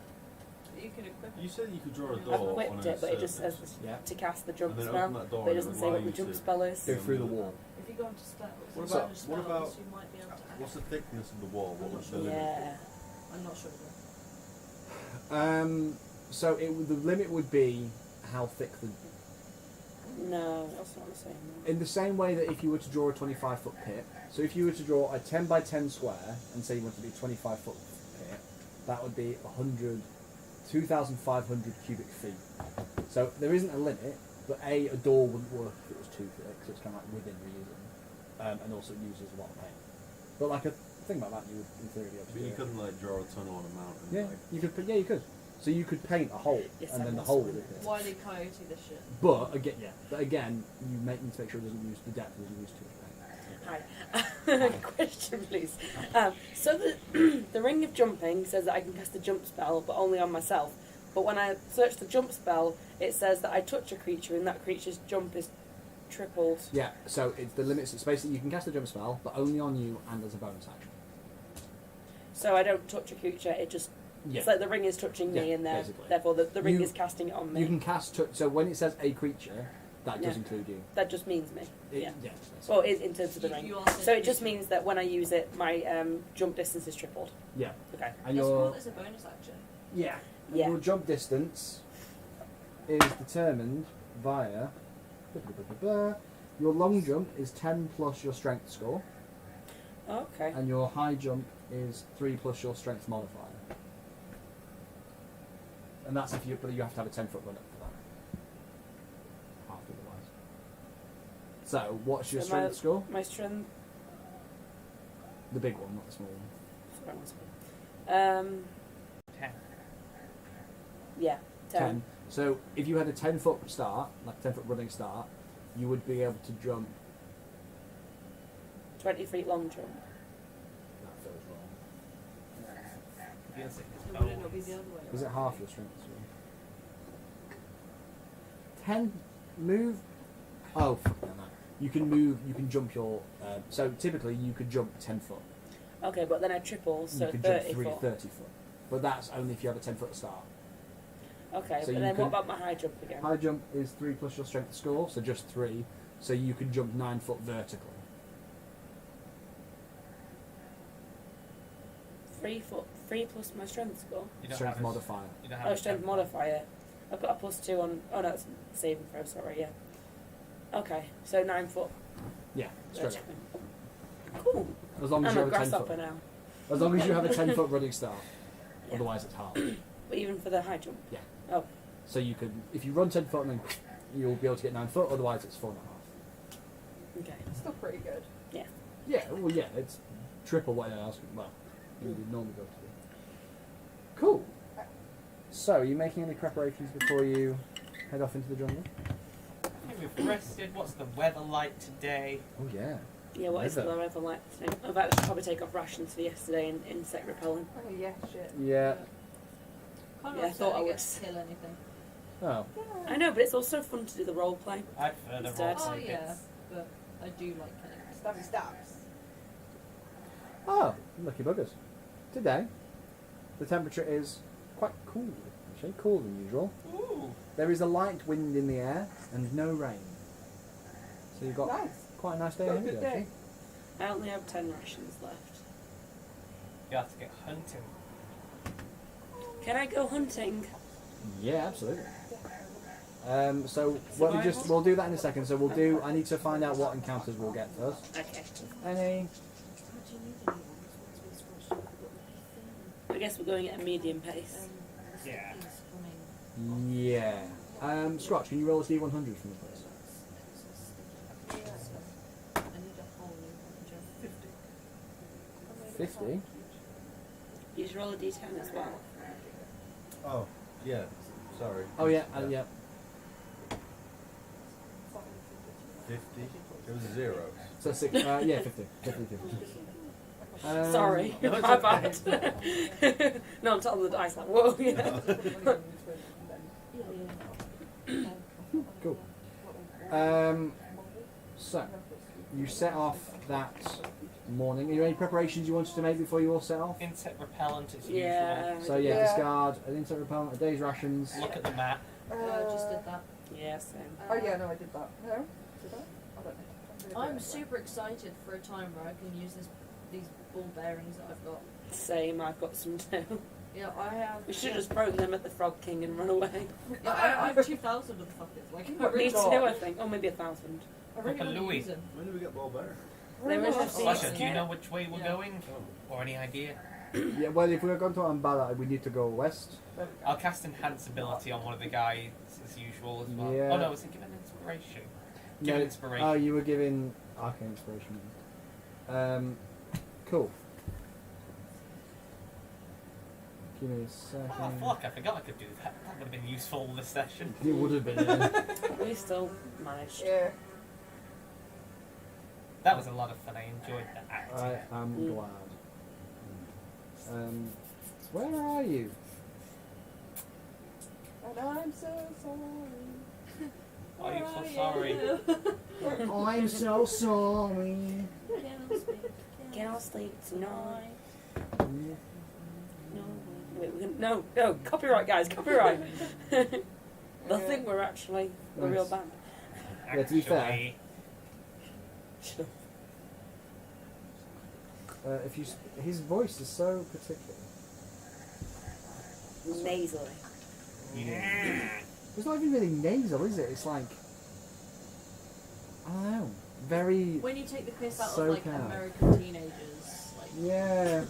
You can equip You said you could draw a I've door on equipped a it, but it just surface. says Yeah. to cast the jump And then spell, open that door but it and doesn't it'll say what allow the you jump to spell is. Go through the wall. If you go into spells, What and about- spells, what about- you might be able to What's the thickness of the wall? What was the limit? Yeah. I'm not sure though. So the limit would be how thick the. No, that's not the same. In the same way that if you were to draw a 25-foot pit, so if you were to draw a 10 by 10 square and say you wanted to be a 25-foot pit, that would be 2,500 cubic feet. So there isn't a limit, but a door wouldn't work if it was too thick, so it's kind of like within reason, and also it uses a lot of paint. But like a thing like that, you would in theory be able to But do you it. couldn't like draw a tunnel on a mountain. Yeah, Like, you could. Yeah, you could. So you could paint a hole, Yes, and I then the must hole win. would appear. Wile E. Coyote this shit. But again, you need to make sure it doesn't use the depth doesn't use too much paint. Hi. Question, please. So the Ring of Jumping says that I can cast a jump spell, but only on myself. But when I search the jump spell, it says that I touch a creature and that creature's jump is tripled. Yeah. So it's the limits. It's basically you can cast a jump spell, but only on you and as a bonus action. So I don't touch a creature, it just... Yeah. It's like the ring is touching me Yeah, and basically. therefore the ring You- is casting it on me. You can cast. So when it says a creature, that does Yeah. include you. That just means me. It, Yeah. Yeah. Well, in terms of the You- ring. you are So it just creature. means that when I use it, my jump distance is tripled. Yeah. Okay. And That's your cool as a bonus action. yeah. And Yeah. your jump distance is determined via. Your long jump is 10 plus your strength score, Okay. and your high jump is 3 plus your strength modifier. And that's if you have to have a 10-foot run up for that. Half otherwise. So, what's your So strength score? My strength... The big one, not the small one. Sorry, one second. 10. Yeah. 10. So, if you had a 10-foot start, like a 10-foot running start, you would be able to jump. 20 feet long jump. That feels wrong. Yes, So it would it not be the other way? Is it around? half your strength score? 10 move. Oh, fuck no, no. You can move. You can jump your. So typically, you could jump 10 foot. Okay, but then I triple, so you could 30 jump foot. 30 foot. But that's only if you have a 10-foot start. Okay, So but you then can- what about my high jump again? High jump is 3 plus your strength score, so just 3. So you can jump 9 foot vertically. 3 plus my strength score? You don't Strength have a- modifier. You don't have Oh, a strength 10. modifier. I've got a +2 on... Oh, no, it's saving throw, sorry, yeah. Okay, so 9 foot. Yeah, straight up. vertically. Cool. As long as I'm you a have a 10 grasshopper foot. now. As long as you have a 10 foot running start. Yeah. Otherwise, it's half. But even for the high jump? Yeah. Oh, So you could, if you run 10 foot, then you'll be able to get 9 foot. Otherwise, it's 4.5. okay. Still pretty good. Yeah, well, yeah, it's triple what else. Well, you would normally go to do. Cool. So, are you making any preparations before you head off into the jungle? Okay, we've rested. What's the weather like today? Oh yeah. Yeah, what is the Weather. weather like today? In fact, I should probably take off rations for yesterday and insect repellent. Oh yeah, shit. Yeah. Can't Yeah, I thought I get would. to kill anything. Oh. I know, but it's also fun to do the role play. I prefer the Instead. roleplay Oh yeah, bits. but I do like killing. Stabby stabs. Oh, lucky buggers. Today, the temperature is quite cool. Actually, cooler than usual. Ooh. There is a light wind in the air and no rain. So you've got Nice. quite a nice day Got a ahead. good actually. day. I only have 10 rations left. You have to get hunting. Can I go hunting? Yeah, absolutely. So we'll do that in a second. So I need to find out what encounters we'll get first. Okay. Any? I guess we're going at a medium pace. Yeah. Yeah. Scotch, can you roll a D100 from the place? 50. You should roll a d10 as well. Oh, yeah. Sorry. Oh yeah, yeah. 50. It was a 0. So 6. Yeah, 50. 50. Sorry, no, it's my okay. bad. No, I'm telling the dice like, whoa, yeah. Cool. So, you set off that morning. Are there any preparations you wanted to make before you all set off? Insect repellent as Yeah. usual. So yeah, Yeah. discard an insect repellent, a day's rations. Look at the map. I just did that. Yeah, same. Oh yeah, no, I did that. No? Did I? I don't know. I'm super excited for a time where I can use these ball bearings that I've got. Same, I've got some too. Yeah, I have. We should have just thrown them at the Frog King and run away. Yeah, I have 2,000 of the fuckers. Like, I Me really, too, I think. Oh, maybe 1,000. I really Like a want to Louis. use them. When do we get ball bear? They were Oh, just Sasha, seeing- do you know which way we're Yeah. going? Or any idea? Yeah, well, if we're going to Ambala, we need to go west. I'll cast Enhance Ability on one of the guys as usual as well. Yeah. Oh no, was it given inspiration? Give No, inspiration. Oh, you were giving arcane inspiration. Cool. Give me a second. Oh fuck, I forgot I could do that. That would have been useful this session. It would have been. Yeah. We still managed. Yeah. That was a lot of fun, I enjoyed the acting. I am glad. Where are you? And I'm so sorry. Oh, you're so sorry. I'm so sorry. Can't sleep tonight. No, wait, no, copyright, guys, copyright. They'll think we're actually a real Nice. band. Yeah, to be fair. Actually, Shut up. If you, his voice is so particular. Nasally. yeah. It's not even really nasal, is it? It's like, I don't know, very. When you take the piss out So of like cow. American teenagers, like Yeah.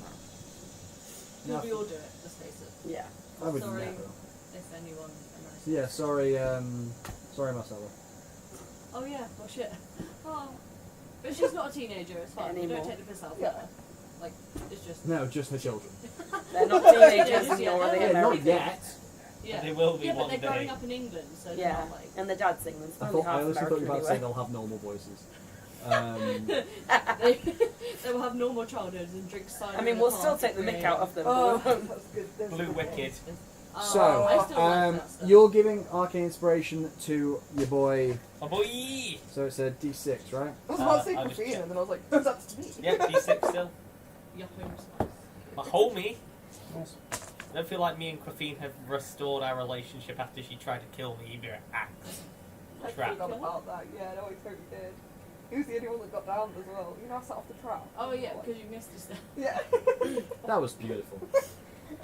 No, we all do it. Let's face it. Yeah. I would Sorry. never. If anyone. Yeah, sorry, sorry, Marcella. Oh yeah. Oh shit. Oh. But she's not a teenager. It's fine. You Anymore. don't take the piss out of Yeah. her. Like it's just. No, just her children. They're not teenagers, Yeah, nor are they Yeah, not American. yet. Yeah. They will be Yeah, but one they're growing day. up in England, so they're Yeah, not like. and the dad's England. I Only thought I half honestly thought you were American about to say anyway. they'll have normal voices. They will have normal childhoods and drink cider. I mean, in we'll the still park take the at mick 3 out of them. Oh, but we won't. that's good. There's Blue a good Wicked. Oh, So, I still like that stuff. you're giving arcane inspiration to your boy. Oh boy! So it's a D6, right? I was about to say I'll just Grafine, check. and then I was like, oh, that's me. Yep, D6 still. Yahoo response. My homie. I don't feel like me and Quafine have restored our relationship after she tried to kill me with her axe. I Trap. forgot about that. Yeah, no, he totally did. He was the only one that got down as well. You know, I set off the trap. Oh yeah, because you missed this. Yeah. That was beautiful.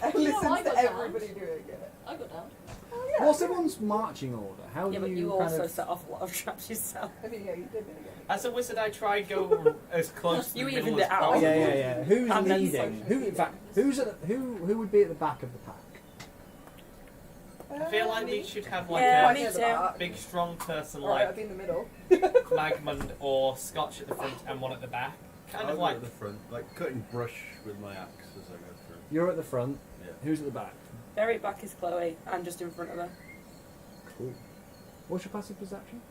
I You know, listened I to got everybody doing it. I got down. Oh yeah. What's everyone's marching order? How Yeah, do but you you kind also of... set off a lot of traps yourself. I mean, yeah, you did it again. As a wizard, I try go as close to You the evened middle it as out. possible. Yeah. Who's And then leading? social. Who, in fact, who would be at the back of the pack? I feel like we should have like Yeah, a me near the too. back. big, strong person Alright, I'll like be in the middle. Magmond or Scotch at the front and one at the back. Kind I'll of go like at the front, like cutting brush with my axe as I go through. You're at the front. Yeah. Who's at the back? Very back is Chloe. I'm just in front of her. Cool. What's your passive perception?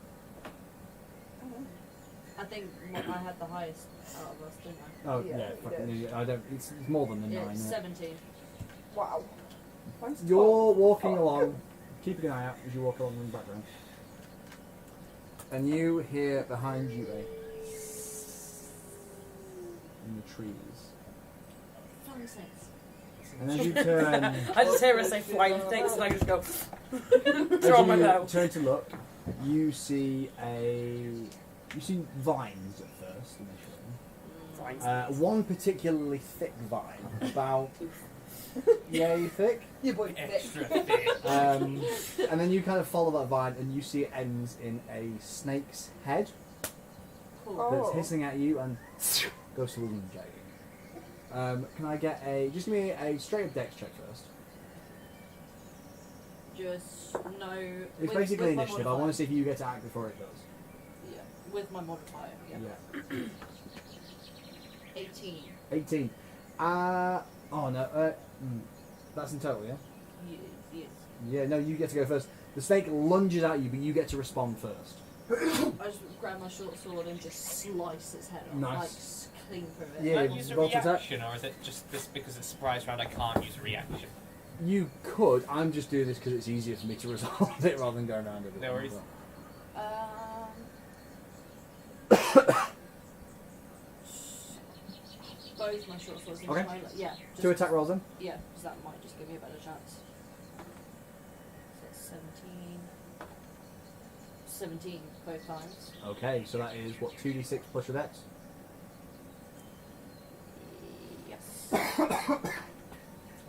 I think I had the highest out of us, didn't I? Oh Yeah, yeah, you fucking did. idiot. I don't. It's more than the Yeah, 9. it's Yeah. 17. Wow. Mine's You're 12. walking Fuck. along, keeping an eye out as you walk along in the background, and you hear behind you in the trees. Fun sense. And as you turn, I just hear her say flying things and I just go as draw my you bow. turn to look, you see vines at first initially. Fine. One particularly thick vine, about yay thick. Your boy extra Dick. thick. And then you kind of follow that vine, and you see it ends in a snake's head Cool. Oh. that's hissing at you and goes to the wind jagging. Can I get just give me a straight up dex check first? Just no. It's basically initiative. I want to see if you get to act before it does. Yeah, with my modifier. Yeah. 18. 18. Oh no. That's in total, yeah? Yes. Yeah, no, you get to go first. The snake lunges at you, but you get to respond first. I just grab my short sword and just slice its head off. Nice. Like, clean through it. Yeah. Can I use a roll to attack. reaction, or is it just this because it's surprise round? I can't use a reaction. You could. I'm just doing this because it's easier for me to resolve it rather than go around it. No worries. Both my short swords. Okay. Yeah. Just, 2 attack rolls then. Yeah, because that might just give me a better chance. So it's 17 both times. Okay, so that is what 2d6 plus your dex. Yes.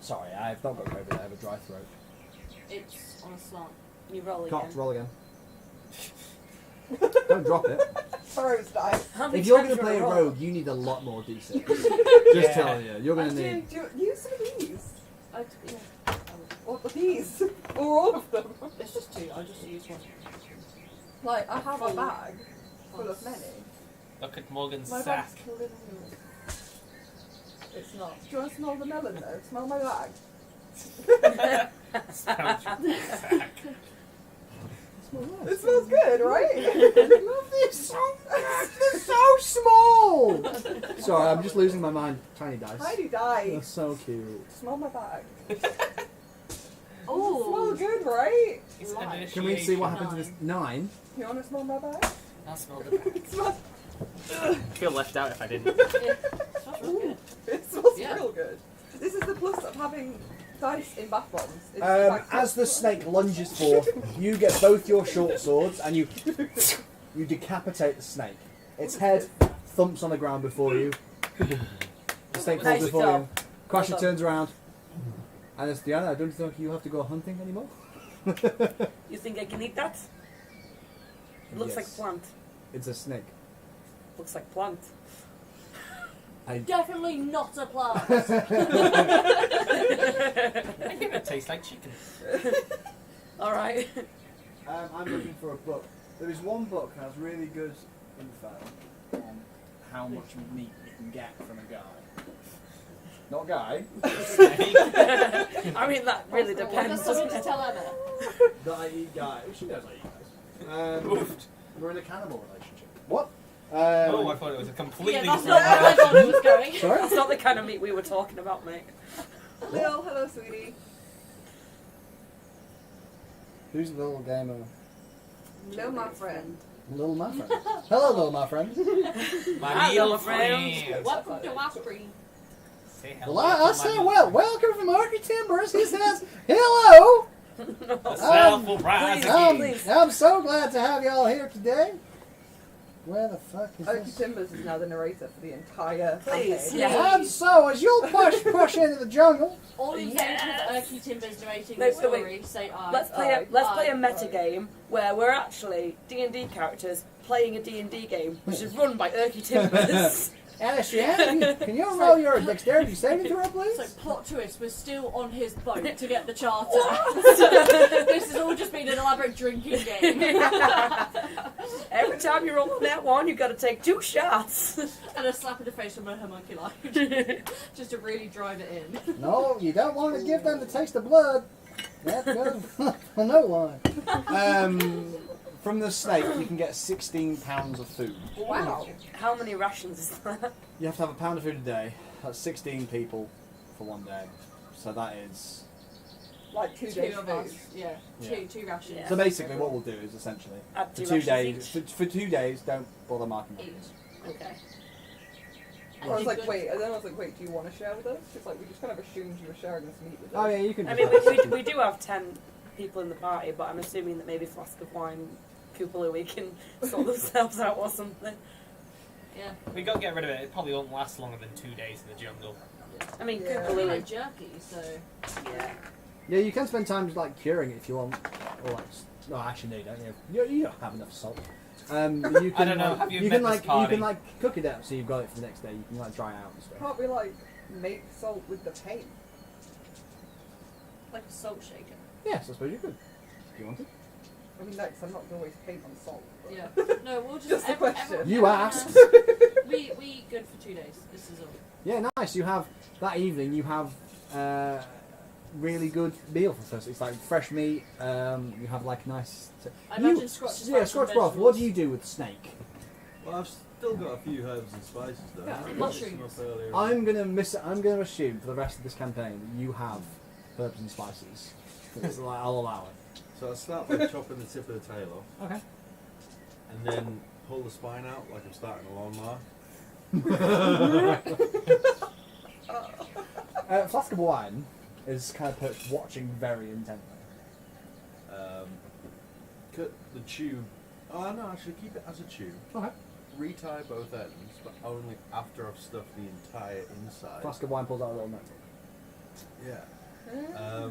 Sorry, I've not got COVID. I have a dry throat. It's on a slant. You roll again. Cox, roll again. Don't drop it. Throws dice. How many If you're times going to do I play a roll? rogue, you need a lot more d6. Just Yeah. telling you, you're going to Actually, need. do you use some of these? Yeah. Or these? Or all of them? It's just 2. I'll just use one. Like, I have a Full. bag full of many. Look at Morgan's My sack. bag's full of It's not. Do you want to smell the melon though? Smell my bag. Sounds sack. It smells good, right? They're so small! Sorry, I'm just losing my mind. Tiny dice. Tiny They're dice. so cute. Smell my bag. Oh, Smells good, right? It's Light. Can we see what initiation. happens to this? 9. You want to smell my bag? I'll smell the bag. It smells, I feel left out if I didn't. Yeah. Smells real good. it smells Yeah. real good. This is the plus of having dice in bath bombs. It's like- As the snake lunges forth, you get both your short swords and you decapitate the snake. Its head thumps on the ground before you. The snake falls Nice before job. you. Crusher Well done. turns around. And it's Diana, I don't think you have to go hunting anymore. You think I can eat that? It looks like Yes. plant. It's a snake. Looks like plant. Definitely not a plant. I think it tastes like chicken. Alright. I'm looking for a book. There is one book that has really good info on how much meat you can get from a guy. Not guy. I mean, that really depends, That's something doesn't to it? tell Emma. That I eat guy. She knows I eat guys. Oofed. We're in a cannibal relationship. What? Oh, I thought it was a completely Yeah, that's different not where I thought it was going. Sorry? That's not the kind of meat we were talking about, mate. Hello, sweetie. Who's the little gamer? Hello, my friend. Little my friend. Hello, little my friend. My Hello, little friend. friend. Welcome to my stream. Say Well, hello I to my say, little well, friend. welcome from Archie Timbers. He says, hello. The self will rise please, again. I'm so glad to have y'all here today. Where the fuck is Oki this? Timbers is now the narrator for the entire Please, campaign. yeah. And so, as you'll push into the jungle, All in Yes. favour of Erky Timbers narrating No, the wait, story, wait. say I. Let's play a meta game where we're actually D&D characters playing a D&D game, which is run by Erky Timbers. Alicia, can you roll your dexterity saving throw, So please? plot twist, we're still on his boat to get the charter. This has all just been an elaborate drinking game. Every time you roll on that one, you've got to take 2 shots. And a slap in the face from a homunculi. Just to really drive it in. No, you don't want to give them the taste of blood. That's good. I know why. From the snake, you can get 16 pounds of food. Wow. How many rations is that? You have to have a pound of food a day. That's 16 people for one day. So that is... Like 2 Two days of food. us. Yeah. Yeah. Two rations. Yeah. So basically what we'll do is essentially, Add for 2 2 rations days, each? for 2 days, don't bother marking Each. them. Okay. I was like, wait, and then I was like, wait, do you want to share with us? Because like, we just kind of assumed you were sharing this meat with us. Oh yeah, you can I just mean, have we do have 10 people in the party, but I'm assuming that maybe Flask of Wine, Koopaloo can sort themselves out or something. Yeah. We gotta get rid of it. It probably won't last longer than 2 days in the jungle. I mean, Yeah. I mean, Koopaloo, like jerky, so. yeah. Yeah, you can spend time like curing it if you want. Or like, no, actually no, you don't. You don't have enough salt. But you can, I don't know, like, have you you met can this like you party? can like cook it up so you've got it for the next day. You can like dry it out and stuff. Can't we like make salt with the paint? Like a salt shaker. Yes, I suppose you could. If you wanted. I mean, like, 'cause I'm not going to waste paint on salt. but- Yeah. No, we'll just. Just a question. You asked. We good for 2 days. This is all. Yeah, nice. You have that evening. You have really good meal for first. It's like fresh meat. You have like nice. I imagine Scotch is Yeah, like Scotch some broth. What vegetables. do you do with snake? Well, I've still got a few herbs and spices though. Yeah, I picked mushrooms. some up earlier. I'm gonna assume for the rest of this campaign that you have herbs and spices. It's like, I'll allow it. So I start by chopping the tip of the tail off, Okay. and then pull the spine out like I'm starting a lawnmower. Flask of wine is kind of perched watching very intently. Cut the tube. Oh no, actually keep it as a tube. Okay. Retie both ends, but only after I've stuffed the entire inside. Flask of wine pulls out a little notebook. Yeah.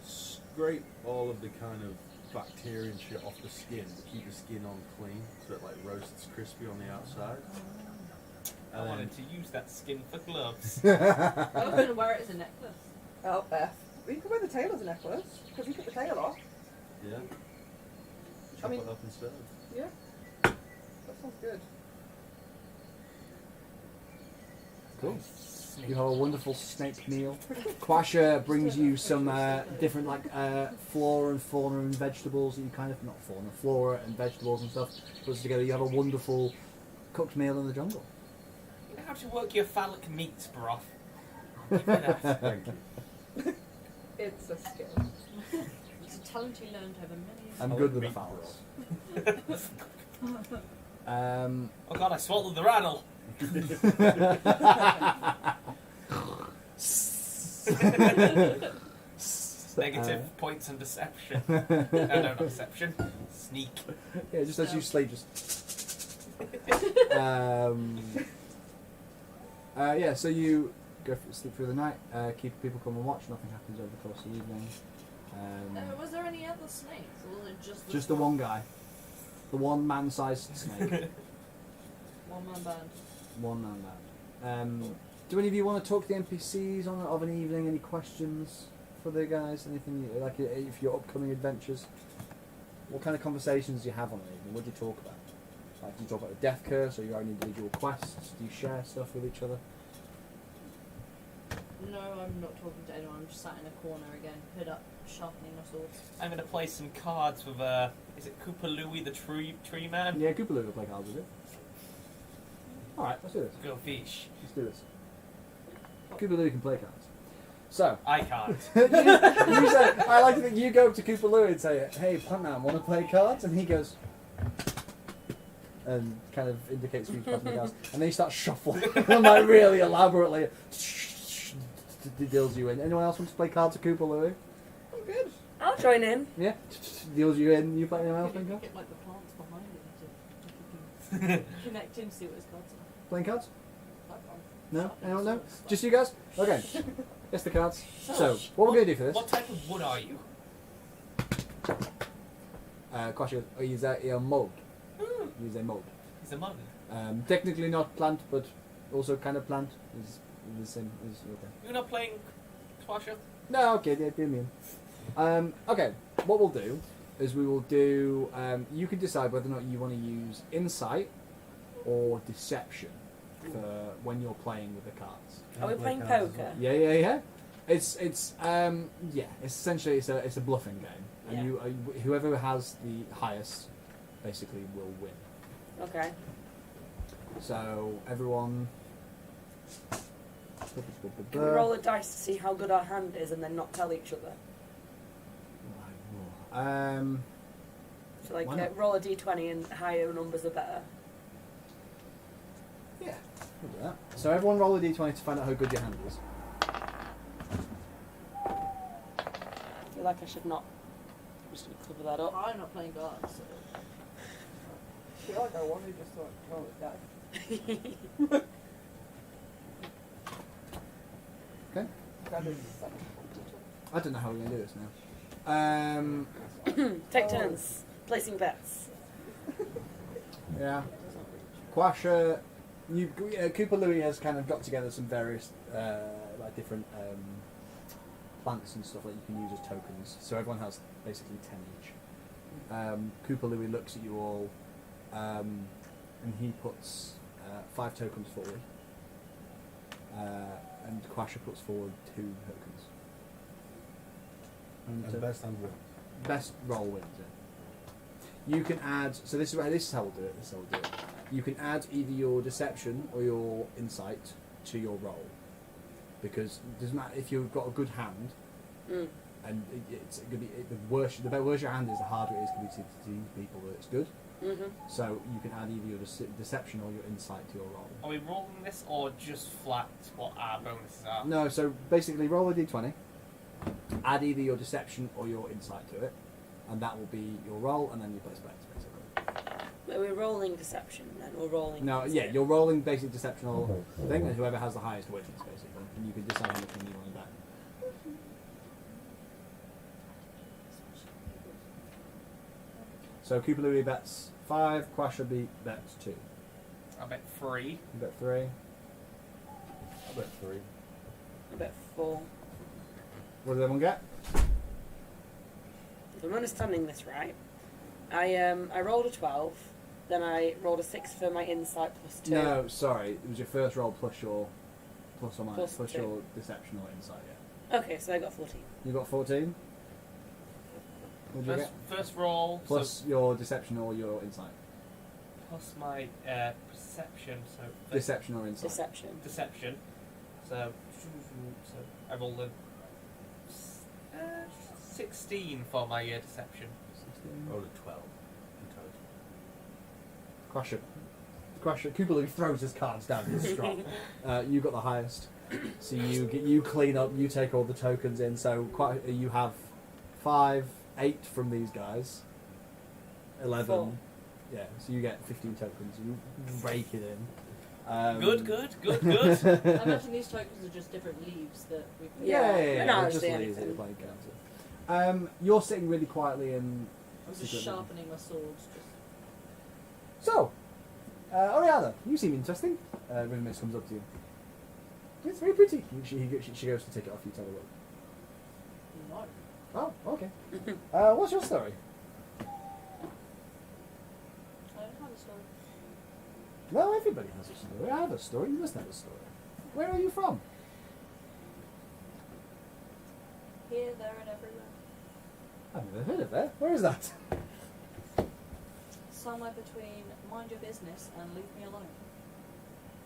Scrape all of the kind of bacteria and shit off the skin, but keep the skin on clean so it like roasts crispy on the outside. I And wanted to use that skin for gloves. I was going to wear it as a necklace. Oh, Beth. You can wear the tail as a necklace, because you cut the tail off. yeah, chop mean- it up instead. Yeah. That sounds good. Cool. You have a wonderful snake meal. Quasha brings you some different like flora and fauna and vegetables that you kind of not fauna, flora and vegetables and stuff. Puts together. You have a wonderful cooked meal in the jungle. You know how to work your phallic meats broth. Give me that. Thank you. It's a skill. It's a talent you learned over many years. I'm I good like with the meat fowls. Oh god, I swallowed the rattle. Negative points and deception. No, not deception. Sneak. Yeah, just as you sleep, just. Yeah, so you go sleep through the night. Keep people come and watch. Nothing happens over the course of the evening. Was there any other snakes, or was it just Just the one guy, the one man-sized snake, one man band? one man band. Do any of you want to talk to the NPCs on of an evening? Any questions for the guys? Anything you, like if your upcoming adventures? What kind of conversations do you have on an evening? What do you talk about? Like, do you talk about the death curse or your own individual quests? Do you share stuff with each other? No, I'm not talking to anyone. I'm just sat in a corner again, hood up, sharpening my swords. I'm going to play some cards with, is it Cooper Louie the tree man? Yeah, Cooper will play cards with it. Alright, let's do this. Go fish. Let's do this. Cooper Lou can play cards. So, I can't. you say, I like to think you go up to Cooper Lou and say, "Hey, Puntman, want to play cards?" And he goes, and kind of indicates who's passing the cards. And then he starts shuffling, and like really elaborately deals you in. Anyone else want to play cards with Cooper Lou? Oh, good. I'll join in. Yeah, deals you in. You play anyone else playing cards? Get like the plants behind it to connect in, see what his cards are. Playing cards? Like, No? sharpening Anyone? No? swords, Just you guys? Okay. Guess the cards. So, what we're going to do for this? What type of wood are you? Question: is a mold? Use a mold. He's a mug. Technically not plant, but also kind of plant. Is the same. Is okay. You're not playing Twasher? No, okay, yeah, do me. Okay, what we'll do is we will do. You can decide whether or not you want to use insight or deception for when you're playing with the cards. Are we playing poker? Yeah. It's essentially it's a bluffing game, and Yeah. whoever has the highest basically will win. Okay. So everyone. Can we roll a dice to see how good our hand is and then not tell each other? So like Why not? roll a d20 and higher numbers are better. Yeah, we'll do that. So everyone roll a d20 to find out how good your hand is. I feel like I should not. I'm just going to cover that up. I'm not playing cards, so. I feel like I wanted just to roll it down. Okay. That is I don't know how we're going to do this now. Take turns. Placing bets. Yeah. Quasha, Cooper Louie has kind of got together some various like different plants and stuff that you can use as tokens. So everyone has basically 10 each. Cooper Louie looks at you all, and he puts 5 tokens forward. And Quasha puts forward 2 tokens. And best hand wins. Best roll wins it. You can add. So this is how we'll do it. This is how we'll do it. You can add either your deception or your insight to your roll, because it doesn't matter if you've got a good hand, and it's going to be the worse your hand is, the harder it is going to be to people that it's good. So you can add either your deception or your insight to your roll. Are we rolling this or just flat what our bonuses are? No, so basically roll a d20, add either your deception or your insight to it, and that will be your roll, and then you place bets, basically. But we're rolling deception then, or rolling... No, yeah, you're rolling basic deceptional thing, and whoever has the highest wins, basically. And you can decide how much money you want to bet. So Kupaluri bets 5, Quashabi bets 2. I bet 3. You bet 3. I bet 3. I bet 4. What does everyone get? If I'm understanding this right, I rolled a 12, then I rolled a 6 for my insight plus 2. No, sorry, it was your first roll plus your plus or minus Plus plus 2. your deception or insight. Yeah. Okay, so I got 14. You got 14. What did you First roll, get? Plus your deception or your insight. plus my perception, so Deception or insight. Deception. So I rolled a 16 for my deception. 16. Roll a 12 in total. Crusher. Kupaluri throws his cards down his strong. You got the highest. So you clean up. You take all the tokens in. So you have 5, 8 from these guys. 11. 4. Yeah. So you get 15 tokens. You rake it in. Good. I imagine these tokens are just different leaves that we put. Yeah, no, It it's just the leaves only it thing. playing counter. You're sitting really quietly and. I'm just secretly. sharpening my swords. So, Oriana, you seem interesting. Rivermist comes up to you. It's very pretty. She goes to take it off you, tell her what. No. Oh, okay. What's your story? I don't have a story. No, everybody has a story. I have a story. You must have a story. Where are you from? Here, there, and everywhere. I've never heard of that. Where is that? Somewhere between mind your business and leave me alone.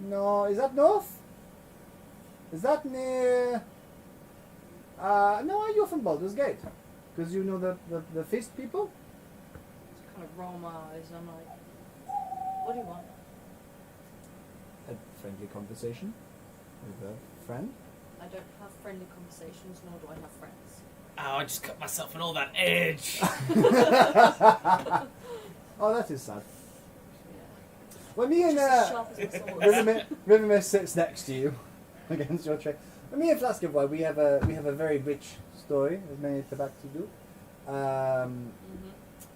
No, is that north? Is that near... no, you're from Baldur's Gate. Because you know the fist people? Just kind of roll my eyes and I'm like, what do you want? A friendly conversation with a friend. I don't have friendly conversations, nor do I have friends. Oh, I just cut myself on all that edge. Oh, that is sad. Yeah. Well, me and Just as sharp as my sword. Rivermist sits next to you against your tray. Well, me and Flask of Wine, we have a very rich story, as many Tabaxi do.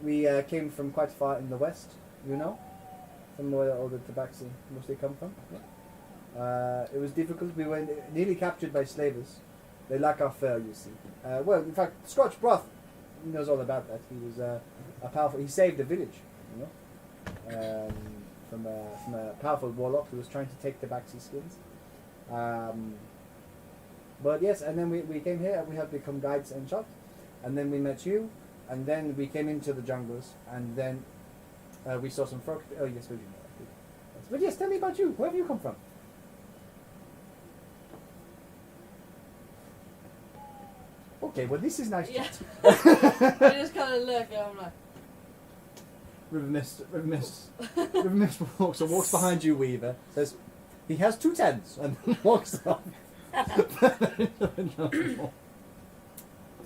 We came from quite far in the west, you know, from where all the Tabaxi mostly come from. Yeah. It was difficult. We were nearly captured by slavers. They lack our fur, you see. Well, in fact, Scotch Broth knows all about that. He was a powerful. He saved a village, you know, from a powerful warlock who was trying to take Tabaxi skins. But yes, and then we came here and we have become guides and shops, and then we met you, and then we came into the jungles, and then we saw some frog. Oh yes, we do know. But yes, tell me about you. Where have you come from? Okay, well this is nice. Yeah. chat. I just kind of look and I'm like, Rivermist walks behind you, Weaver, says, he has 2 10s, and walks off. Son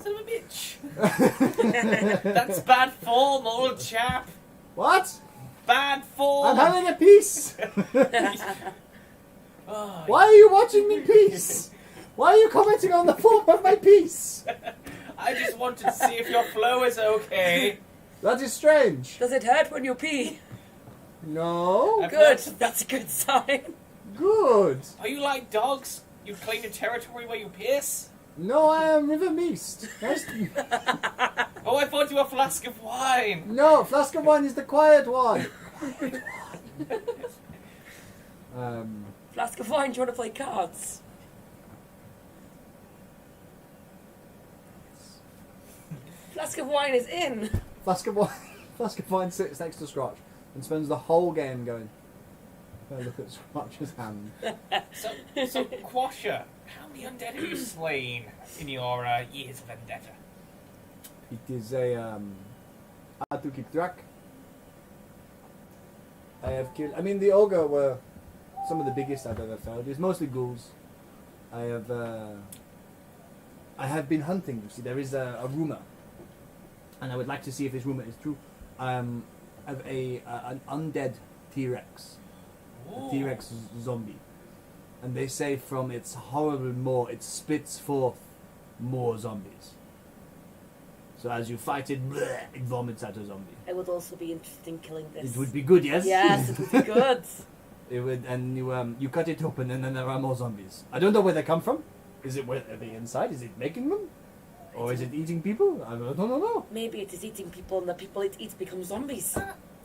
of a bitch. That's bad form, old chap. What? Bad form. I'm having a piece! Oh, Why are you watching me piece? Why are you commenting on the form of my piece? I just wanted to see if your flow is okay. That is strange. Does it hurt when you pee? No. I've Good. heard- That's a good sign. Good. Are you like dogs? You claim your territory where you piss? No, I am Rivermist. Nice to- Oh, I thought you were a flask of wine. No, Flask of Wine is the quiet one. Flask of wine, do you want to play cards? Flask of wine is in. Flask of wine sits next to Scratch and spends the whole game going. Look at Scratch's hand. So Quasha, how many undead have you slain in your years of vendetta? It is a I have to keep track. I have killed. I mean, the ogre were some of the biggest I've ever found. It's mostly ghouls. I have been hunting. You see, there is a rumor, and I would like to see if this rumor is true. Of an undead T-Rex, a T-Rex zombie, and they say from its horrible maw it spits forth more zombies. So as you fight it, bleh, it vomits out a zombie. I would also be interested in killing this. It would be good, yes. Yes, it would be good. It would, and you cut it open, and then there are more zombies. I don't know where they come from. Is it where are they inside? Is it making them, or is it eating people? I don't know. Maybe it is eating people, and the people it eats become zombies.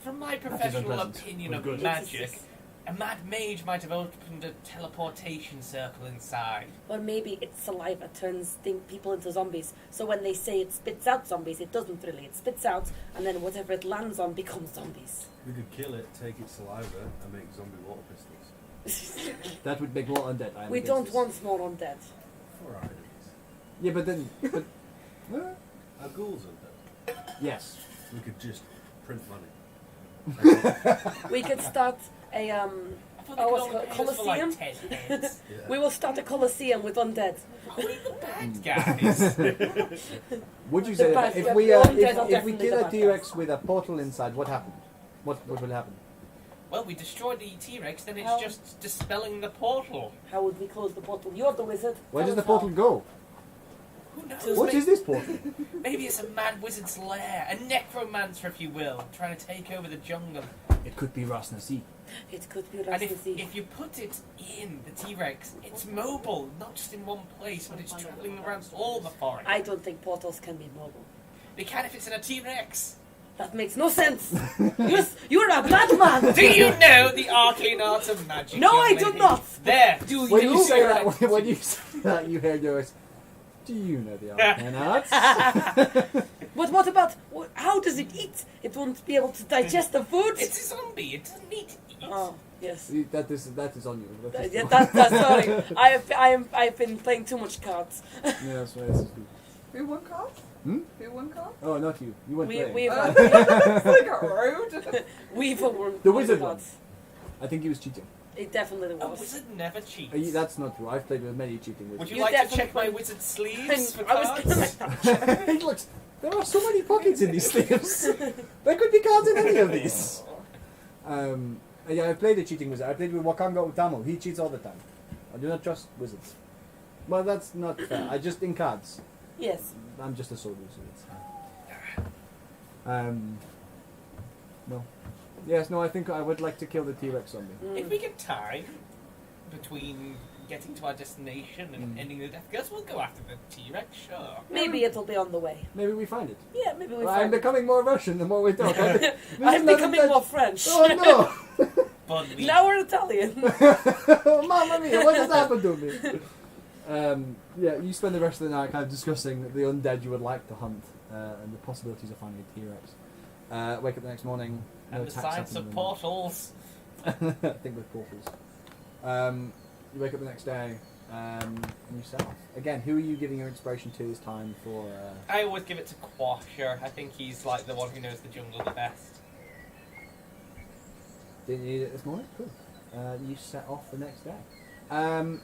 From my That is professional unpleasant, opinion but of good. magic, a mad mage might have opened a teleportation circle inside. Or maybe its saliva turns people into zombies. So when they say it spits out zombies, it doesn't really. It spits out, and then whatever it lands on becomes zombies. We could kill it, take its saliva, and make zombie water pistols. That would make more undead. I am We against don't this. want more undead. For items. Yeah, but then, Are ghouls undead? yes. We could just print money. We could start a I thought they Oh, could what's only it pay called? us for like Colosseum? 10 heads. Yeah. we will start a coliseum with undead. Who are the bad guys? Would you The say bad that if guys- we the undead are if we definitely kill the a bad T-Rex guys. with a portal inside, what happened? What will happen? Well, we destroyed the T-Rex, then it's How- just dispelling the portal. How would we close the portal? You're the wizard. Where Tell does the us portal go? Who knows? Just What Maybe, is this portal? maybe it's a mad wizard's lair, a necromancer, if you will, trying to take over the jungle. It could be Rasnasi. how. It could be And Rasmussen. if you put it in the T-Rex, it's mobile, not just in one place, but it's travelling around all the forest. I don't think portals can be mobile. They can if it's in a T-Rex. That makes no sense. You're a bad man. Do you know the arcane art of magic? No, young I do lady? not. There, do When you? you say Right. that, when you say that, you hear yours. Do you know the arcane arts? But what about how does it eat? It won't be able to digest the food. It's a zombie. It doesn't need to eat. Oh yes. That is on you. That is Yeah, true. that's sorry. I've been playing too much cards. Yeah, that's right. This is good. Who won cards? Hmm? Who won cards? Oh, not you. You went playing. We've It's like a road. we've won The wizard won. cards. I think he was cheating. It definitely A was. wizard never cheats. That's not true. I've played with many cheating Would wizards. you You like to definitely check my played- wizard sleeves for I was cards? gonna. Hey, look, there are so many pockets in these sleeves. There could be cards in any of these. Yeah, I played a cheating wizard. I played with Wakanga Utamo. He cheats all the time. I do not trust wizards. Well, that's not fair. I just in cards. Yes. I'm just a sword wizard. It's no. Yes, no. I think I would like to kill the T-Rex zombie. If we get time between getting to our destination and ending the death curse, we'll go after the T-Rex, sure. Maybe it'll be on the way. Maybe we find it. Yeah, maybe we I'm find it. becoming more Russian the more we talk. I'm becoming more French. Oh no! But we Now we're Italian. Mamma mia, what has happened to me? Yeah, you spend the rest of the night kind of discussing the undead you would like to hunt and the possibilities of finding a T-Rex. Wake up the next morning. No and the attacks science of happening. portals. I think with portals. You wake up the next day and you set off. Again, who are you giving your inspiration to this time for? I always give it to Quasher. I think he's like the one who knows the jungle the best. Didn't you need it this morning? Cool. You set off the next day.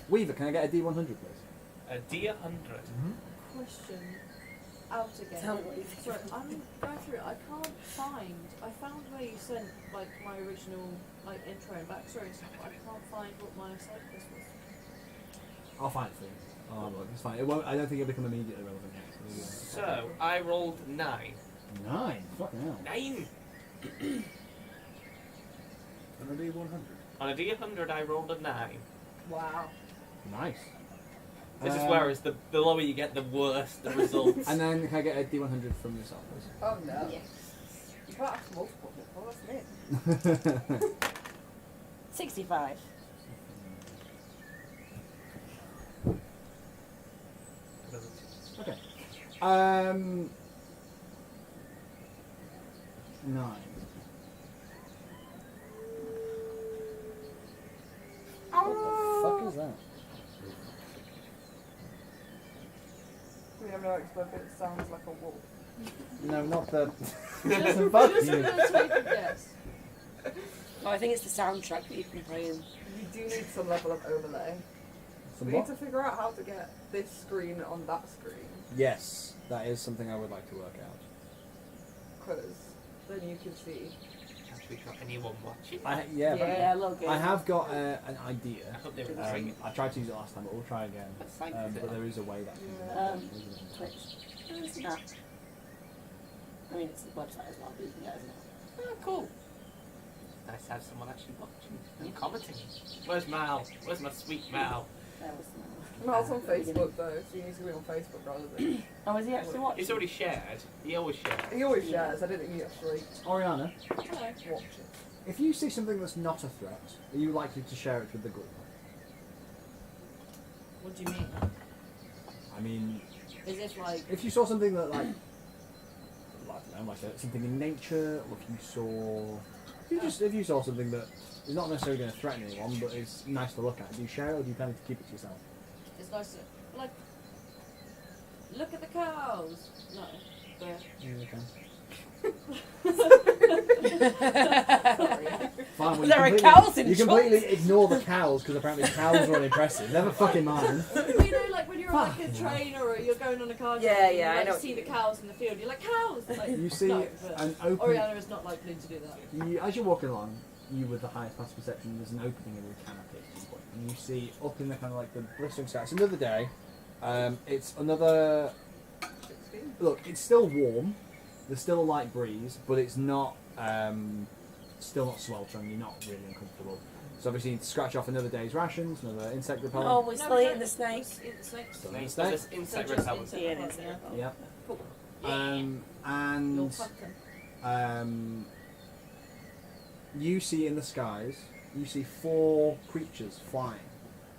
Weaver, can I get a D100 please? A D100. Question. Out again. Tell me what you think. Sorry, I'm going through it. I can't find. I found where you sent like my original like intro and backstory and stuff, but I can't find what my side quest was. I'll find it for you. Oh, look, it's fine. It won't, I don't think it'll become immediately relevant yet. So, I rolled 9. 9? Fucking hell. 9! And a D100. On a D100, I rolled a 9. Wow. Nice. This is where the lower you get, the worse the results. And then can I get a D100 from yourself, please? Oh no. Yes. You can't ask multiple people, that's it. 65. Okay. 9. What the fuck is that? We have no expert, but it sounds like a wolf. No, not the. Just Fuck I'm you. gonna take a guess. Oh, I think it's the soundtrack that you've been playing. You do need some level of overlay. Some We what? need to figure out how to get this screen on that screen. Yes, that is something I would like to work out. Because then you can see. Have we got anyone watching? Yeah, but Yeah, look. I have got an idea. I thought they were drinking. I tried to use it last time, but we'll try again. Thank But you. there is a way that. Yeah. Twitch. Where's that? I mean, it's the website as well, but you can get it. Oh, cool. Nice to have someone actually watching and commenting. Where's Mal? Where's my sweet Mal? There was Mal's on Facebook though, so you need to be on Facebook rather than. Oh, is he actually watching? He's already shared. He always shares. He always shares. I don't think he actually Oriana, Hello. watches. if you see something that's not a threat, are you likely to share it with the group? What do you mean? I mean, Is this like? if you saw something that like I don't know, like something in nature, or if you saw something that is not necessarily going to threaten anyone, but is nice to look at, do you share it or do you plan to keep it to yourself? It's nice to like. Look at the cows. No, but Sorry. Fine, well, There are you completely- cows in You chunks. completely ignore the cows because apparently cows are unimpressive. Never fucking mind. Well, you know, like when you're on like a Fuck. train or you're going on a car Yeah, journey, yeah, you I like, know. see the cows in the field, you're like, cows! Like, You see no, but an open. Oriana is not likely to do that. As you're walking along, you with the highest passive perception, there's an opening in the canopy at some point, and you see up in the kind of like the blistering sky. It's another day. It's another. 16. Look, it's still warm. There's still a light breeze, but it's not. Still not sweltering. You're not really uncomfortable. So obviously, you need to scratch off another day's rations, another insect repellent. Oh, we're No, still we eating don't- the snake. Eat the snakes. Still Snake. eat So snake. this insect So just repellent. insect Yeah, it repellent, is. yeah. Yep. Cool. You'll And fuck them. you see in the skies, you see 4 creatures flying.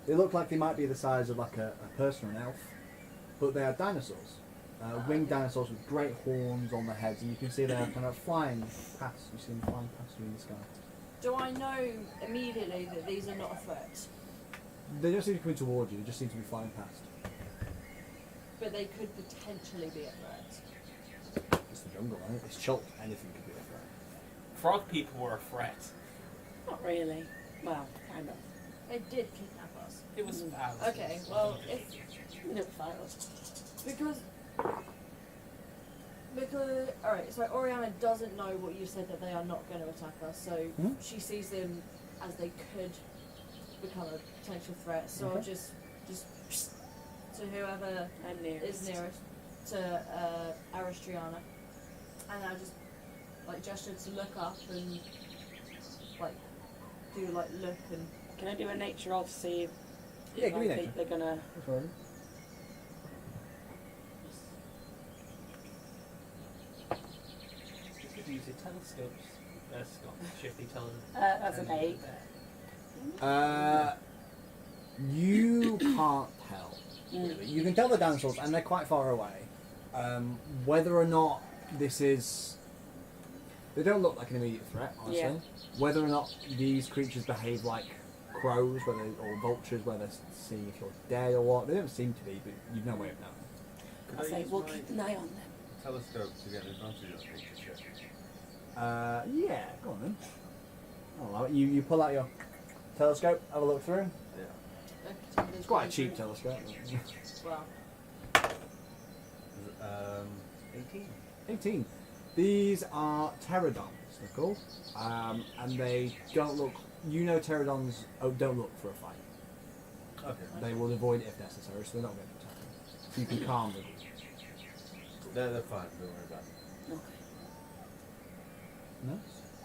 They look like they might be the size of like a person or an elf, but they are dinosaurs. Winged dinosaurs with great horns on their heads, and you can see they're kind of flying past. You see them flying past you in the sky. Do I know immediately that these are not a threat? They don't seem to be coming towards you. They just seem to be flying past. But they could potentially be a threat. It's the jungle, right? It's Chult. Anything could be a threat. Frog people were a threat. Not really. Well, kind of. They did kidnap us. It was violent. Okay, well, if No, files. because alright, so Oriana doesn't know what you said that they are not going to attack us, so Hmm? she sees them as they could become a potential threat. So I'll Okay. just to whoever I'm near. is nearest to Aristriana, and I just like gesture to look up and like do like look and Can I do a nature roll to see if Yeah, give me I nature. think they're gonna. Sorry. You could use your telescopes. Scott, shifty telescope. That's an 8. You can't tell. Really. You can tell the dinosaurs, and they're quite far away. Whether or not this is, they don't look like an immediate threat, honestly. Yeah. Whether or not these creatures behave like crows, or vultures, where they're seeing if you're dead or what, they don't seem to be, but you've no way of knowing. Could I'll I say use we'll my keep an eye on them. telescope to get an advantage on nature check? Yeah, go on then. I'll allow it. You pull out your telescope, have a look through. Yeah. It's quite a cheap telescope. Well, 18. 18. These are pterodons, they're called. And they don't look, pterodons don't look for a fight. Okay. They will avoid it if necessary, so they're not going to attack you. So you can calm them. They're fine, don't worry about it. No?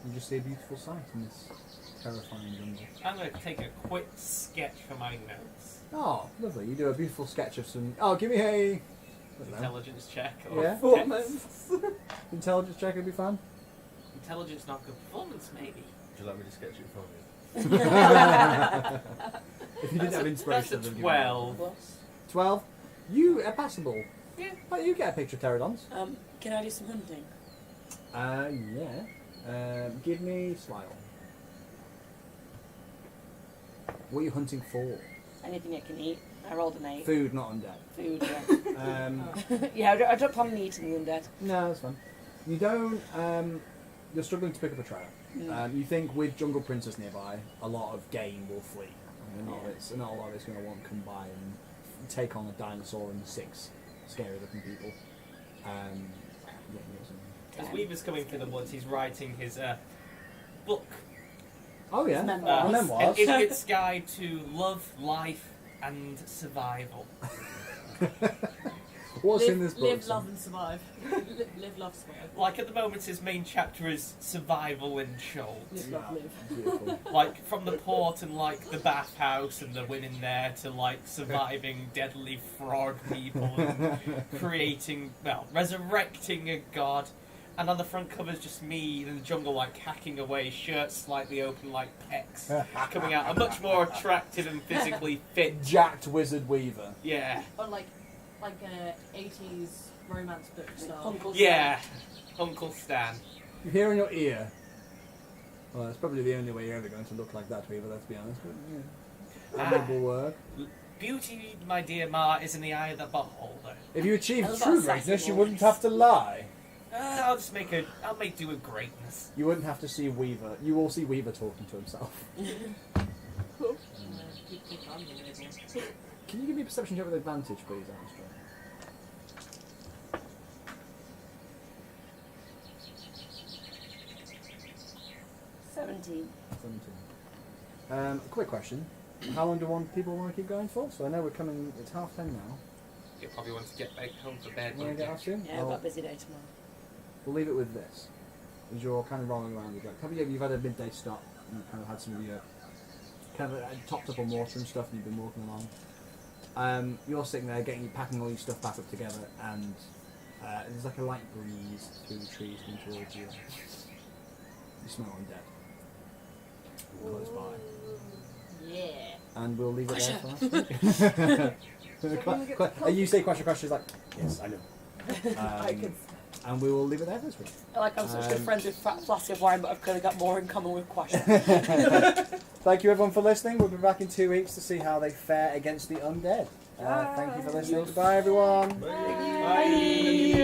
You just see a beautiful sight in this terrifying jungle. I'm going to take a quick sketch for my notes. Oh, lovely. You do a beautiful sketch of some. Oh, give me a. I don't know. Intelligence check. Or Yeah. dex. Performance. Intelligence check would be fun. Intelligence, not good performance, maybe. Would you like me to sketch it for you? If you didn't have inspiration, That's a then 12. 12. You are passable. Yeah. Well, you get a picture of pterodons. Can I do some hunting? Yeah. Give me Smile. What are you hunting for? Anything I can eat. I rolled an 8. Food, not undead. Food, yeah. Yeah, I don't plan on eating the undead. No, that's fine. You don't. You're struggling to pick up a trail. You think with Jungle Princess nearby, a lot of game will flee. I mean, not a lot of it's going to want to come by and take on a dinosaur and 6 scary-looking people. Yeah, you got something. As Weaver's coming through the woods, he's writing his book. Oh yeah, Memoirs. memoirs. An idiot's guide to love, life, and survival. What's live, in this book? Live, son? love, and survive. Live, love, survive. Like at the moment, his main chapter is survival in Shoals. Live, love, live. Beautiful. Like from the port and like the bathhouse and the women there to like surviving deadly frog people and creating, well, resurrecting a god. And on the front cover is just me in the jungle, like hacking away, shirt slightly open, like pecs coming out. A much more attractive and physically fit. Jacked Wizard Weaver. Yeah, Or like a 80s romance book style. Uncle yeah, Uncle Stan. You hear in your ear. Well, it's probably the only way you're ever going to look like that, Weaver. Let's be honest. But, yeah. That will work. Beauty, my dear Ma, is in the eye of the beholder. If you I achieved love true that greatness, sassy you wouldn't voice. have to lie. I'll make do with greatness. You wouldn't have to see Weaver. You will see Weaver talking to himself. Can you give me a perception check with advantage, please, Alistair? 17. 17. Quick question. How long do people want to keep going for? So I know we're coming, it's 10:30 now. You probably want to get back home for bed. You want to get off soon? Yeah, I've got a busy day tomorrow. We'll leave it with this. As you're kind of rolling around the track. Probably you've had a midday stop and kind of had some of your kind of topped up on water and stuff and you've been walking along. You're sitting there packing all your stuff back up together and there's like a light breeze through the trees coming towards you. You smell undead. Close by. Yeah. And we'll leave it there for last week. And you say question, she's like, yes, I know. I can. And we will leave it there for this week. I like I'm such good friends with Flasky of Wine, but I've clearly got more in common with Quash. Thank you everyone for listening. We'll be back in 2 weeks to see how they fare against the undead. Thank you for listening. Bye everyone. Bye.